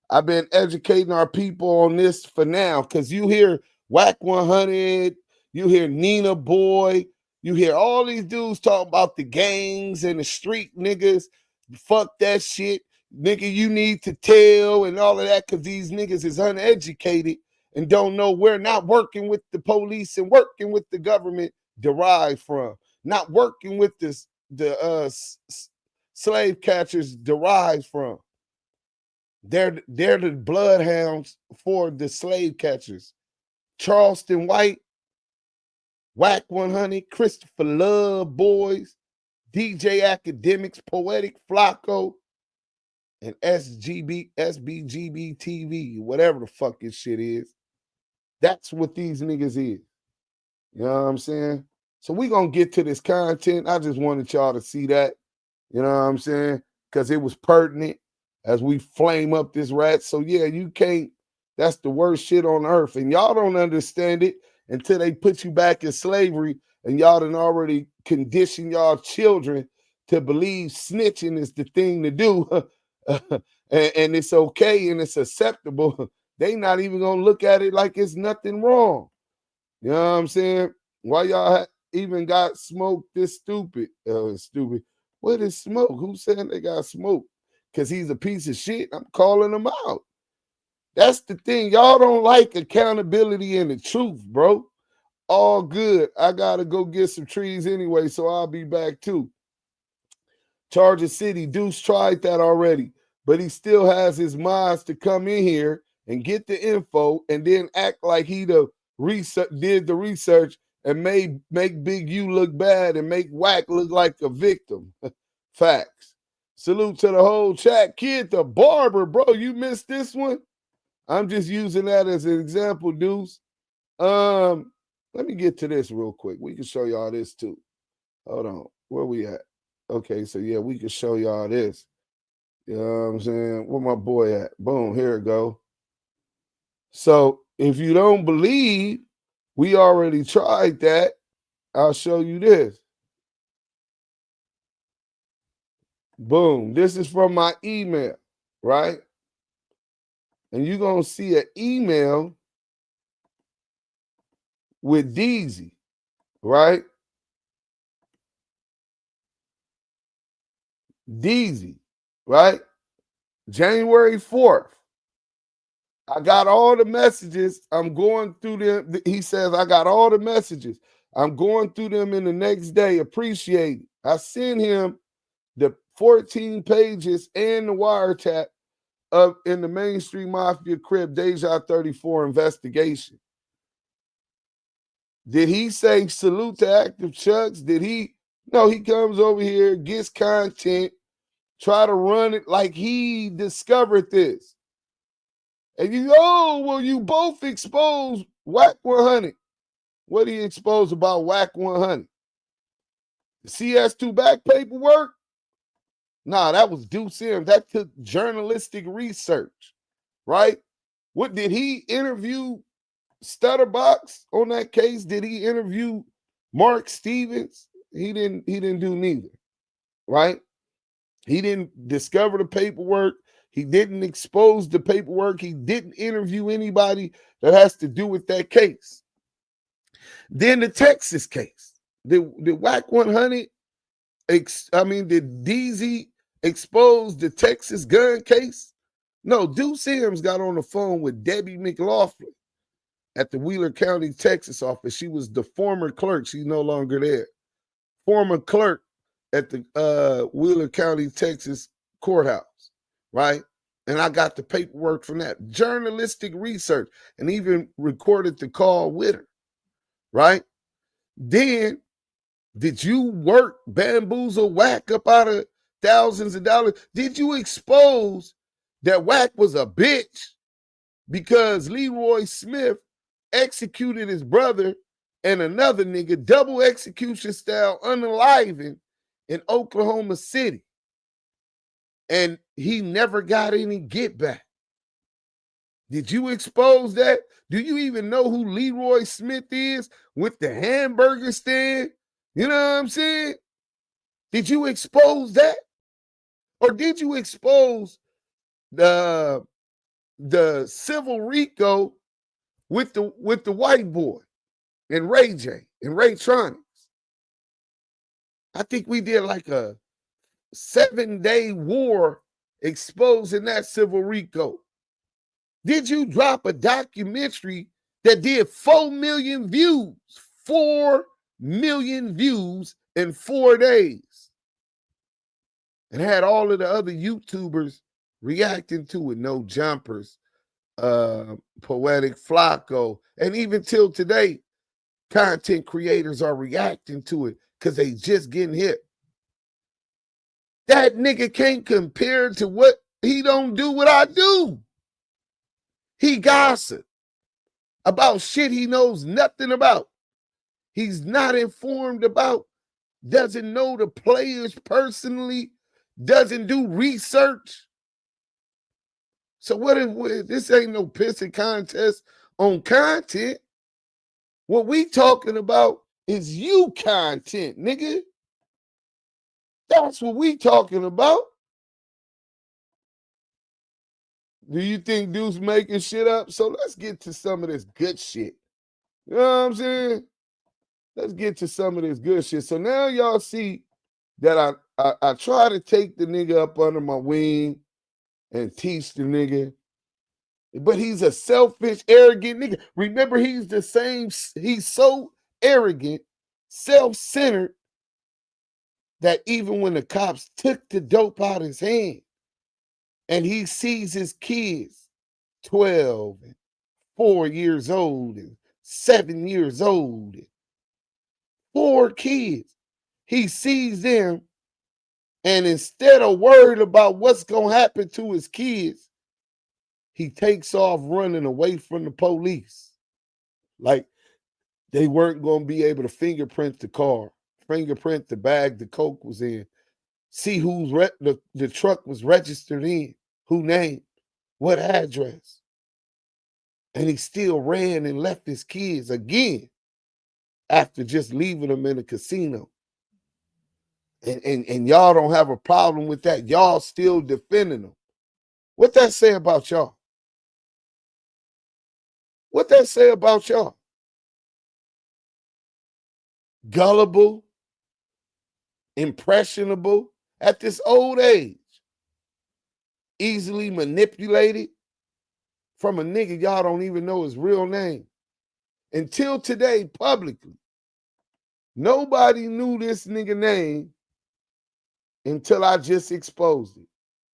I've been educating our people on this for now, because you hear Whack 100, you hear Nina Boy, you hear all these dudes talk about the gangs and the street niggas. Fuck that shit. Nigga, you need to tell and all of that, because these niggas is uneducated and don't know where not working with the police and working with the government derived from. Not working with the slave catchers derived from. They're the bloodhounds for the slave catchers. Charleston White, Whack 100, Christopher Love Boys, DJ Academics, Poetic Flacco, and SBGB TV, whatever the fuck this shit is. That's what these niggas is. You know what I'm saying? So we gonna get to this content. I just wanted y'all to see that. You know what I'm saying? Because it was pertinent as we flame up this rat. So yeah, you can't, that's the worst shit on earth. And y'all don't understand it until they put you back in slavery, and y'all done already conditioned y'all children to believe snitching is the thing to do. And it's okay and it's acceptable. They not even gonna look at it like it's nothing wrong. You know what I'm saying? Why y'all even got smoked this stupid? Stupid. What is smoke? Who said they got smoke? Because he's a piece of shit. I'm calling him out. That's the thing. Y'all don't like accountability and the truth, bro. All good. I gotta go get some trees anyway, so I'll be back too. Charger City, Duse tried that already, but he still has his minds to come in here and get the info and then act like he did the research and make Big U look bad and make Whack look like a victim. Facts. Salute to the whole chat. Kid the barber, bro. You missed this one? I'm just using that as an example, Deuce. Let me get to this real quick. We can show y'all this too. Hold on. Where we at? Okay, so yeah, we can show y'all this. You know what I'm saying? Where my boy at? Boom, here it go. So if you don't believe, we already tried that. I'll show you this. Boom. This is from my email, right? And you're going to see an email with Deezy, right? Deezy, right? January 4th. I got all the messages. I'm going through them. He says, I got all the messages. I'm going through them in the next day. Appreciate it. I sent him the 14 pages and the wiretap of in the mainstream mafia crib Deja 34 investigation. Did he say salute to active chucks? Did he No, he comes over here, gets content, try to run it like he discovered this. And you go, oh, well, you both exposed Whack 100. What do you expose about Whack 100? The CS2 back paperwork? Nah, that was Duse. That took journalistic research, right? What did he interview Stutterbox on that case? Did he interview Mark Stevens? He didn't do neither, right? He didn't discover the paperwork. He didn't expose the paperwork. He didn't interview anybody that has to do with that case. Then the Texas case. The Whack 100, did Deezy expose the Texas gun case? No, Duse Sims got on the phone with Debbie McLaughlin at the Wheeler County, Texas office. She was the former clerk. She's no longer there. Former clerk at the Wheeler County, Texas courthouse, right? And I got the paperwork from that. Journalistic research, and even recorded the call with her, right? Then, did you work bamboozle Whack up out of thousands of dollars? Did you expose that Whack was a bitch because Leroy Smith executed his brother and another nigga, double execution style, unaliving in Oklahoma City? And he never got any get back. Did you expose that? Do you even know who Leroy Smith is with the hamburger stand? You know what I'm saying? Did you expose that? Or did you expose the civil RICO with the white boy and Ray J and Raytronics? I think we did like a 7-day war exposing that civil RICO. Did you drop a documentary that did 4 million views? 4 million views in 4 days. And had all of the other YouTubers reacting to it. No Jumpers, Poetic Flacco, and even till today, content creators are reacting to it because they just getting hit. That nigga can't compare to what he don't do what I do. He gossip about shit he knows nothing about. He's not informed about, doesn't know the players personally, doesn't do research. So what if this ain't no pissing contest on content? What we talking about is you content, nigga. That's what we talking about. Do you think Deuce making shit up? So let's get to some of this good shit. You know what I'm saying? Let's get to some of this good shit. So now y'all see that I try to take the nigga up under my wing and teach the nigga. But he's a selfish, arrogant nigga. Remember, he's the same. He's so arrogant, self-centered, that even when the cops took the dope out of his hand and he sees his kids 12 and 4 years old and 7 years old, and 4 kids, he sees them, and instead of worried about what's going to happen to his kids, he takes off running away from the police. Like they weren't going to be able to fingerprint the car, fingerprint the bag the coke was in, see who's the truck was registered in, who name, what address. And he still ran and left his kids again after just leaving them in a casino. And y'all don't have a problem with that. Y'all still defending them. What that say about y'all? What that say about y'all? Gullible, impressionable at this old age, easily manipulated from a nigga y'all don't even know his real name. Until today, publicly, nobody knew this nigga name until I just exposed it.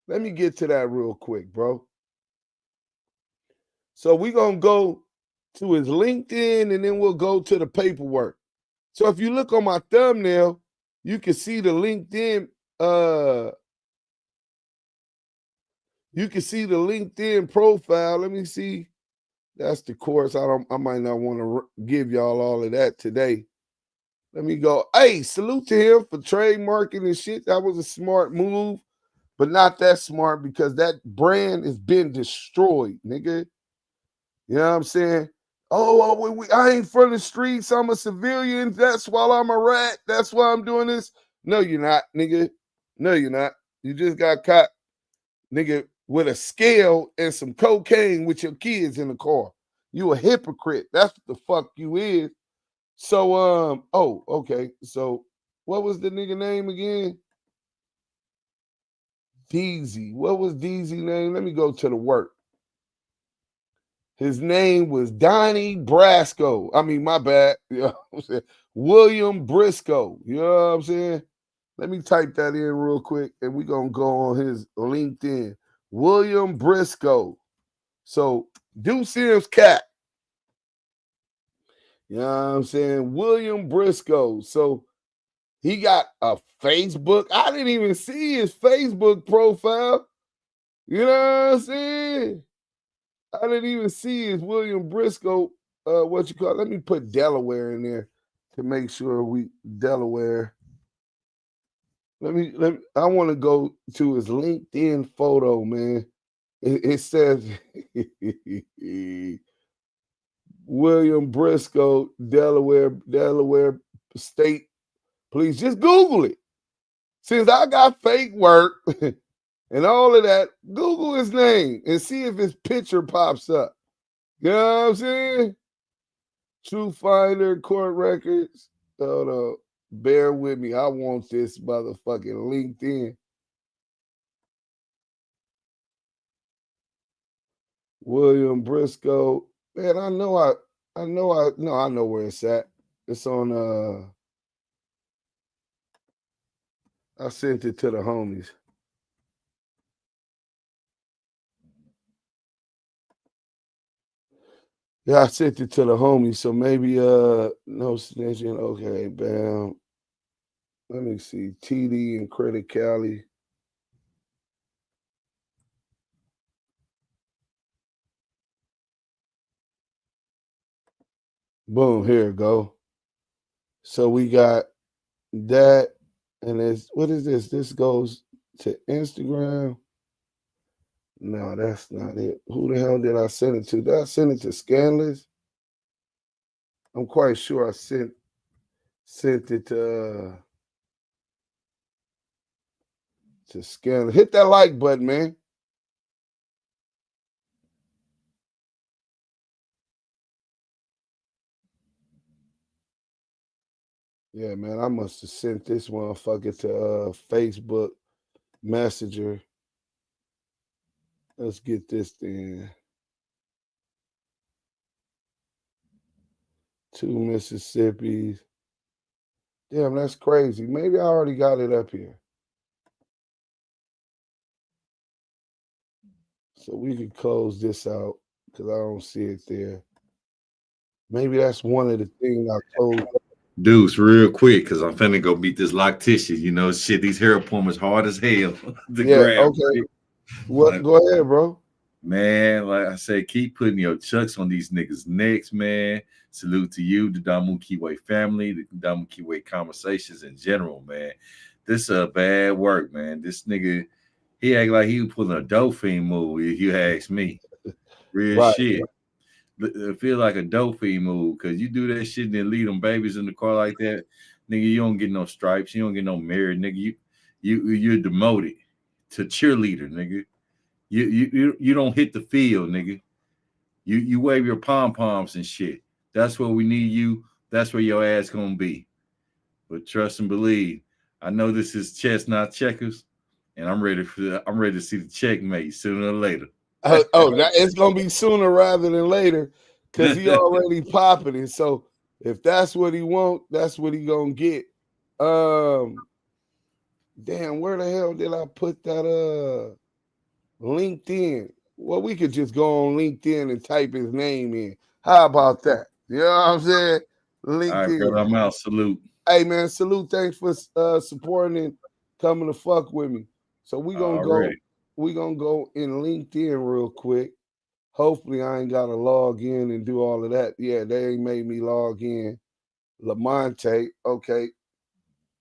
Let me get to that real quick, bro. So we're going to go to his LinkedIn and then we'll go to the paperwork. So if you look on my thumbnail, You can see the LinkedIn. You can see the LinkedIn profile. Let me see. That's the course. I might not want to give y'all all of that today. Let me go. Hey, salute to him for trademarking and shit. That was a smart move, but not that smart because that brand has been destroyed, nigga. You know what I'm saying? Oh, I ain't from the streets. I'm a civilian. That's why I'm a rat. That's why I'm doing this. No, you're not, nigga. No, you're not. You just got caught, nigga, with a scale and some cocaine with your kids in the car. You a hypocrite. That's what the fuck you is. So, oh, okay. So, what was the nigga name again? Deezy. What was Deezy name? Let me go to the work. His name was Donnie Brasco. I mean, my bad. You know what I'm saying? William Briscoe. You know what I'm saying? Let me type that in real quick, and we're going to go on his LinkedIn. William Briscoe. So, Deuce Sims cat. You know what I'm saying? William Briscoe. So, he got a Facebook. I didn't even see his Facebook profile. You know what I'm saying? I didn't even see his William Briscoe. What you call it? Let me put Delaware in there to make sure we Delaware. Let me. I want to go to his LinkedIn photo, man. It says William Briscoe, Delaware State. Please just Google it. Since I got fake work and all of that, Google his name and see if his picture pops up. You know what I'm saying? True Finder, court records. Hold on. Bear with me. I want this motherfucking LinkedIn. William Briscoe. Man, I know where it's at. It's on I sent it to the homies. Yeah, I sent it to the homies. So maybe no snitching. Okay, bam. Let me see. TD and Credit Cali. Boom, here we go. So we got that, and it's what is this? This goes to Instagram. No, that's not it. Who the hell did I send it to? Did I send it to Scanless? I'm quite sure I sent it to Scanless. Hit that like button, man. Yeah, man, I must have sent this motherfucker to Facebook Messenger. Let's get this thing. 2 Mississippis. Damn, that's crazy. Maybe I already got it up here. So we could close this out because I don't see it there. Maybe that's one of the things I told Deuce, real quick, because I'm finna go beat this loctician. You know, shit, these hair appointments hard as hell to grab. Okay. What? Like, go ahead, bro. Man, like I said, keep putting your chucks on these niggas' necks, man. Salute to you, the DAMU KIWE family, the DAMU KIWE conversations in general, man. This bad work, man. This nigga, he act like he was pulling a Dolphin move, if you ask me. Real shit. It feel like a Dolphin move, because you do that shit and then leave them babies in the car like that, nigga, you don't get no stripes. You don't get no merit, nigga. You're demoted to cheerleader, nigga. You don't hit the field, nigga. You wave your pom-poms and shit. That's where we need you. That's where your ass gonna be. But trust and believe. I know this is chess, not checkers, and I'm ready to see the checkmate sooner or later. It's gonna be sooner rather than later, because he already popping it. So if that's what he want, that's what he gonna get. Damn, where the hell did I put that? LinkedIn. Well, we could just go on LinkedIn and type his name in. How about that? You know what I'm saying? LinkedIn. All right, brother, I'm out. Salute. Hey man, salute. Thanks for supporting and coming to fuck with me. So we gonna go in LinkedIn real quick. Hopefully I ain't gotta log in and do all of that. Yeah, they ain't made me log in. Lamonte, okay.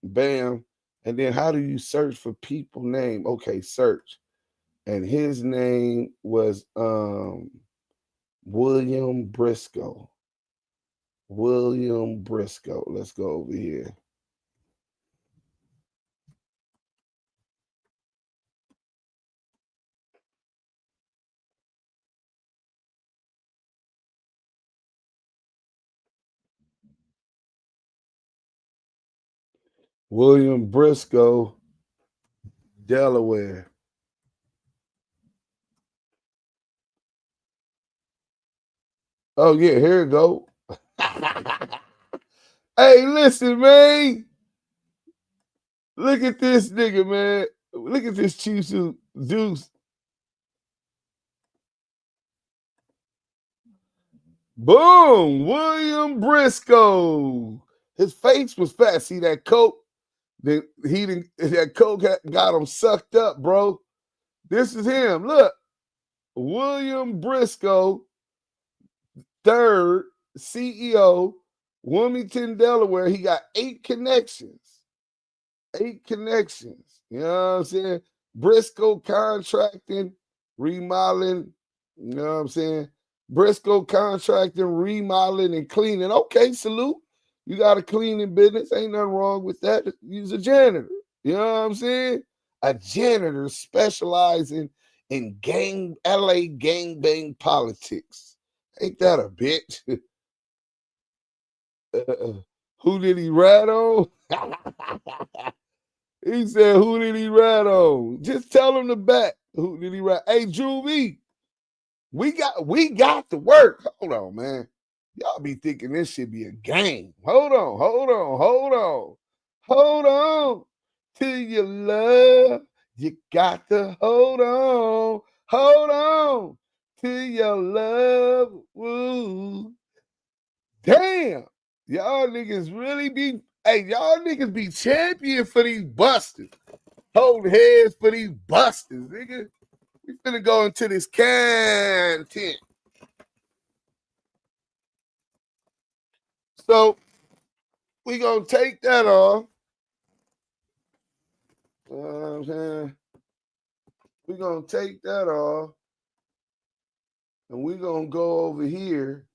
Bam. And then how do you search for people name? Okay, search. And his name was William Briscoe. William Briscoe. Let's go over here. William Briscoe, Delaware. Oh, yeah, here it go. Hey, listen, man. Look at this nigga, man. Look at this Chief suit, Duse. Boom, William Briscoe. His face was fat. See that coat? That coke got him sucked up, bro. This is him. Look, William Briscoe, third CEO, Wilmington, Delaware. He got 8 connections. 8 connections. You know what I'm saying? Briscoe Contracting, Remodeling. You know what I'm saying? Briscoe Contracting, Remodeling, and Cleaning. Okay, salute. You got a cleaning business. Ain't nothing wrong with that. Use a janitor. You know what I'm saying? A janitor specializing in LA gangbang politics. Ain't that a bitch? Who did he rat on? He said, who did he rat on? Just tell him the back. Who did he rat? Hey, Drew V, we got to work. Hold on, man. Y'all be thinking this should be a game. Hold on. To your love, you got to hold on. Hold on to your love. Woo. Damn. Y'all niggas really be, y'all niggas be champion for these busters. Hold heads for these busters, nigga. We finna go into this content. So we gonna take that off. You know what I'm saying? We're gonna take that off. And we're gonna go over here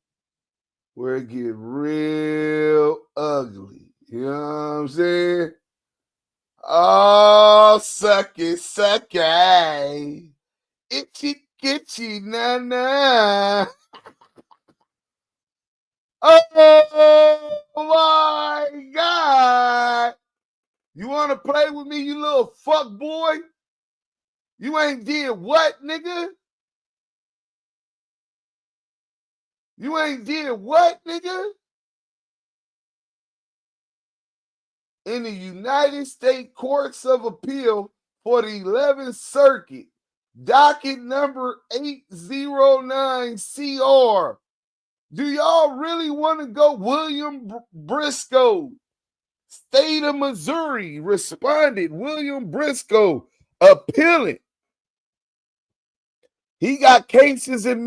where it get real ugly. You know what I'm saying? Oh, sucky. Itchy, na. Oh my God. You want to play with me, you little fuck boy? You ain't did what, nigga? You ain't did what, nigga? In the United States Courts of Appeal for the 11th Circuit, docket number 809 CR. Do y'all really want to go William Briscoe? State of Missouri responded. William Briscoe appealing. He got cases in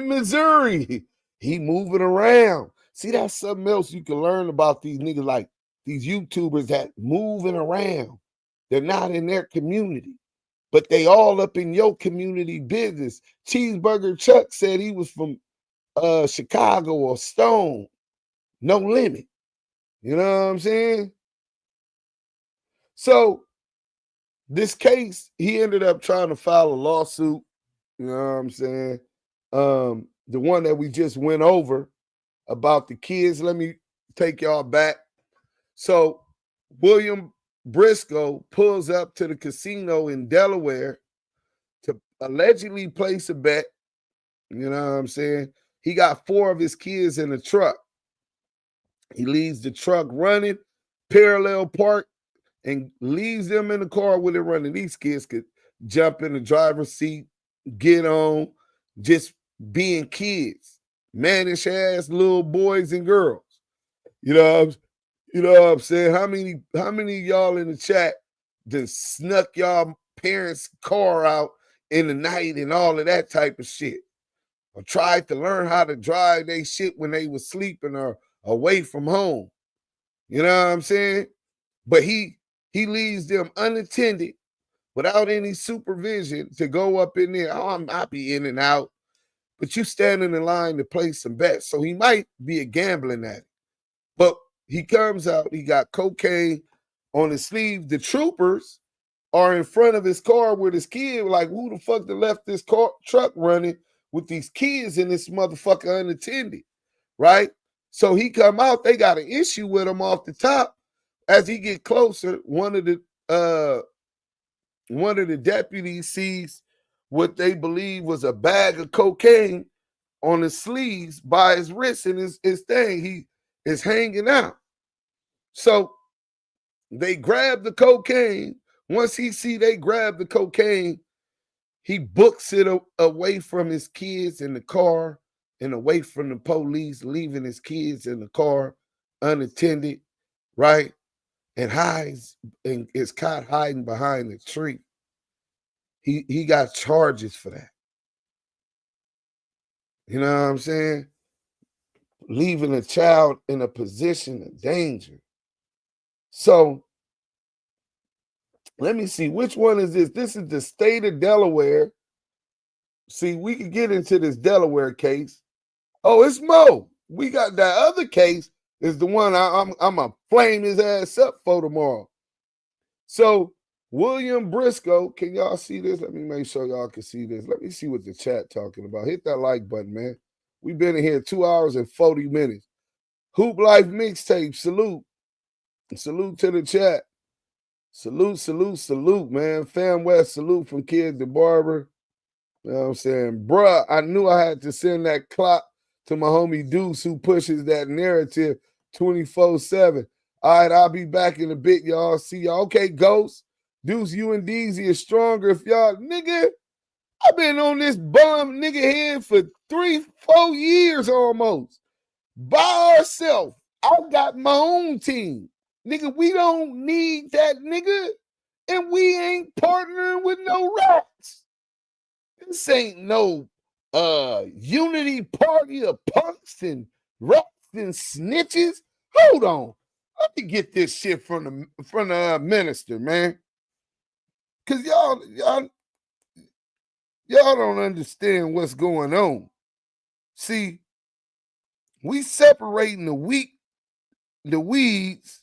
Missouri. He moving around. See, that's something else you can learn about these niggas, like these YouTubers that moving around. They're not in their community, but they all up in your community business. Cheeseburger Chuck said he was from Chicago or Stone. No limit. You know what I'm saying? So this case, he ended up trying to file a lawsuit. You know what I'm saying? The one that we just went over about the kids. Let me take y'all back. So William Briscoe pulls up to the casino in Delaware to allegedly place a bet. You know what I'm saying? He got 4 of his kids in the truck. He leaves the truck running, parallel park, and leaves them in the car with it running. These kids could jump in the driver's seat, get on, just being kids, mannish ass little boys and girls. You know what I'm saying? How many of y'all in the chat just snuck y'all parents' car out in the night and all of that type of shit? Or tried to learn how to drive they shit when they was sleeping or away from home. You know what I'm saying? But he leaves them unattended without any supervision to go up in there. Oh, I'll be in and out. But you standing in line to play some bets. So he might be a gambling addict. But he comes out, he got cocaine on his sleeve. The troopers are in front of his car with his kid. Like, who the fuck that left this truck running with these kids in this motherfucker unattended, right? So he come out, they got an issue with him off the top. As he get closer, one of the deputies sees what they believe was a bag of cocaine on his sleeves by his wrist, and his thing, he is hanging out. So they grab the cocaine. Once he see they grab the cocaine, he books it away from his kids in the car and away from the police, leaving his kids in the car unattended, right? And hides and is caught hiding behind the tree. He got charges for that. You know what I'm saying? Leaving a child in a position of danger. So let me see, which one is this? This is the state of Delaware. See, we could get into this Delaware case. Oh, it's Mo. We got that other case is the one I'm going to flame his ass up for tomorrow. So William Briscoe, can y'all see this? Let me make sure y'all can see this. Let me see what the chat talking about. Hit that like button, man. We've been in here 2 hours and 40 minutes. Hoop Life Mixtape, salute. Salute to the chat. Salute, man. Fam West, salute from Kid to Barber. You know what I'm saying? Bruh, I knew I had to send that clout to my homie Duse, who pushes that narrative 24/7. All right, I'll be back in a bit, y'all. See y'all. Okay, Ghost. Deuce, you and Deezy is stronger. If y'all, nigga, I've been on this bum nigga head for 3-4 years almost. By ourselves. I got my own team. Nigga, we don't need that nigga. And we ain't partnering with no rats. This ain't no unity party of punks and rats and snitches. Hold on. Let me get this shit from the minister, man. Cause y'all don't understand what's going on. See, we separating the weeds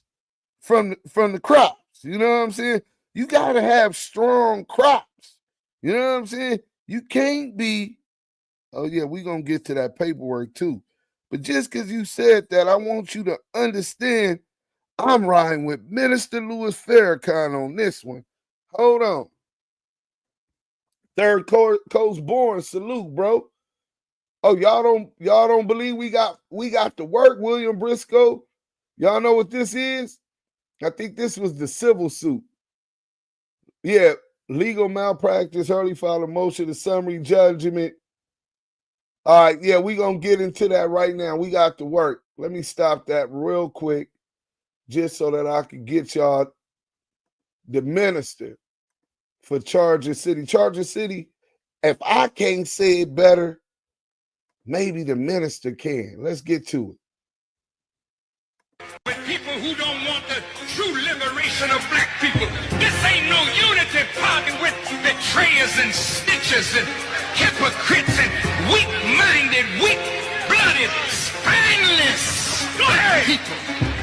from the crops. You know what I'm saying? You gotta have strong crops. You know what I'm saying? You can't be, oh yeah, we're gonna get to that paperwork too. But just because you said that, I want you to understand I'm riding with Minister Louis Farrakhan on this one. Hold on. Third Coast born, salute, bro. Oh, y'all don't believe we got the work, William Briscoe? Y'all know what this is? I think this was the civil suit. Yeah, legal malpractice, early filing motion, the summary judgment. All right, yeah, we're going to get into that right now. We got the work. Let me stop that real quick just so that I can get y'all the minister for Charger City. Charger City, if I can't say it better, maybe the minister can. Let's get to it. With people who don't want the true liberation of black people. This ain't no unity party with betrayers and snitches and hypocrites and weak-minded, weak-blooded, spineless black people.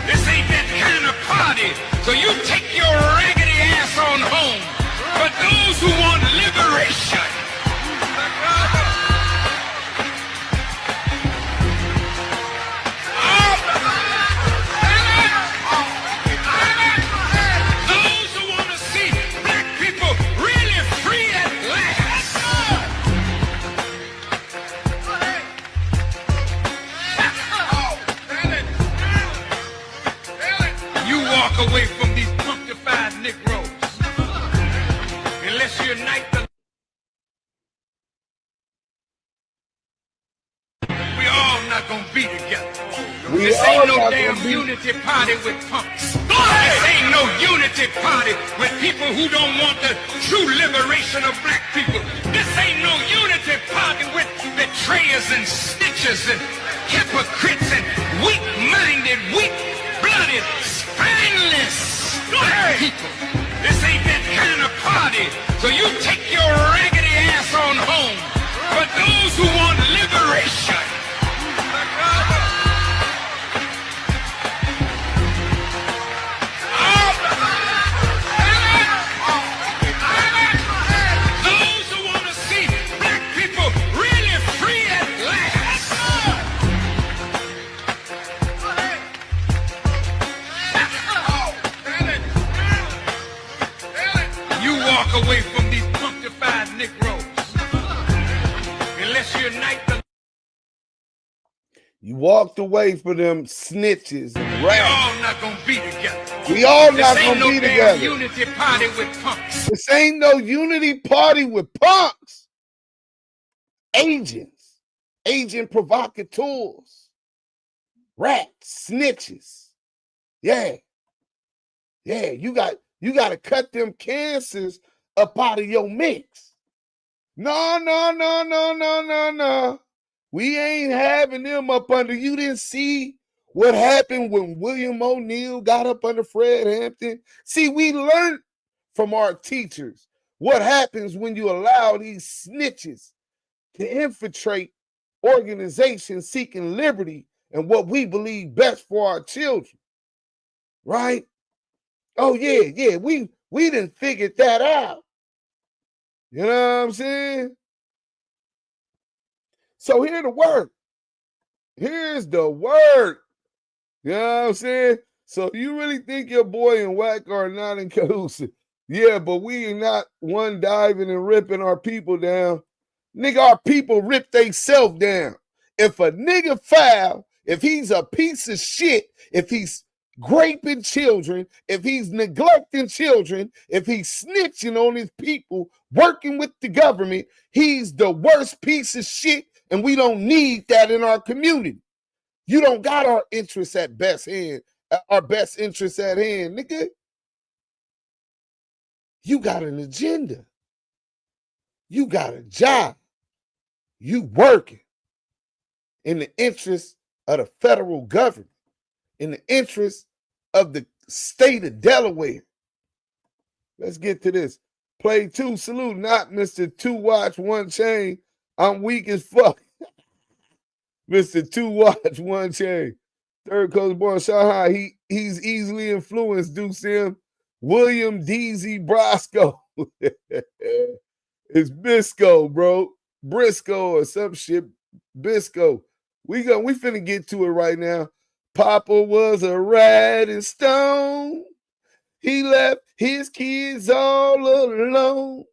This ain't that kind of party. So you take your raggedy ass on home. But those who want liberation, those who want to see black people really free at last. You walk away from these punctified Negroes unless you unite the. We all not gonna be together. We This all ain't no not damn gonna be unity party with punks. This ain't no unity party with people who don't want the true liberation of black people. This ain't no unity party with betrayers and snitchers and hypocrites and weak-minded, weak-blooded, spineless black people. This ain't that kind of party. So you take your raggedy ass on home. But those who want liberation, those who want to see black people really free at last. You walk away from these punctified Negroes. Unless you unite the... You walked away from them snitches and rats. We all not gonna be together. We all not gonna be together. This ain't no unity party with punks. This ain't no unity party with punks. Agents, agent provocateurs, rats, snitches. Yeah, you got to cut them cancers up out of your mix. No. We ain't having them up under. You didn't see what happened when William O'Neill got up under Fred Hampton. See, we learned from our teachers what happens when you allow these snitches to infiltrate organizations seeking liberty and what we believe best for our children. Right? Oh, yeah. We didn't figure that out. You know what I'm saying? So here's the work. Here's the work. You know what I'm saying? So you really think your boy and Wack are not in cahoots? Yeah, but we ain't not one diving and ripping our people down. Nigga, our people rip theyself down. If a nigga foul, if he's a piece of shit, if he's raping children, if he's neglecting children, if he's snitching on his people, working with the government, he's the worst piece of shit, and we don't need that in our community. You don't got our interests at best hand, our best interests at hand, nigga. You got an agenda. You got a job. You working in the interest of the federal government, in the interest of the state of Delaware. Let's get to this. Play two, salute, not Mr. Two Watch, One Chain. I'm weak as fuck. Mr. Two Watch, One Chain. Third Coast born Shanghai. He's easily influenced, Duse him. William Deezy Brosco. It's Bisco, bro. Briscoe or some shit. Bisco. We finna get to it right now. Papa was a riding stone. He left his kids all alone.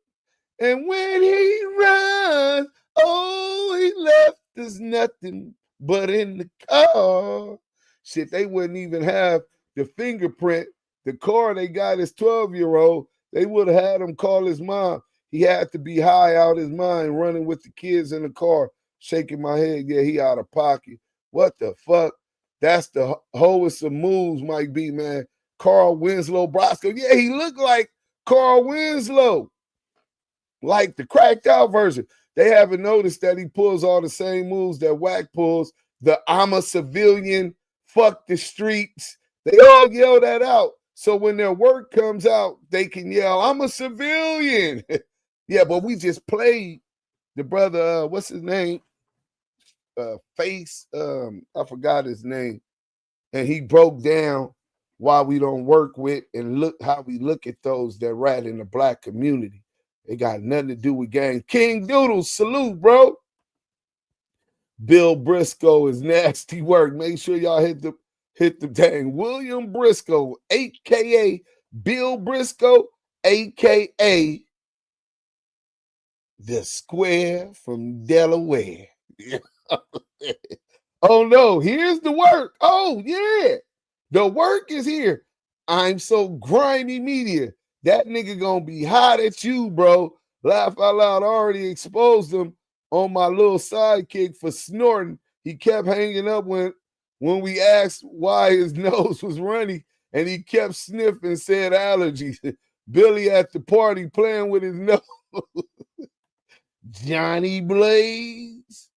And when he runs, oh, he left us nothing but in the car. Shit, they wouldn't even have the fingerprint. The car they got his 12-year-old, they would have had him call his mom. He had to be high out his mind, running with the kids in the car, shaking my head. Yeah, he out of pocket. What the fuck? That's the hoest of moves, Mike B, man. Carl Winslow Brosco. Yeah, he looked like Carl Winslow, like the cracked out version. They haven't noticed that he pulls all the same moves that Wack pulls. The I'm a civilian, fuck the streets. They all yell that out. So when their work comes out, they can yell, I'm a civilian. Yeah, but we just played the brother, what's his name? I forgot his name. And he broke down why we don't work with and look how we look at those that rat in the black community. It got nothing to do with gang. King Doodle, salute, bro. Bill Briscoe is nasty work. Make sure y'all hit the dang William Briscoe, aka Bill Briscoe, aka the Square from Delaware. Oh no, here's the work. Oh yeah, the work is here. I'm so grimy media. That nigga gonna be hot at you, bro. Laugh out loud. I already exposed him on my little sidekick for snorting. He kept hanging up when when we asked why his nose was runny and he kept sniffing, said allergies. Billy at the party playing with his nose. Johnny Blaze.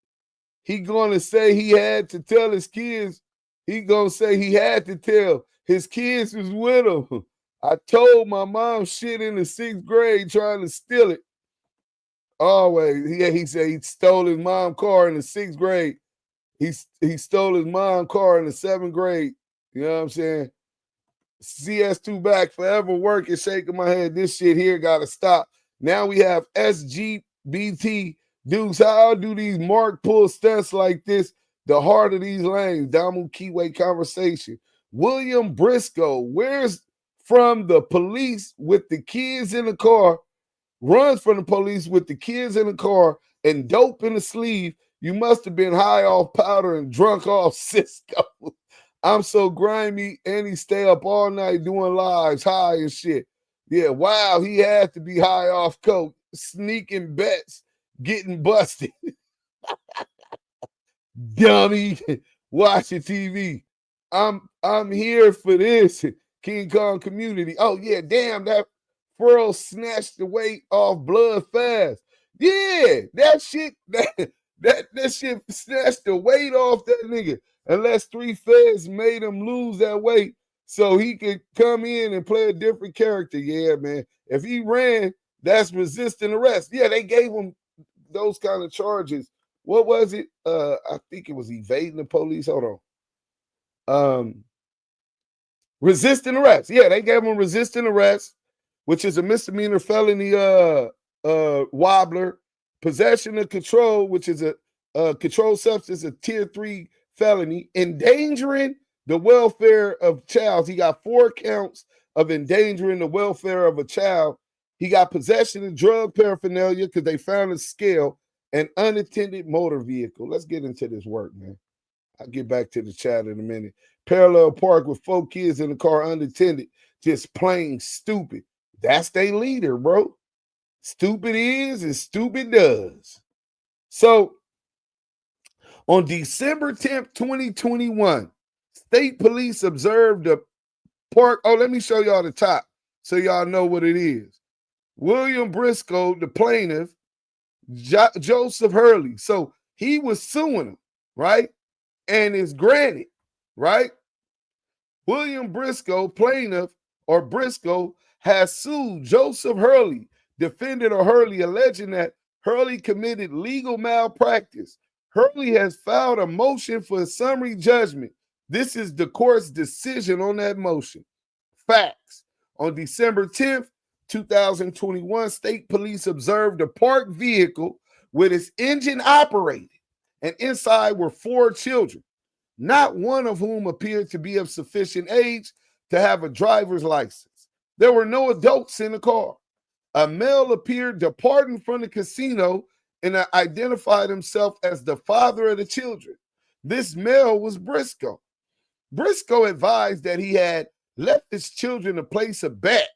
He gonna say he had to tell his kids. He gonna say he had to tell his kids was with him. I told my mom shit in the 6th grade trying to steal it. Always. He said he stole his mom's car in the 6th grade. He stole his mom's car in the 7th grade. You know what I'm saying? CS2 back forever working, shaking my head. This shit here gotta stop. Now we have SGBT. Duse, how do these Mark pull stunts like this? The heart of these lanes. DAMU KIWE conversation. William Briscoe, where's from the police with the kids in the car, runs from the police with the kids in the car and dope in the sleeve. You must have been high off powder and drunk off Cisco. I'm so grimy and he stay up all night doing lives, high and shit. Yeah, wow, he had to be high off coke, sneaking bets, getting busted. Dummy, watching TV. I'm here for this. King Kong community. Oh yeah, damn, that Furl snatched the weight off blood fast. Yeah, that shit snatched the weight off that nigga. Unless 3 feds made him lose that weight so he could come in and play a different character. Yeah, man. If he ran, that's resisting arrest. Yeah, they gave him those kind of charges. What was it? I think it was evading the police. Hold on. Resisting arrest. Yeah, they gave him resisting arrest, which is a misdemeanor felony wobbler. Possession of control, which is a controlled substance, a tier 3 felony. Endangering the welfare of child. He got 4 counts of endangering the welfare of a child. He got possession of drug paraphernalia because they found a scale and unattended motor vehicle. Let's get into this work, man. I'll get back to the chat in a minute. Parallel park with 4 kids in the car unattended. Just plain stupid. That's their leader, bro. Stupid is and stupid does. So, on December 10th, 2021, state police observed the park. Oh, let me show y'all the top so y'all know what it is. William Briscoe, the plaintiff, Joseph Hurley. So, he was suing him, right? And it's granted, right? William Briscoe, plaintiff, or Briscoe, has sued Joseph Hurley, defendant of Hurley, alleging that Hurley committed legal malpractice. Hurley has filed a motion for a summary judgment. This is the court's decision on that motion. Facts. On December 10th, 2021, state police observed a parked vehicle with its engine operated, and inside were 4 children, not one of whom appeared to be of sufficient age to have a driver's license. There were no adults in the car. A male appeared departing from the casino and identified himself as the father of the children. This male was Briscoe. Briscoe advised that he had left his children to place a bet.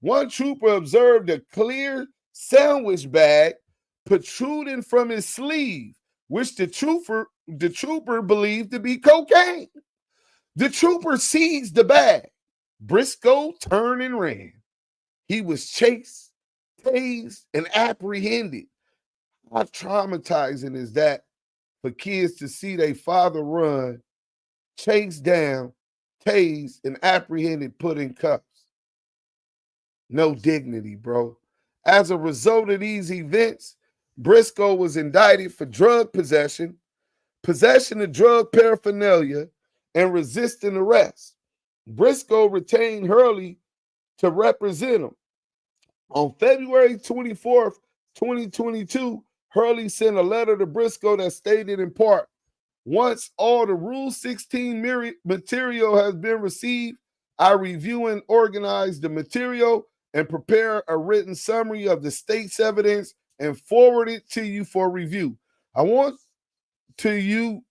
One trooper observed a clear sandwich bag protruding from his sleeve, which the trooper believed to be cocaine. The trooper seized the bag. Briscoe turned and ran. He was chased, tased, and apprehended. How traumatizing is that for kids to see their father run, chased down, tased, and apprehended, put in cuffs? No dignity, bro. As a result of these events, Briscoe was indicted for drug possession, possession of drug paraphernalia, and resisting arrest. Briscoe retained Hurley to represent him. On February 24th, 2022, Hurley sent a letter to Briscoe that stated in part, once all the Rule 16 material has been received, I review and organize the material and prepare a written summary of the state's evidence and forward it to you for review. I want you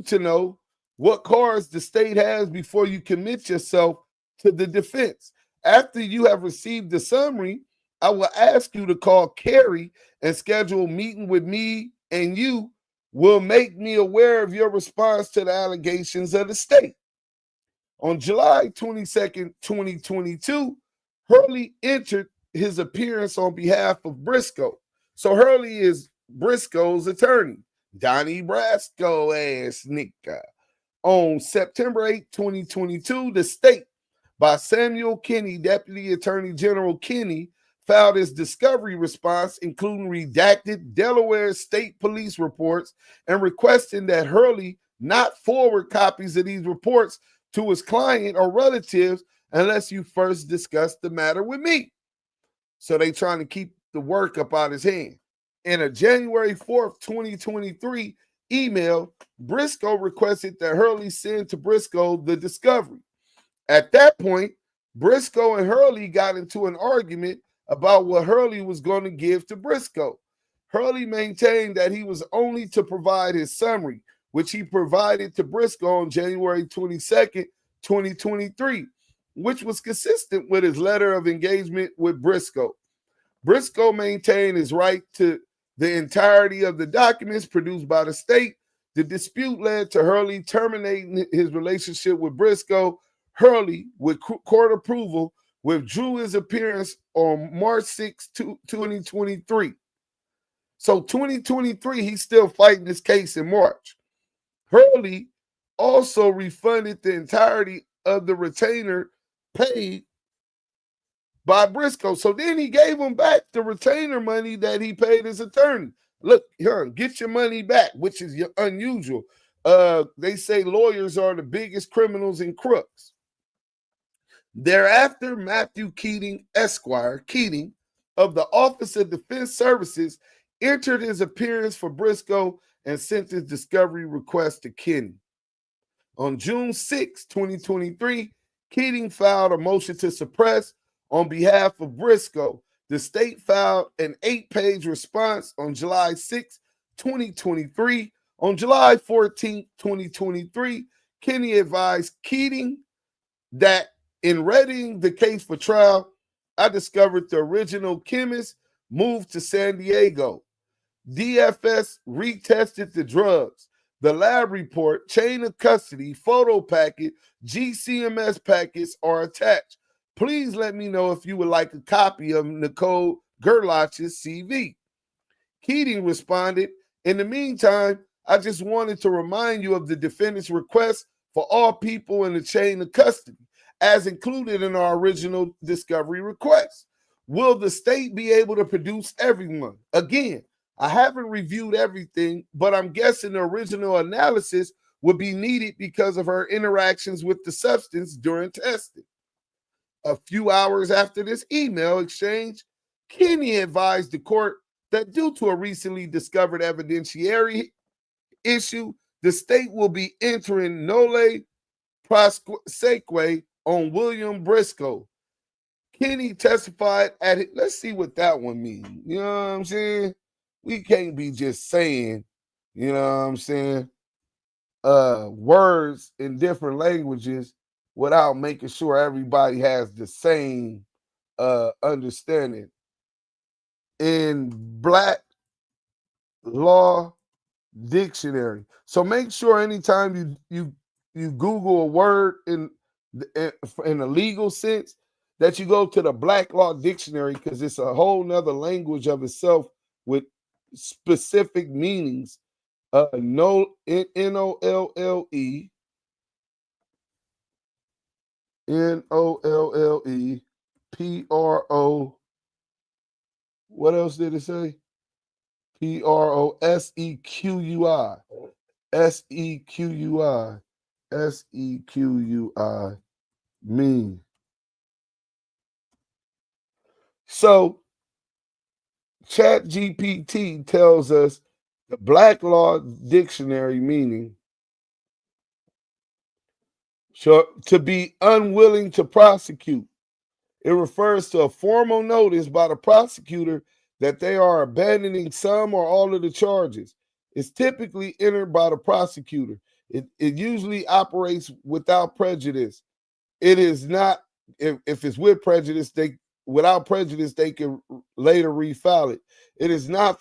to know what cards the state has before you commit yourself to the defense. After you have received the summary, I will ask you to call Carrie and schedule a meeting with me and you will make me aware of your response to the allegations of the state. On July 22nd, 2022, Hurley entered his appearance on behalf of Briscoe. So Hurley is Briscoe's attorney, Donnie Brasco ass nigga. On September 8, 2022, the state, by Samuel Kinney, Deputy Attorney General Kinney, filed his discovery response, including redacted Delaware State Police reports and requesting that Hurley not forward copies of these reports to his client or relatives unless you first discuss the matter with me. So they trying to keep the work up out his hand. In a January 4th, 2023 email, Briscoe requested that Hurley send to Briscoe the discovery. At that point, Briscoe and Hurley got into an argument about what Hurley was going to give to Briscoe. Hurley maintained that he was only to provide his summary, which he provided to Briscoe on January 22nd, 2023, which was consistent with his letter of engagement with Briscoe. Briscoe maintained his right to the entirety of the documents produced by the state. The dispute led to Hurley terminating his relationship with Briscoe. Hurley, with court approval, withdrew his appearance on March 6, 2023. So 2023, he's still fighting this case in March. Hurley also refunded the entirety of the retainer paid by Briscoe. So then he gave him back the retainer money that he paid his attorney. Look, get your money back, which is unusual. They say lawyers are the biggest criminals and crooks. Thereafter, Matthew Keating, Esquire, Keating, of the Office of Defense Services, entered his appearance for Briscoe and sent his discovery request to Kinney. On June 6, 2023, Keating filed a motion to suppress on behalf of Briscoe. The state filed an 8-page response on July 6, 2023. On July 14, 2023, Kinney advised Keating that in readying the case for trial, I discovered the original chemist moved to San Diego. DFS retested the drugs. The lab report, chain of custody, photo packet, GCMS packets are attached. Please let me know if you would like a copy of Nicole Gerlach's CV. Keating responded, in the meantime, I just wanted to remind you of the defendant's request for all people in the chain of custody, as included in our original discovery request. Will the state be able to produce everyone? Again, I haven't reviewed everything, but I'm guessing the original analysis would be needed because of her interactions with the substance during testing. A few hours after this email exchange, Kinney advised the court that due to a recently discovered evidentiary issue, the state will be entering nolle prosequi on William Briscoe. Kinney testified at it. Let's see what that one means. You know what I'm saying? We can't be just saying, you know what I'm saying, words in different languages without making sure everybody has the same understanding. In Black Law Dictionary. So make sure anytime you Google a word in a legal sense that you go to the Black Law Dictionary, because it's a whole nother language of itself with specific meanings. Nolle, Nolle, PRO. What else did it say? PROSEQUI. SEQUI. SEQUI mean. So ChatGPT tells us the Black Law Dictionary meaning to be unwilling to prosecute. It refers to a formal notice by the prosecutor that they are abandoning some or all of the charges. It's typically entered by the prosecutor. It usually operates without prejudice. It is not, if it's with prejudice, without prejudice, they can later refile it. It is not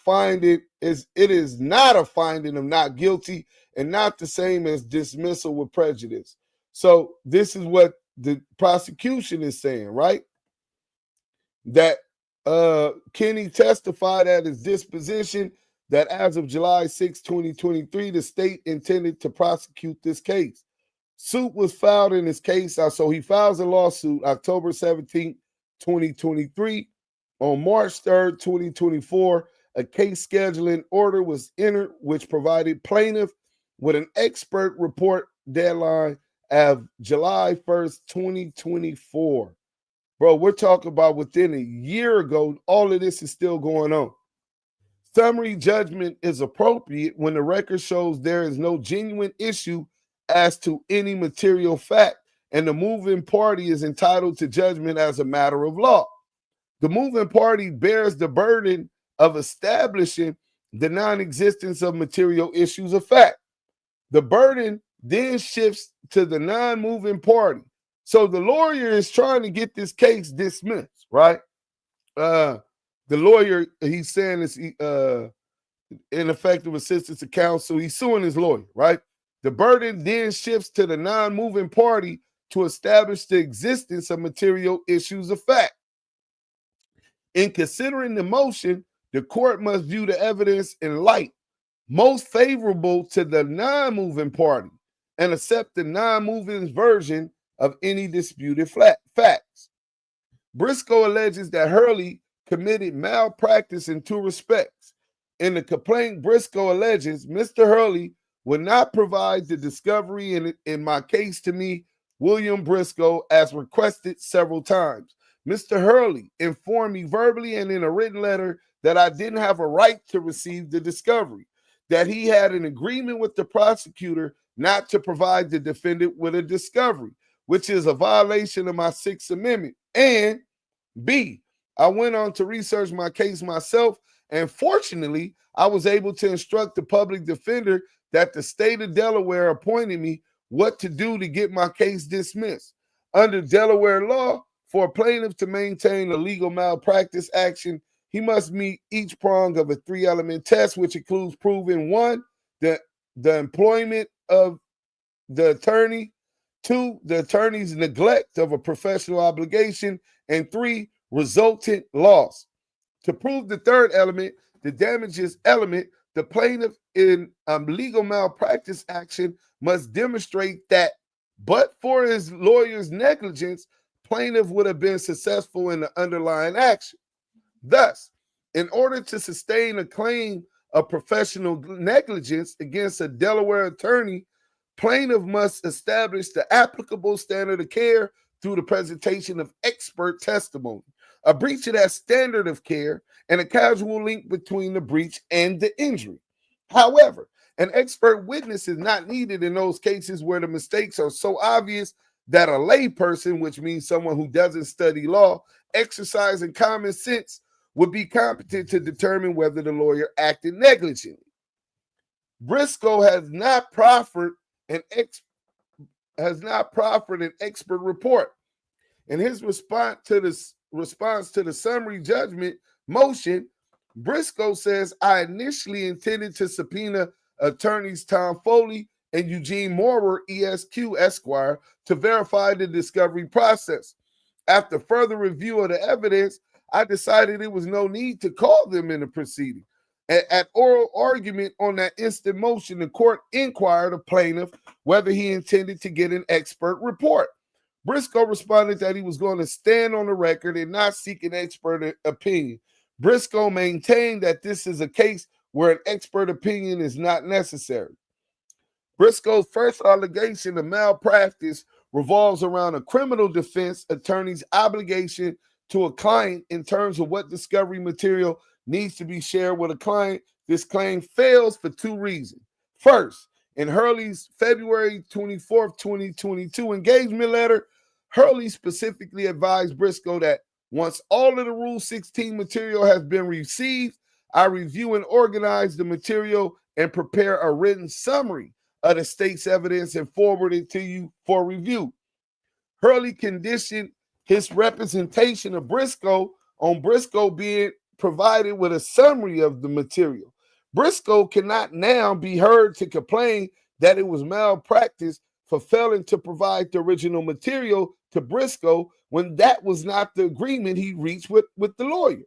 a finding of not guilty and not the same as dismissal with prejudice. So this is what the prosecution is saying, right? That Kenny testified at his disposition that as of July 6, 2023, the state intended to prosecute this case. Suit was filed in his case, so he files a lawsuit October 17, 2023. On March 3rd, 2024, a case scheduling order was entered, which provided plaintiff with an expert report deadline of July 1st, 2024. Bro, we're talking about within a year ago, all of this is still going on. Summary judgment is appropriate when the record shows there is no genuine issue as to any material fact, and the moving party is entitled to judgment as a matter of law. The moving party bears the burden of establishing the non-existence of material issues of fact. The burden then shifts to the non-moving party. So the lawyer is trying to get this case dismissed, right? The lawyer, he's saying it's ineffective assistance to counsel. He's suing his lawyer, right? The burden then shifts to the non-moving party to establish the existence of material issues of fact. In considering the motion, the court must view the evidence in light most favorable to the non-moving party and accept the non-moving version of any disputed facts. Briscoe alleges that Hurley committed malpractice in two respects. In the complaint, Briscoe alleges Mr. Hurley would not provide the discovery in my case to me, William Briscoe, as requested several times. Mr. Hurley informed me verbally and in a written letter that I didn't have a right to receive the discovery, that he had an agreement with the prosecutor not to provide the defendant with a discovery, which is a violation of my Sixth Amendment. And B, I went on to research my case myself, and fortunately, I was able to instruct the public defender that the state of Delaware appointed me what to do to get my case dismissed. Under Delaware law, for a plaintiff to maintain a legal malpractice action, he must meet each prong of a three-element test, which includes proving 1, the employment of the attorney, 2, the attorney's neglect of a professional obligation, and 3, resultant loss. To prove the third element, the damages element, the plaintiff in legal malpractice action must demonstrate that, but for his lawyer's negligence, plaintiff would have been successful in the underlying action. Thus, in order to sustain a claim of professional negligence against a Delaware attorney, plaintiff must establish the applicable standard of care through the presentation of expert testimony, a breach of that standard of care, and a causal link between the breach and the injury. However, an expert witness is not needed in those cases where the mistakes are so obvious that a layperson, which means someone who doesn't study law, exercising common sense, would be competent to determine whether the lawyer acted negligently. Briscoe has not proffered an expert report. In his response to the summary judgment motion, Briscoe says, I initially intended to subpoena attorneys Tom Foley and Eugene Moorer, ESQ Esquire, to verify the discovery process. After further review of the evidence, I decided there was no need to call them in the proceeding. At oral argument on that instant motion, the court inquired of plaintiff whether he intended to get an expert report. Briscoe responded that he was going to stand on the record and not seek an expert opinion. Briscoe maintained that this is a case where an expert opinion is not necessary. Briscoe's first allegation of malpractice revolves around a criminal defense attorney's obligation to a client in terms of what discovery material needs to be shared with a client. This claim fails for two reasons. First, in Hurley's February 24th, 2022 engagement letter, Hurley specifically advised Briscoe that once all of the Rule 16 material has been received, I review and organize the material and prepare a written summary of the state's evidence and forward it to you for review. Hurley conditioned his representation of Briscoe on Briscoe being provided with a summary of the material. Briscoe cannot now be heard to complain that it was malpractice for failing to provide the original material to Briscoe when that was not the agreement he reached with the lawyer.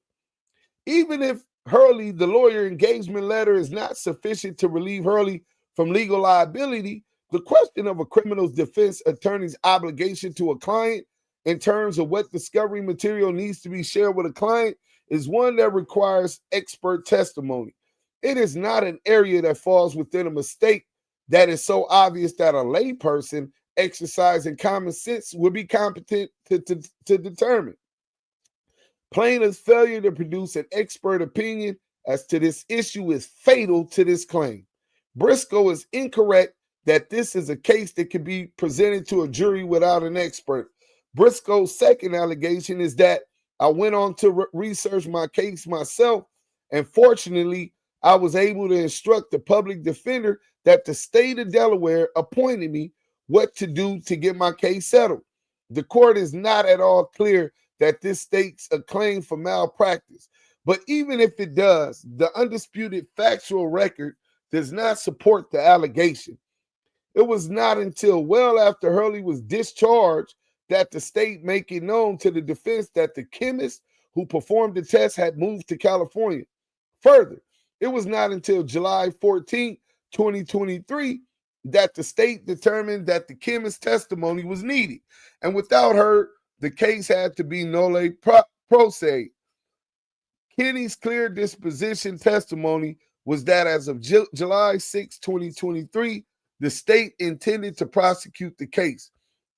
Even if Hurley, the lawyer engagement letter, is not sufficient to relieve Hurley from legal liability, the question of a criminal defense attorney's obligation to a client in terms of what discovery material needs to be shared with a client is one that requires expert testimony. It is not an area that falls within a mistake that is so obvious that a layperson exercising common sense would be competent to determine. Plaintiff's failure to produce an expert opinion as to this issue is fatal to this claim. Briscoe is incorrect that this is a case that can be presented to a jury without an expert. Briscoe's second allegation is that I went on to research my case myself, and fortunately, I was able to instruct the public defender that the state of Delaware appointed me what to do to get my case settled. The court is not at all clear that this states a claim for malpractice. But even if it does, the undisputed factual record does not support the allegation. It was not until well after Hurley was discharged that the state made it known to the defense that the chemist who performed the test had moved to California. Further, it was not until July 14, 2023, that the state determined that the chemist's testimony was needed. And without her, the case had to be nolle prosequi. Kenny's clear disposition testimony was that as of July 6, 2023, the state intended to prosecute the case.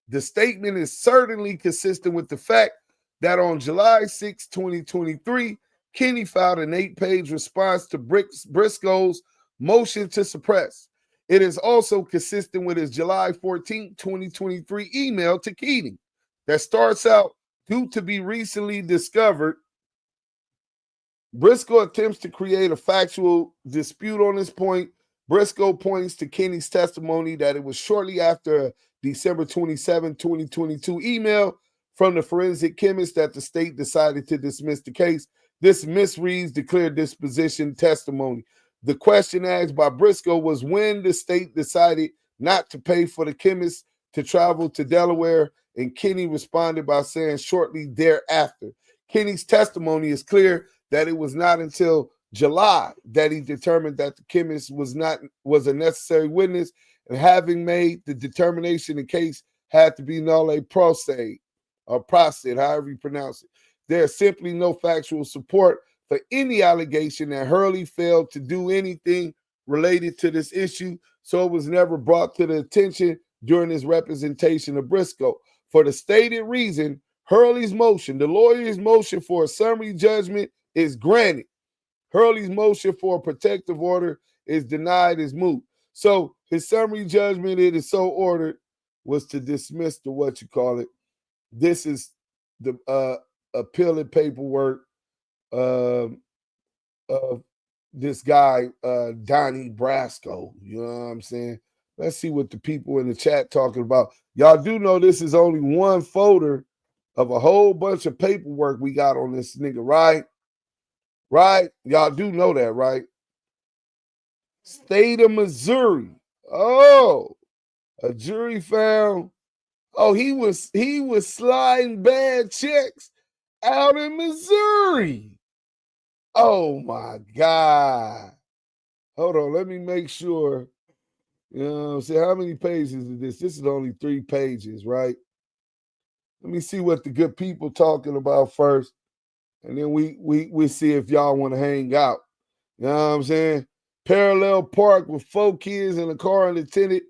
The statement is certainly consistent with the fact that on July 6, 2023, Kenny filed an 8-page response to Briscoe's motion to suppress. It is also consistent with his July 14, 2023 email to Keating that starts out, due to be recently discovered. Briscoe attempts to create a factual dispute on this point. Briscoe points to Kenny's testimony that it was shortly after a December 27, 2022 email from the forensic chemist that the state decided to dismiss the case. This misreads the clear disposition testimony. The question asked by Briscoe was when the state decided not to pay for the chemist to travel to Delaware, and Kenny responded by saying shortly thereafter. Kenny's testimony is clear that it was not until July that he determined that the chemist was a necessary witness, and having made the determination, the case had to be nolle prosequi, or prosequi, however you pronounce it. There is simply no factual support for any allegation that Hurley failed to do anything related to this issue, so it was never brought to the attention during his representation of Briscoe. For the stated reason, Hurley's motion, the lawyer's motion for a summary judgment, is granted. Hurley's motion for a protective order is denied as moot. So his summary judgment, it is so ordered, was to dismiss the This is the appealing paperwork of this guy, Donnie Brasco. You know what I'm saying? Let's see what the people in the chat talking about. Y'all do know this is only one folder of a whole bunch of paperwork we got on this nigga, right? Right? Y'all do know that, right? State of Missouri. Oh, a jury found, he was sliding bad checks out in Missouri. Oh my God. Hold on, let me make sure. You know what I'm saying? How many pages is this? This is only 3 pages, right? Let me see what the good people talking about first. And then we see if y'all want to hang out. You know what I'm saying? Parallel park with 4 kids in a car unattended,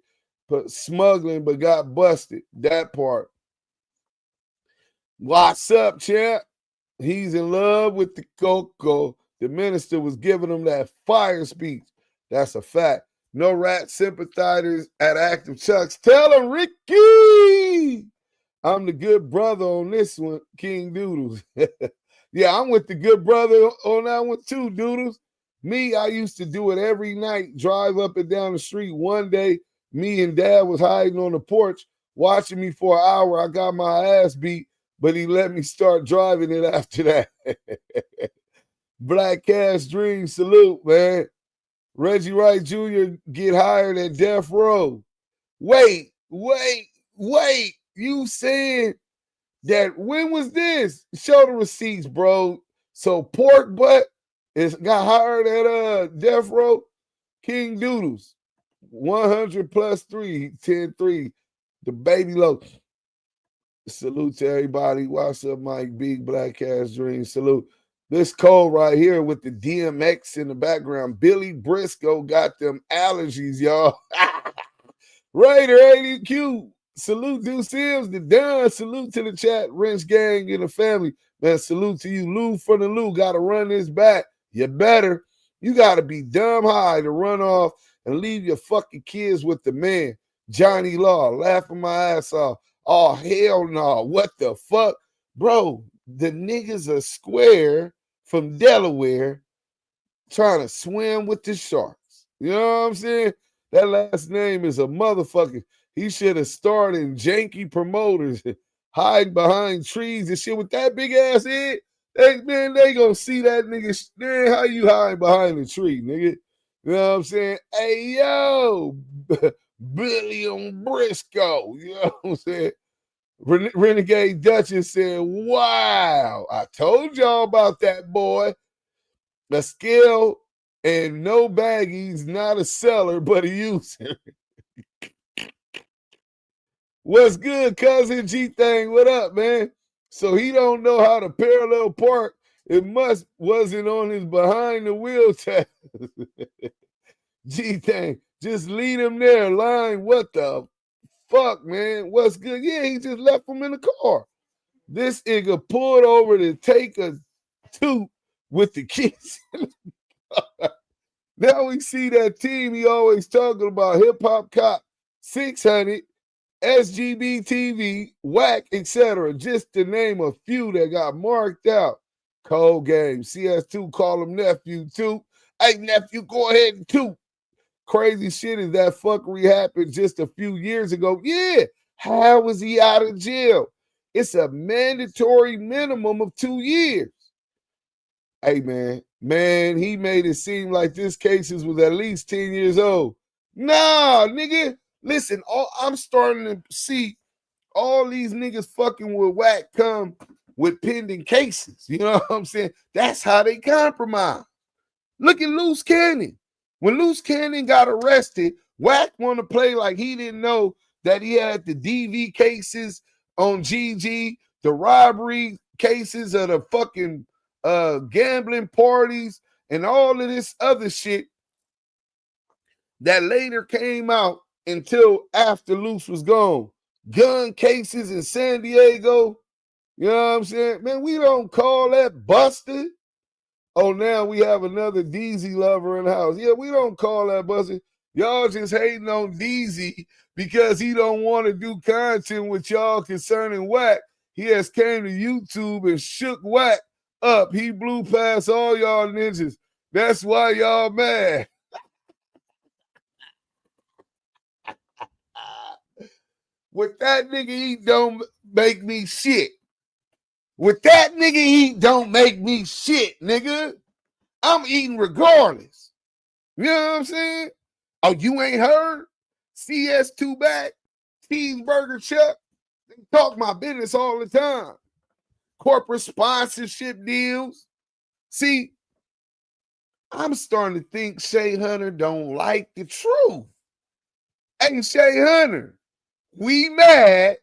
but smuggling, but got busted. That part. What's up, champ? He's in love with the cocoa. The minister was giving him that fire speech. That's a fact. No rat sympathizers at Active Chucks. Tell him, Ricky, I'm the good brother on this one, King Doodles. Yeah, I'm with the good brother on that one too, Doodles. Me, I used to do it every night, drive up and down the street. One day, me and Dad was hiding on the porch, watching me for an hour. I got my ass beat, but he let me start driving it after that. Black Cash Dream, salute, man. Reggie Wright Jr. get hired at Death Row. Wait. You saying that when was this? Show the receipts, bro. So Pork Butt got hired at Death Row. King Doodles, 100 plus 3, 10-3. The baby low. Salute to everybody. What's up, Mike? Big Black Cash Dream. Salute. This code right here with the DMX in the background. Billy Briscoe got them allergies, y'all. Raider 80Q. Salute Deuce Sims, the Don. Salute to the chat, Wrench Gang and the family. Man, salute to you. Lou for the Lou. Got to run this back. You better. You got to be dumb high to run off and leave your fucking kids with the man. Johnny Law, laughing my ass off. Oh, hell no. What the fuck? Bro, the niggas are square from Delaware trying to swim with the sharks. You know what I'm saying? That last name is a motherfucker. He should have starred in janky promoters, hiding behind trees and shit with that big ass head. They gonna see that nigga. Man, how you hiding behind a tree, nigga? You know what I'm saying? Hey, yo, Billy on Briscoe. You know what I'm saying? Renegade Duchess said, wow, I told y'all about that boy. A scale and no baggies, not a seller, but a user. What's good, cousin G-Thing? What up, man? So he don't know how to parallel park. It wasn't on his behind the wheel test. G-Thing, just lead him there. Line, what the fuck, man? What's good? Yeah, he just left him in the car. This nigga pulled over to take a toot with the kids. Now we see that team he always talking about, Hip Hop Cop, 600, SGB TV, Whack, etc. Just to name a few that got marked out. Cold game. CS2 call him nephew too. Hey, nephew, go ahead and toot. Crazy shit is that fuckery happened just a few years ago. Yeah. How was he out of jail? It's a mandatory minimum of 2 years. Hey, man, he made it seem like this case was at least 10 years old. Nah, nigga. Listen, I'm starting to see all these niggas fucking with Whack come with pending cases. You know what I'm saying? That's how they compromise. Look at Loose Cannon. When Loose Cannon got arrested, Whack wanted to play like he didn't know that he had the DV cases on GG, the robbery cases of the fucking gambling parties and all of this other shit that later came out until after Loose was gone. Gun cases in San Diego. You know what I'm saying? Man, we don't call that busted. Oh, now we have another Deezy lover in the house. Yeah, we don't call that busted. Y'all just hating on Deezy because he don't want to do content with y'all concerning Whack. He has came to YouTube and shook Whack up. He blew past all y'all ninjas. That's why y'all mad. With that nigga eat don't make me shit. With that nigga eat don't make me shit, nigga. I'm eating regardless. You know what I'm saying? Oh, you ain't heard? CS2 back, cheeseburger Chuck. They talk my business all the time. Corporate sponsorship deals. See, I'm starting to think Shay Hunter don't like the truth. Hey, Shay Hunter, we mad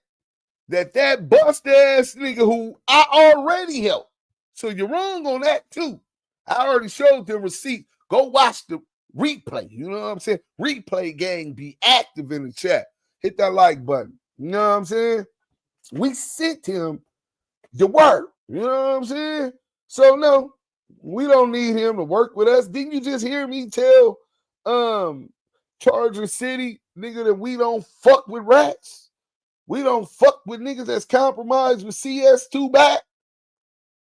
that bust ass nigga who I already helped. So you're wrong on that too. I already showed the receipt. Go watch the replay. You know what I'm saying? Replay gang, be active in the chat. Hit that like button. You know what I'm saying? We sent him the work. You know what I'm saying? So no, we don't need him to work with us. Didn't you just hear me tell Charger City, nigga, that we don't fuck with rats? We don't fuck with niggas that's compromised with CS2 back.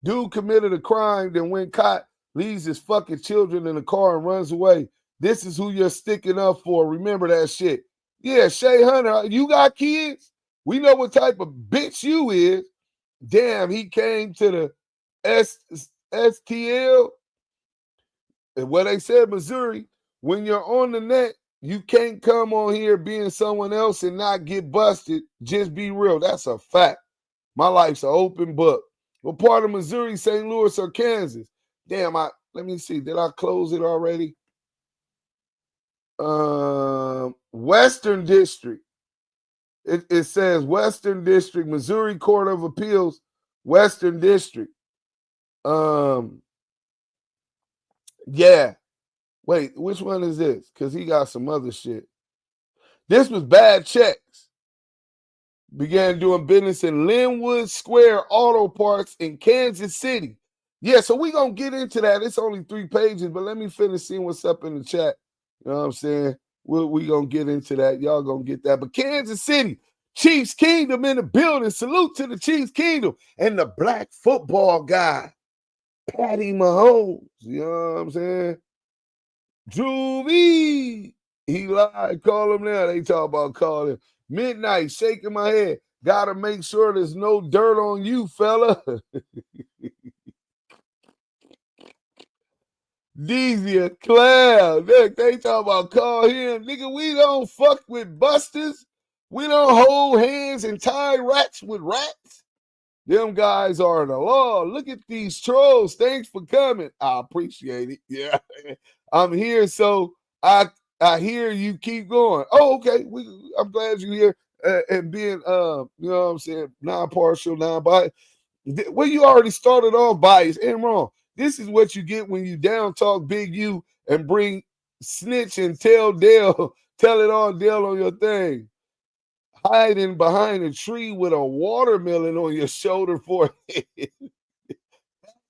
Dude committed a crime, then when caught, leaves his fucking children in the car and runs away. This is who you're sticking up for. Remember that shit. Yeah, Shay Hunter, you got kids? We know what type of bitch you is. Damn, he came to the STL. And what they said, Missouri, when you're on the net, you can't come on here being someone else and not get busted. Just be real. That's a fact. My life's an open book. What part of Missouri, St. Louis, or Kansas? Damn, let me see. Did I close it already? Western District. It says Western District, Missouri Court of Appeals, Western District. Yeah. Wait, which one is this? Because he got some other shit. This was bad checks. Began doing business in Linwood Square Auto Parts in Kansas City. Yeah, so we're going to get into that. It's only 3 pages, but let me finish seeing what's up in the chat. You know what I'm saying? We're going to get into that. Y'all going to get that. But Kansas City, Chiefs Kingdom in the building. Salute to the Chiefs Kingdom. And the black football guy, Patty Mahomes. You know what I'm saying? Juvie. He lied. Call him now. They talk about calling. Midnight, shaking my head. Gotta make sure there's no dirt on you, fella. Deezy, a cloud. Look, they talk about call him. Nigga, we don't fuck with busters. We don't hold hands and tie rats with rats. Them guys are the law. Look at these trolls. Thanks for coming. I appreciate it. Yeah. I'm here, so I hear you keep going. Oh, okay. I'm glad you're here and being, you know what I'm saying, non-partial, non-biased. Well, you already started off biased and wrong. This is what you get when you down talk Big U and bring snitch and tell Dale, tell it all Dale on your thing. Hiding behind a tree with a watermelon on your shoulder for it.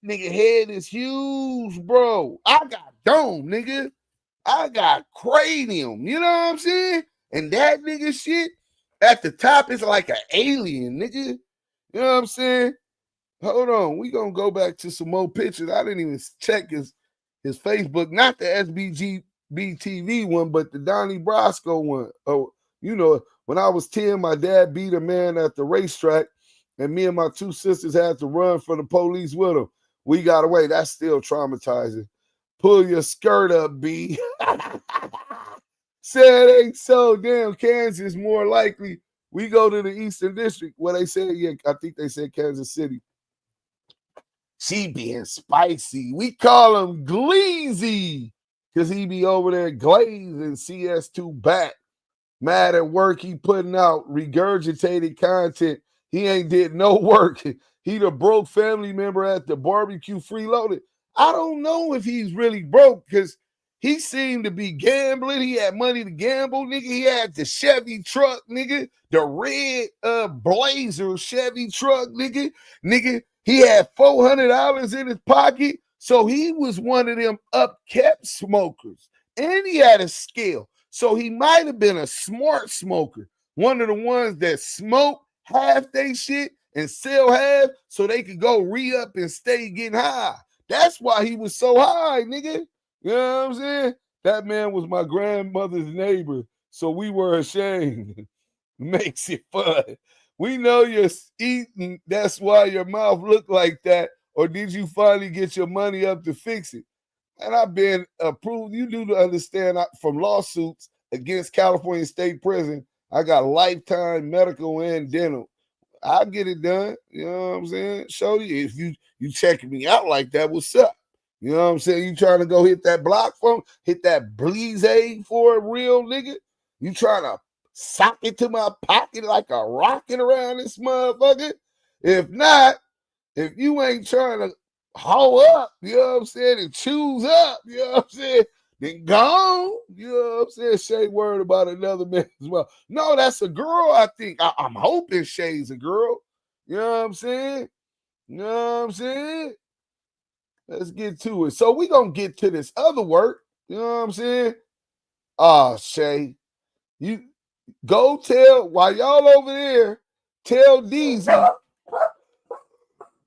Nigga head is huge, bro. I got dome, nigga. I got cranium. You know what I'm saying? And that nigga shit at the top is like an alien, nigga. You know what I'm saying? Hold on. We gonna go back to some more pictures. I didn't even check his Facebook, not the SBGB TV one, but the Donnie Brasco one. Oh, you know, when I was 10, my dad beat a man at the racetrack, and me and my 2 sisters had to run from the police with him. We got away. That's still traumatizing. Pull your skirt up, B. Said ain't so. Damn, Kansas more likely. We go to the Eastern District. What they said, yeah, I think they said Kansas City. She being spicy. We call him Gleazy because he be over there glazing CS2 back. Mad at work, he putting out regurgitated content. He ain't did no work. He the broke family member at the barbecue freeloaded. I don't know if he's really broke because he seemed to be gambling. He had money to gamble, nigga. He had the Chevy truck, nigga. The red Blazer Chevy truck, nigga. Nigga, he had $400 in his pocket. So he was one of them upkept smokers. And he had a scale. So he might have been a smart smoker. One of the ones that smoke half they shit and sell half so they could go re-up and stay getting high. That's why he was so high, nigga. You know what I'm saying? That man was my grandmother's neighbor, so we were ashamed. Makes it fun. We know you're eating, that's why your mouth looked like that, or did you finally get your money up to fix it? And I've been approved. You do understand from lawsuits against California State Prison, I got lifetime medical and dental. I'll get it done. You know what I'm saying? Show you if you checking me out like that, what's up? You know what I'm saying? You trying to go hit that block phone, hit that Bleeze for a real nigga? You trying to sock it to my pocket like a rocket around this motherfucker? If not, if you ain't trying to haul up, you know what I'm saying, and choose up, you know what I'm saying, then gone, you know what I'm saying, Shay worried about another man as well. No, that's a girl, I think. I'm hoping Shay's a girl. You know what I'm saying? You know what I'm saying? Let's get to it. So we're going to get to this other work. You know what I'm saying? Shay, you go tell, while y'all over there, tell Deezy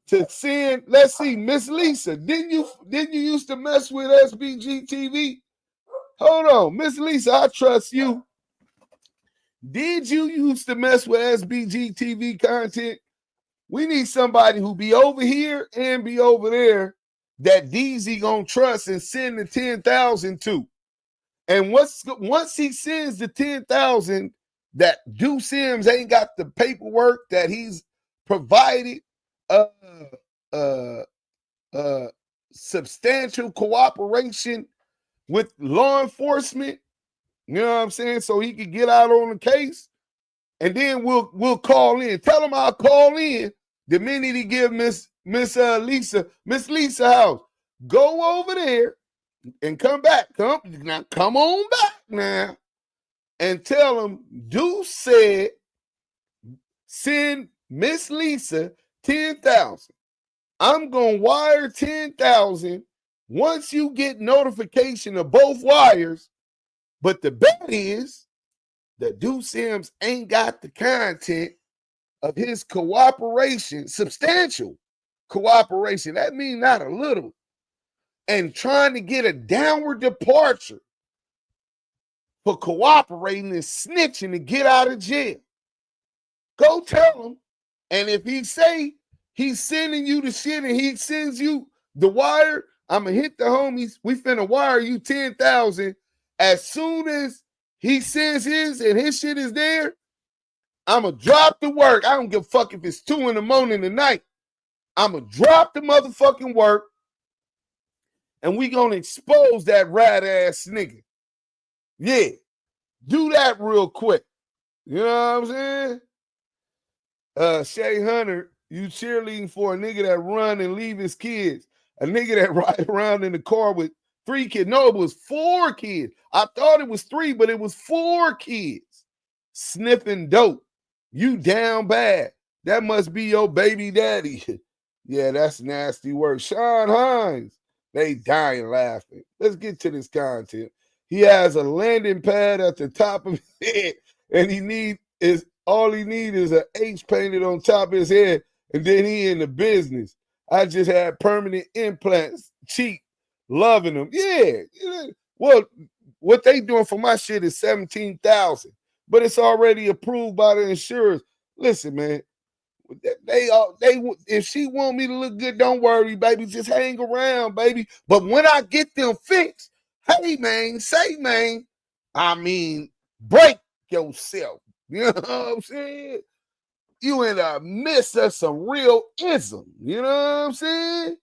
to send, let's see, Miss Lisa, didn't you used to mess with SBG TV? Hold on, Miss Lisa, I trust you. Did you used to mess with SBG TV content? We need somebody who be over here and be over there that Deezy gonna trust and send the 10,000 to. And once he sends the 10,000, that Duse Sims ain't got the paperwork that he's provided substantial cooperation with law enforcement, you know what I'm saying, so he could get out on the case. And then we'll call in. Tell him I'll call in the minute he give Miss Lisa house. Go over there and come back. Come on back now. And tell him Deuce said send Miss Lisa 10,000. I'm gonna wire 10,000 once you get notification of both wires. But the bet is that Deuce Sims ain't got the content of his cooperation, substantial cooperation. That means not a little. And trying to get a downward departure for cooperating and snitching to get out of jail. Go tell him. And if he say he's sending you the shit and he sends you the wire, I'm going to hit the homies. We finna wire you 10,000. As soon as he sends his and his shit is there, I'm going to drop the work. I don't give a fuck if it's 2 in the morning tonight. I'm going to drop the motherfucking work and we going to expose that rat-ass nigga. Yeah, do that real quick. You know what I'm saying? Shay Hunter, you cheerleading for a nigga that run and leave his kids. A nigga that ride around in the car with 3 kids. No, it was 4 kids. I thought it was 3, but it was 4 kids. Sniffing dope. You down bad. That must be your baby daddy. Yeah, that's nasty work. Sean Hines. They dying laughing. Let's get to this content. He has a landing pad at the top of his head, and all he need is an H painted on top of his head, and then he in the business. I just had permanent implants, cheap, loving them. Yeah. Well, what they doing for my shit is $17,000, but it's already approved by the insurers. Listen, man, they if she want me to look good, don't worry, baby. Just hang around, baby. But when I get them fixed, hey, man, break yourself. You know what I'm saying? You in the midst of some real ism. You know what I'm saying?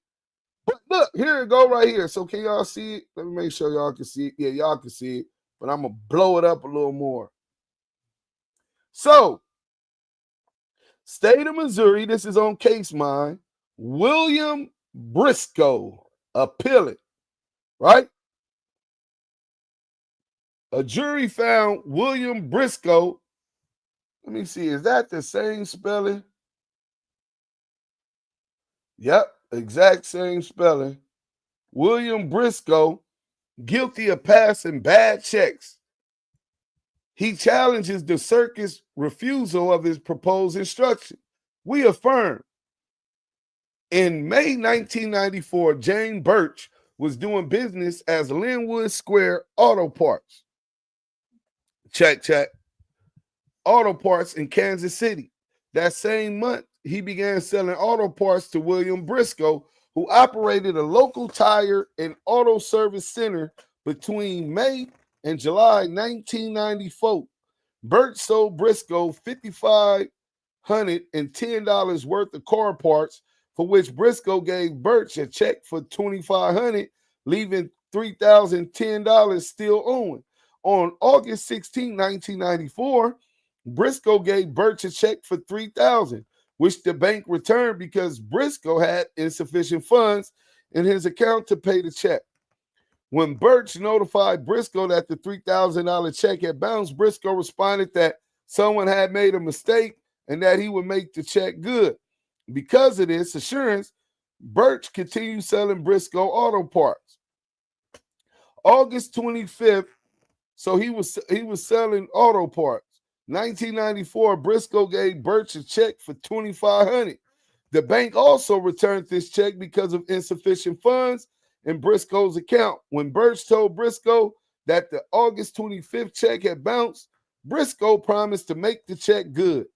But look, here it go right here. So can y'all see it? Let me make sure y'all can see it. Yeah, y'all can see it. But I'm going to blow it up a little more. So, state of Missouri, this is on Case Mine. William Briscoe appealing, right? A jury found William Briscoe. Let me see, is that the same spelling? Yep, exact same spelling. William Briscoe, guilty of passing bad checks. He challenges the circus refusal of his proposed instruction. We affirm. In May 1994, Jane Birch was doing business as Linwood Square Auto Parts. Check. Auto parts in Kansas City. That same month, he began selling auto parts to William Briscoe, who operated a local tire and auto service center between May and July 1994. Birch sold Briscoe $510 worth of car parts, for which Briscoe gave Birch a check for $2,500, leaving $3,010 still owing. On August 16, 1994, Briscoe gave Birch a check for $3,000, which the bank returned because Briscoe had insufficient funds in his account to pay the check. When Birch notified Briscoe that the $3,000 check had bounced, Briscoe responded that someone had made a mistake and that he would make the check good. Because of this assurance, Birch continued selling Briscoe auto parts. August 25th, so he was selling auto parts. 1994, Briscoe gave Birch a check for $2,500. The bank also returned this check because of insufficient funds in Briscoe's account. When Birch told Briscoe that the August 25th check had bounced, Briscoe promised to make the check good.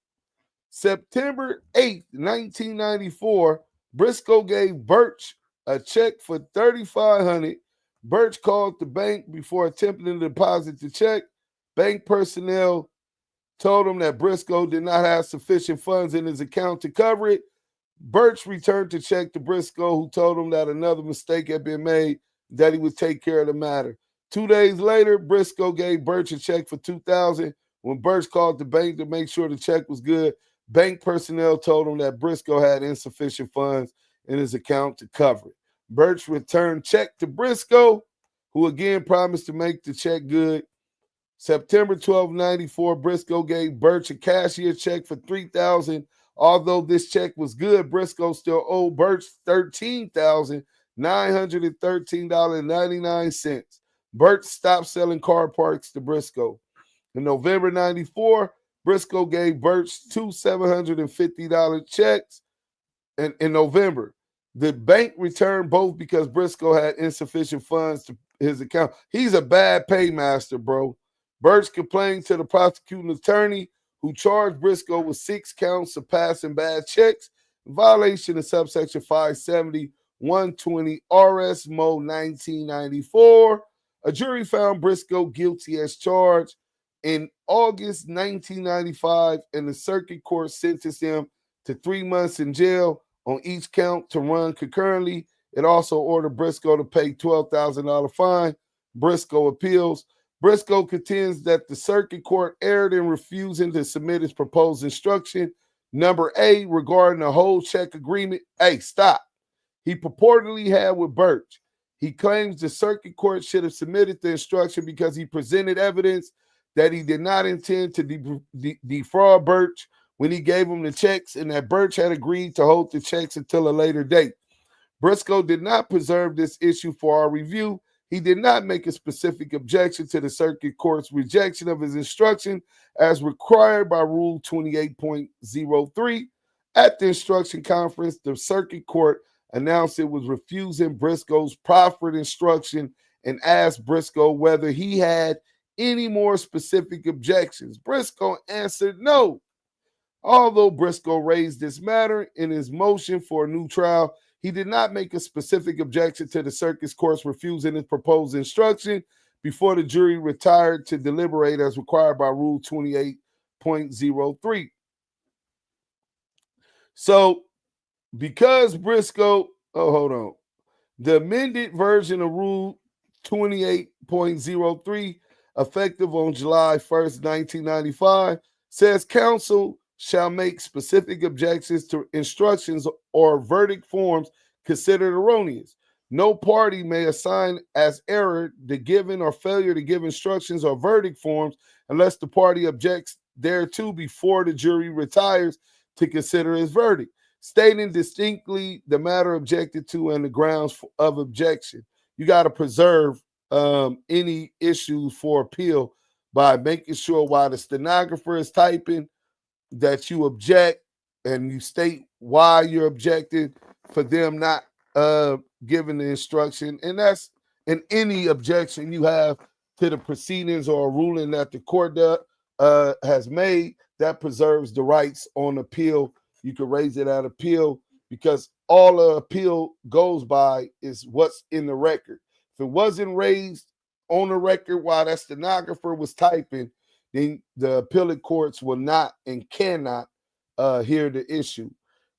September 8th, 1994, Briscoe gave Birch a check for $3,500. Birch called the bank before attempting to deposit the check. Bank personnel told him that Briscoe did not have sufficient funds in his account to cover it. Birch returned the check to Briscoe, who told him that another mistake had been made, that he would take care of the matter. 2 days later, Briscoe gave Birch a check for $2,000. When Birch called the bank to make sure the check was good, bank personnel told him that Briscoe had insufficient funds in his account to cover it. Birch returned check to Briscoe, who again promised to make the check good. September 12, 1994, Briscoe gave Birch a cashier check for $3,000. Although this check was good, Briscoe still owed Birch $13,913.99. Birch stopped selling car parts to Briscoe. In November 1994, Briscoe gave Birch two $750 checks. And in November, the bank returned both because Briscoe had insufficient funds to his account. He's a bad paymaster, bro. Birch complained to the prosecuting attorney, who charged Briscoe with 6 counts of passing bad checks, in violation of subsection 570, 120 RS Mo 1994. A jury found Briscoe guilty as charged in August 1995, and the circuit court sentenced him to 3 months in jail on each count to run concurrently. It also ordered Briscoe to pay $12,000 fine. Briscoe appeals. Briscoe contends that the circuit court erred in refusing to submit his proposed instruction, number A, regarding the whole check agreement. Hey, stop. He purportedly had with Birch. He claims the circuit court should have submitted the instruction because he presented evidence that he did not intend to defraud Birch when he gave him the checks, and that Birch had agreed to hold the checks until a later date. Briscoe did not preserve this issue for our review. He did not make a specific objection to the circuit court's rejection of his instruction as required by Rule 28.03. At the instruction conference, the circuit court announced it was refusing Briscoe's proffered instruction and asked Briscoe whether he had any more specific objections. Briscoe answered no. Although Briscoe raised this matter in his motion for a new trial, he did not make a specific objection to the circuit court's refusing his proposed instruction before the jury retired to deliberate as required by Rule 28.03. So, because Briscoe, the amended version of Rule 28.03, effective on July 1st, 1995, says counsel shall make specific objections to instructions or verdict forms considered erroneous. No party may assign as error the given or failure to give instructions or verdict forms unless the party objects thereto before the jury retires to consider his verdict, stating distinctly the matter objected to and the grounds of objection. You got to preserve any issues for appeal by making sure while the stenographer is typing that you object and you state why you're objecting for them not giving the instruction. And that's in any objection you have to the proceedings or a ruling that the court has made that preserves the rights on appeal. You can raise it at appeal because all the appeal goes by is what's in the record. If it wasn't raised on the record while that stenographer was typing, then the appellate courts will not and cannot hear the issue.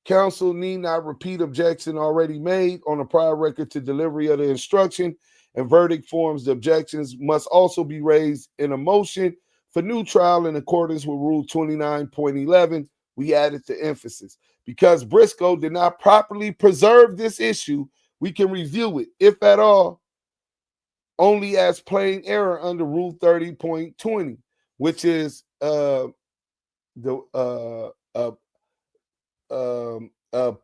Counsel need not repeat objection already made on a prior record to delivery of the instruction and verdict forms. The objections must also be raised in a motion for new trial in accordance with Rule 29.11. We added the emphasis. Because Briscoe did not properly preserve this issue, we can review it, if at all, only as plain error under Rule 30.20. Which is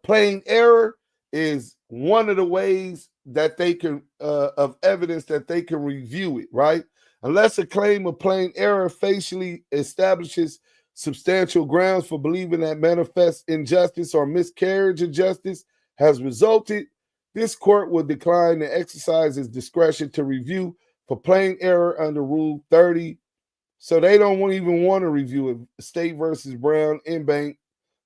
plain error is one of the ways that they can of evidence that they can review it, right? Unless a claim of plain error facially establishes substantial grounds for believing that manifest injustice or miscarriage of justice has resulted, this court will decline to exercise its discretion to review for plain error under Rule 30. So they don't even want to review it. State versus Brown, in bank,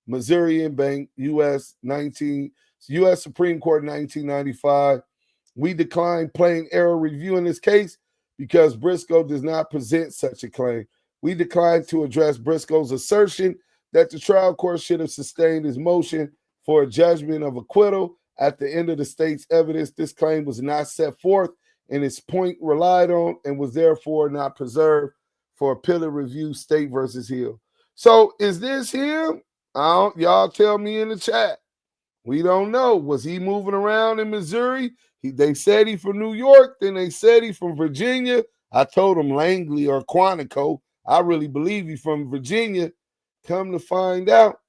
Missouri in bank, U.S. 19 U.S. Supreme Court in 1995. We declined plain error review in this case because Briscoe does not present such a claim. We declined to address Briscoe's assertion that the trial court should have sustained his motion for a judgment of acquittal at the end of the state's evidence. This claim was not set forth and its point relied on and was therefore not preserved for appellate review, State versus Hill. So is this him? Y'all tell me in the chat. We don't know. Was he moving around in Missouri? They said he from New York, then they said he from Virginia. I told him Langley or Quantico. I really believe he from Virginia. Come to find out,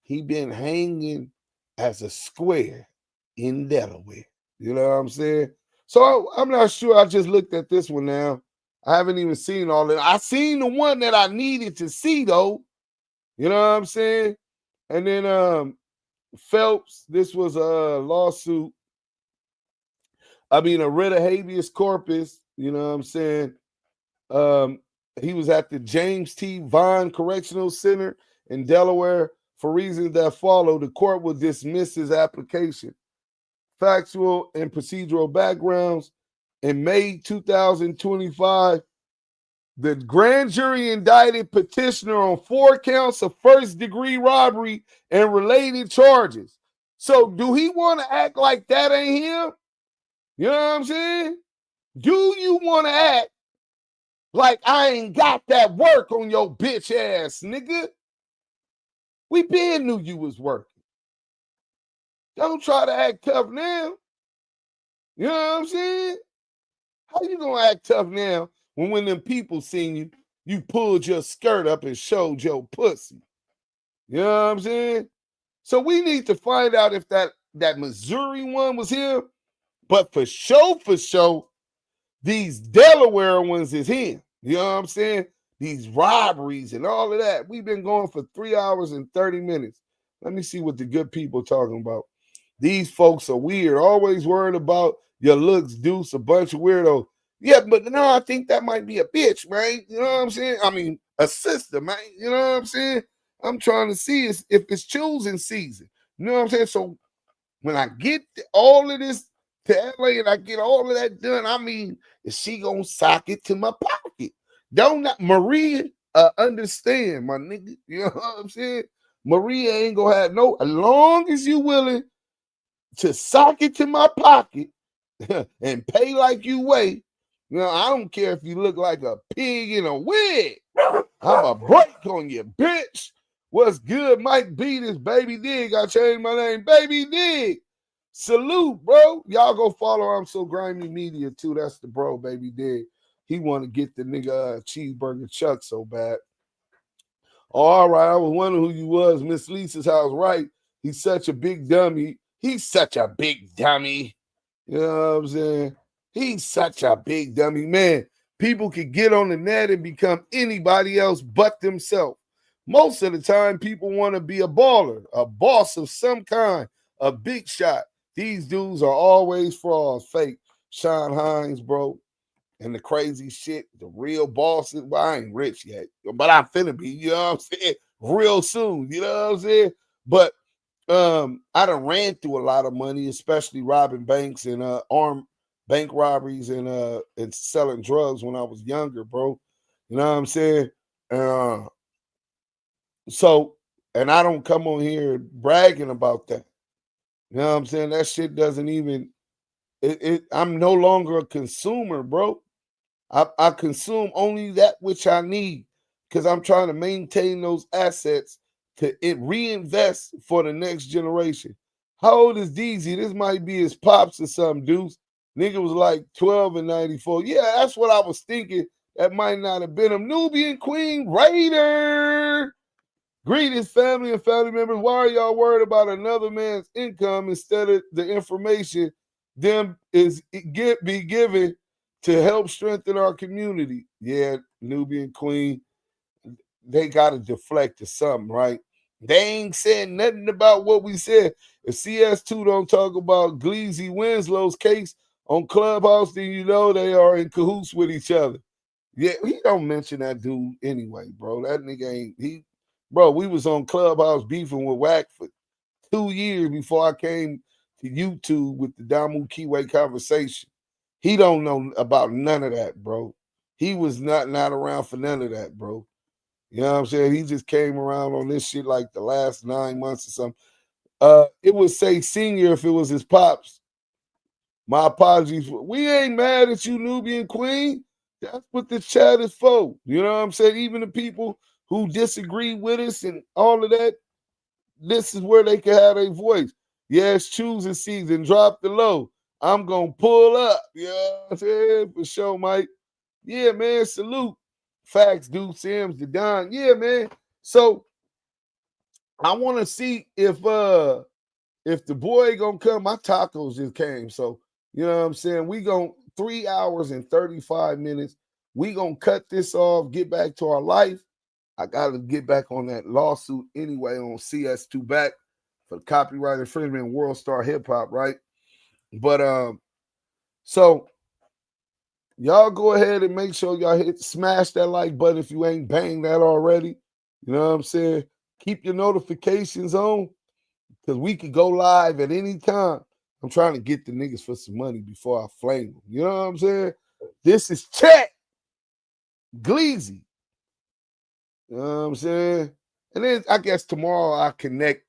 he been hanging as a square in Delaware. You know what I'm saying? So I'm not sure. I just looked at this one now. I haven't even seen all that. I seen the one that I needed to see, though. You know what I'm saying? And then Phelps, this was a lawsuit. I mean, a writ of habeas corpus. You know what I'm saying? He was at the James T. Vaughn Correctional Center in Delaware. For reasons that follow, the court will dismiss his application. Factual and procedural backgrounds. In May 2025, the grand jury indicted petitioner on 4 counts of first-degree robbery and related charges. So do he want to act like that ain't him? You know what I'm saying? Do you want to act like I ain't got that work on your bitch ass, nigga? We been knew you was working. Don't try to act tough now. You know what I'm saying? How you gonna act tough now when them people seen you, you pulled your skirt up and showed your pussy? You know what I'm saying? So we need to find out if that Missouri one was him. But for sure, these Delaware ones is him. You know what I'm saying? These robberies and all of that. We've been going for 3 hours and 30 minutes. Let me see what the good people talking about. These folks are weird. Always worried about your looks, Deuce, a bunch of weirdos. Yeah, but no, I think that might be a bitch, man. You know what I'm saying? I mean, a sister, man. You know what I'm saying? I'm trying to see if it's choosing season. You know what I'm saying? So when I get all of this to LA and I get all of that done, I mean, is she gonna sock it to my pocket? Don't not Maria understand, my nigga. You know what I'm saying? Maria ain't gonna have no, as long as you willing to sock it to my pocket and pay like you weigh. You know, I don't care if you look like a pig in a wig. I'm a break on you, bitch. What's good, Mike B? This Baby Dig. I changed my name, Baby Dig. Salute, bro. Y'all go follow I'm So Grimy Media, too. That's the bro, Baby Dig. He want to get the nigga cheeseburger Chuck so bad. All right, I was wondering who you was. Miss Lisa's house, right? He's such a big dummy. He's such a big dummy. You know what I'm saying? He's such a big dummy. Man, people can get on the net and become anybody else but themselves. Most of the time, people want to be a baller, a boss of some kind, a big shot. These dudes are always frauds, fake. Sean Hines, bro, and the crazy shit, the real bosses. Well, I ain't rich yet, but I'm finna be, you know what I'm saying? Real soon, you know what I'm saying? But I done ran through a lot of money, especially robbing banks and armed bank robberies and selling drugs when I was younger, bro. You know what I'm saying? So, and I don't come on here bragging about that. You know what I'm saying? That shit doesn't even, I'm no longer a consumer, bro. I consume only that which I need because I'm trying to maintain those assets to reinvest for the next generation. How old is Deezy? This might be his pops or something, Deuce. Nigga was like 12 and 94. Yeah, that's what I was thinking. That might not have been him. Nubian Queen Raider. Greet his family and family members. Why are y'all worried about another man's income instead of the information them is be given to help strengthen our community? Yeah, Nubian Queen. They got to deflect to something, right? They ain't said nothing about what we said. If CS2 don't talk about Gleazy Winslow's case on Clubhouse, then you know they are in cahoots with each other. Yeah, he don't mention that dude anyway, bro. That nigga ain't, bro, we was on Clubhouse beefing with Wack for 2 years before I came to YouTube with the DAMU KIWE conversation. He don't know about none of that, bro. He was not around for none of that, bro. You know what I'm saying? He just came around on this shit like the last 9 months or something. It would say senior if it was his pops. My apologies. We ain't mad at you, Nubian Queen. That's what this chat is for. You know what I'm saying? Even the people who disagree with us and all of that, this is where they can have their voice. Yes, choosing season, drop the low. I'm going to pull up. You know what I'm saying? For sure, Mike. Yeah, man, salute. Facts, Duse, Sims, the Don. Yeah, man. So I want to see if the boy gonna come. My tacos just came. So, you know what I'm saying? We going 3 hours and 35 minutes. We gonna cut this off, get back to our life. I gotta get back on that lawsuit anyway on CS2 back for the copyright infringement in World Star Hip Hop, right? But so y'all go ahead and make sure y'all smash that like button if you ain't banged that already. You know what I'm saying? Keep your notifications on because we could go live at any time. I'm trying to get the niggas for some money before I flame them. You know what I'm saying? This is Chet Gleazy. You know what I'm saying? And then I guess tomorrow I connect,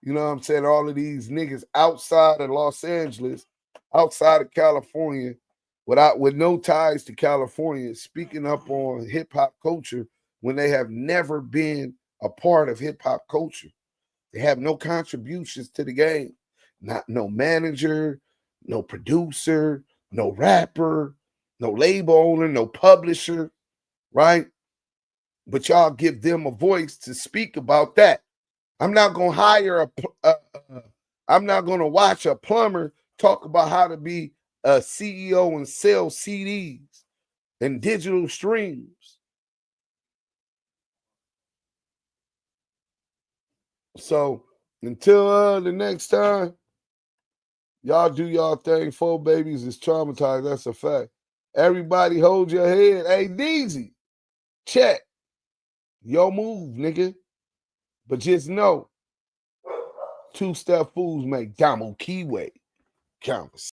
you know what I'm saying, all of these niggas outside of Los Angeles, outside of California, with no ties to California, speaking up on hip-hop culture when they have never been a part of hip-hop culture. They have no contributions to the game. No manager, no producer, no rapper, no label owner, no publisher, right? But y'all give them a voice to speak about that. I'm not going to hire I'm not going to watch a plumber talk about how to be a CEO and sell CDs and digital streams. So until the next time, y'all do y'all thing. 4 babies is traumatized. That's a fact. Everybody hold your head. Hey, Deezy, check. Yo move, nigga. But just know, 2-step fools make DAMU KIWE conversation.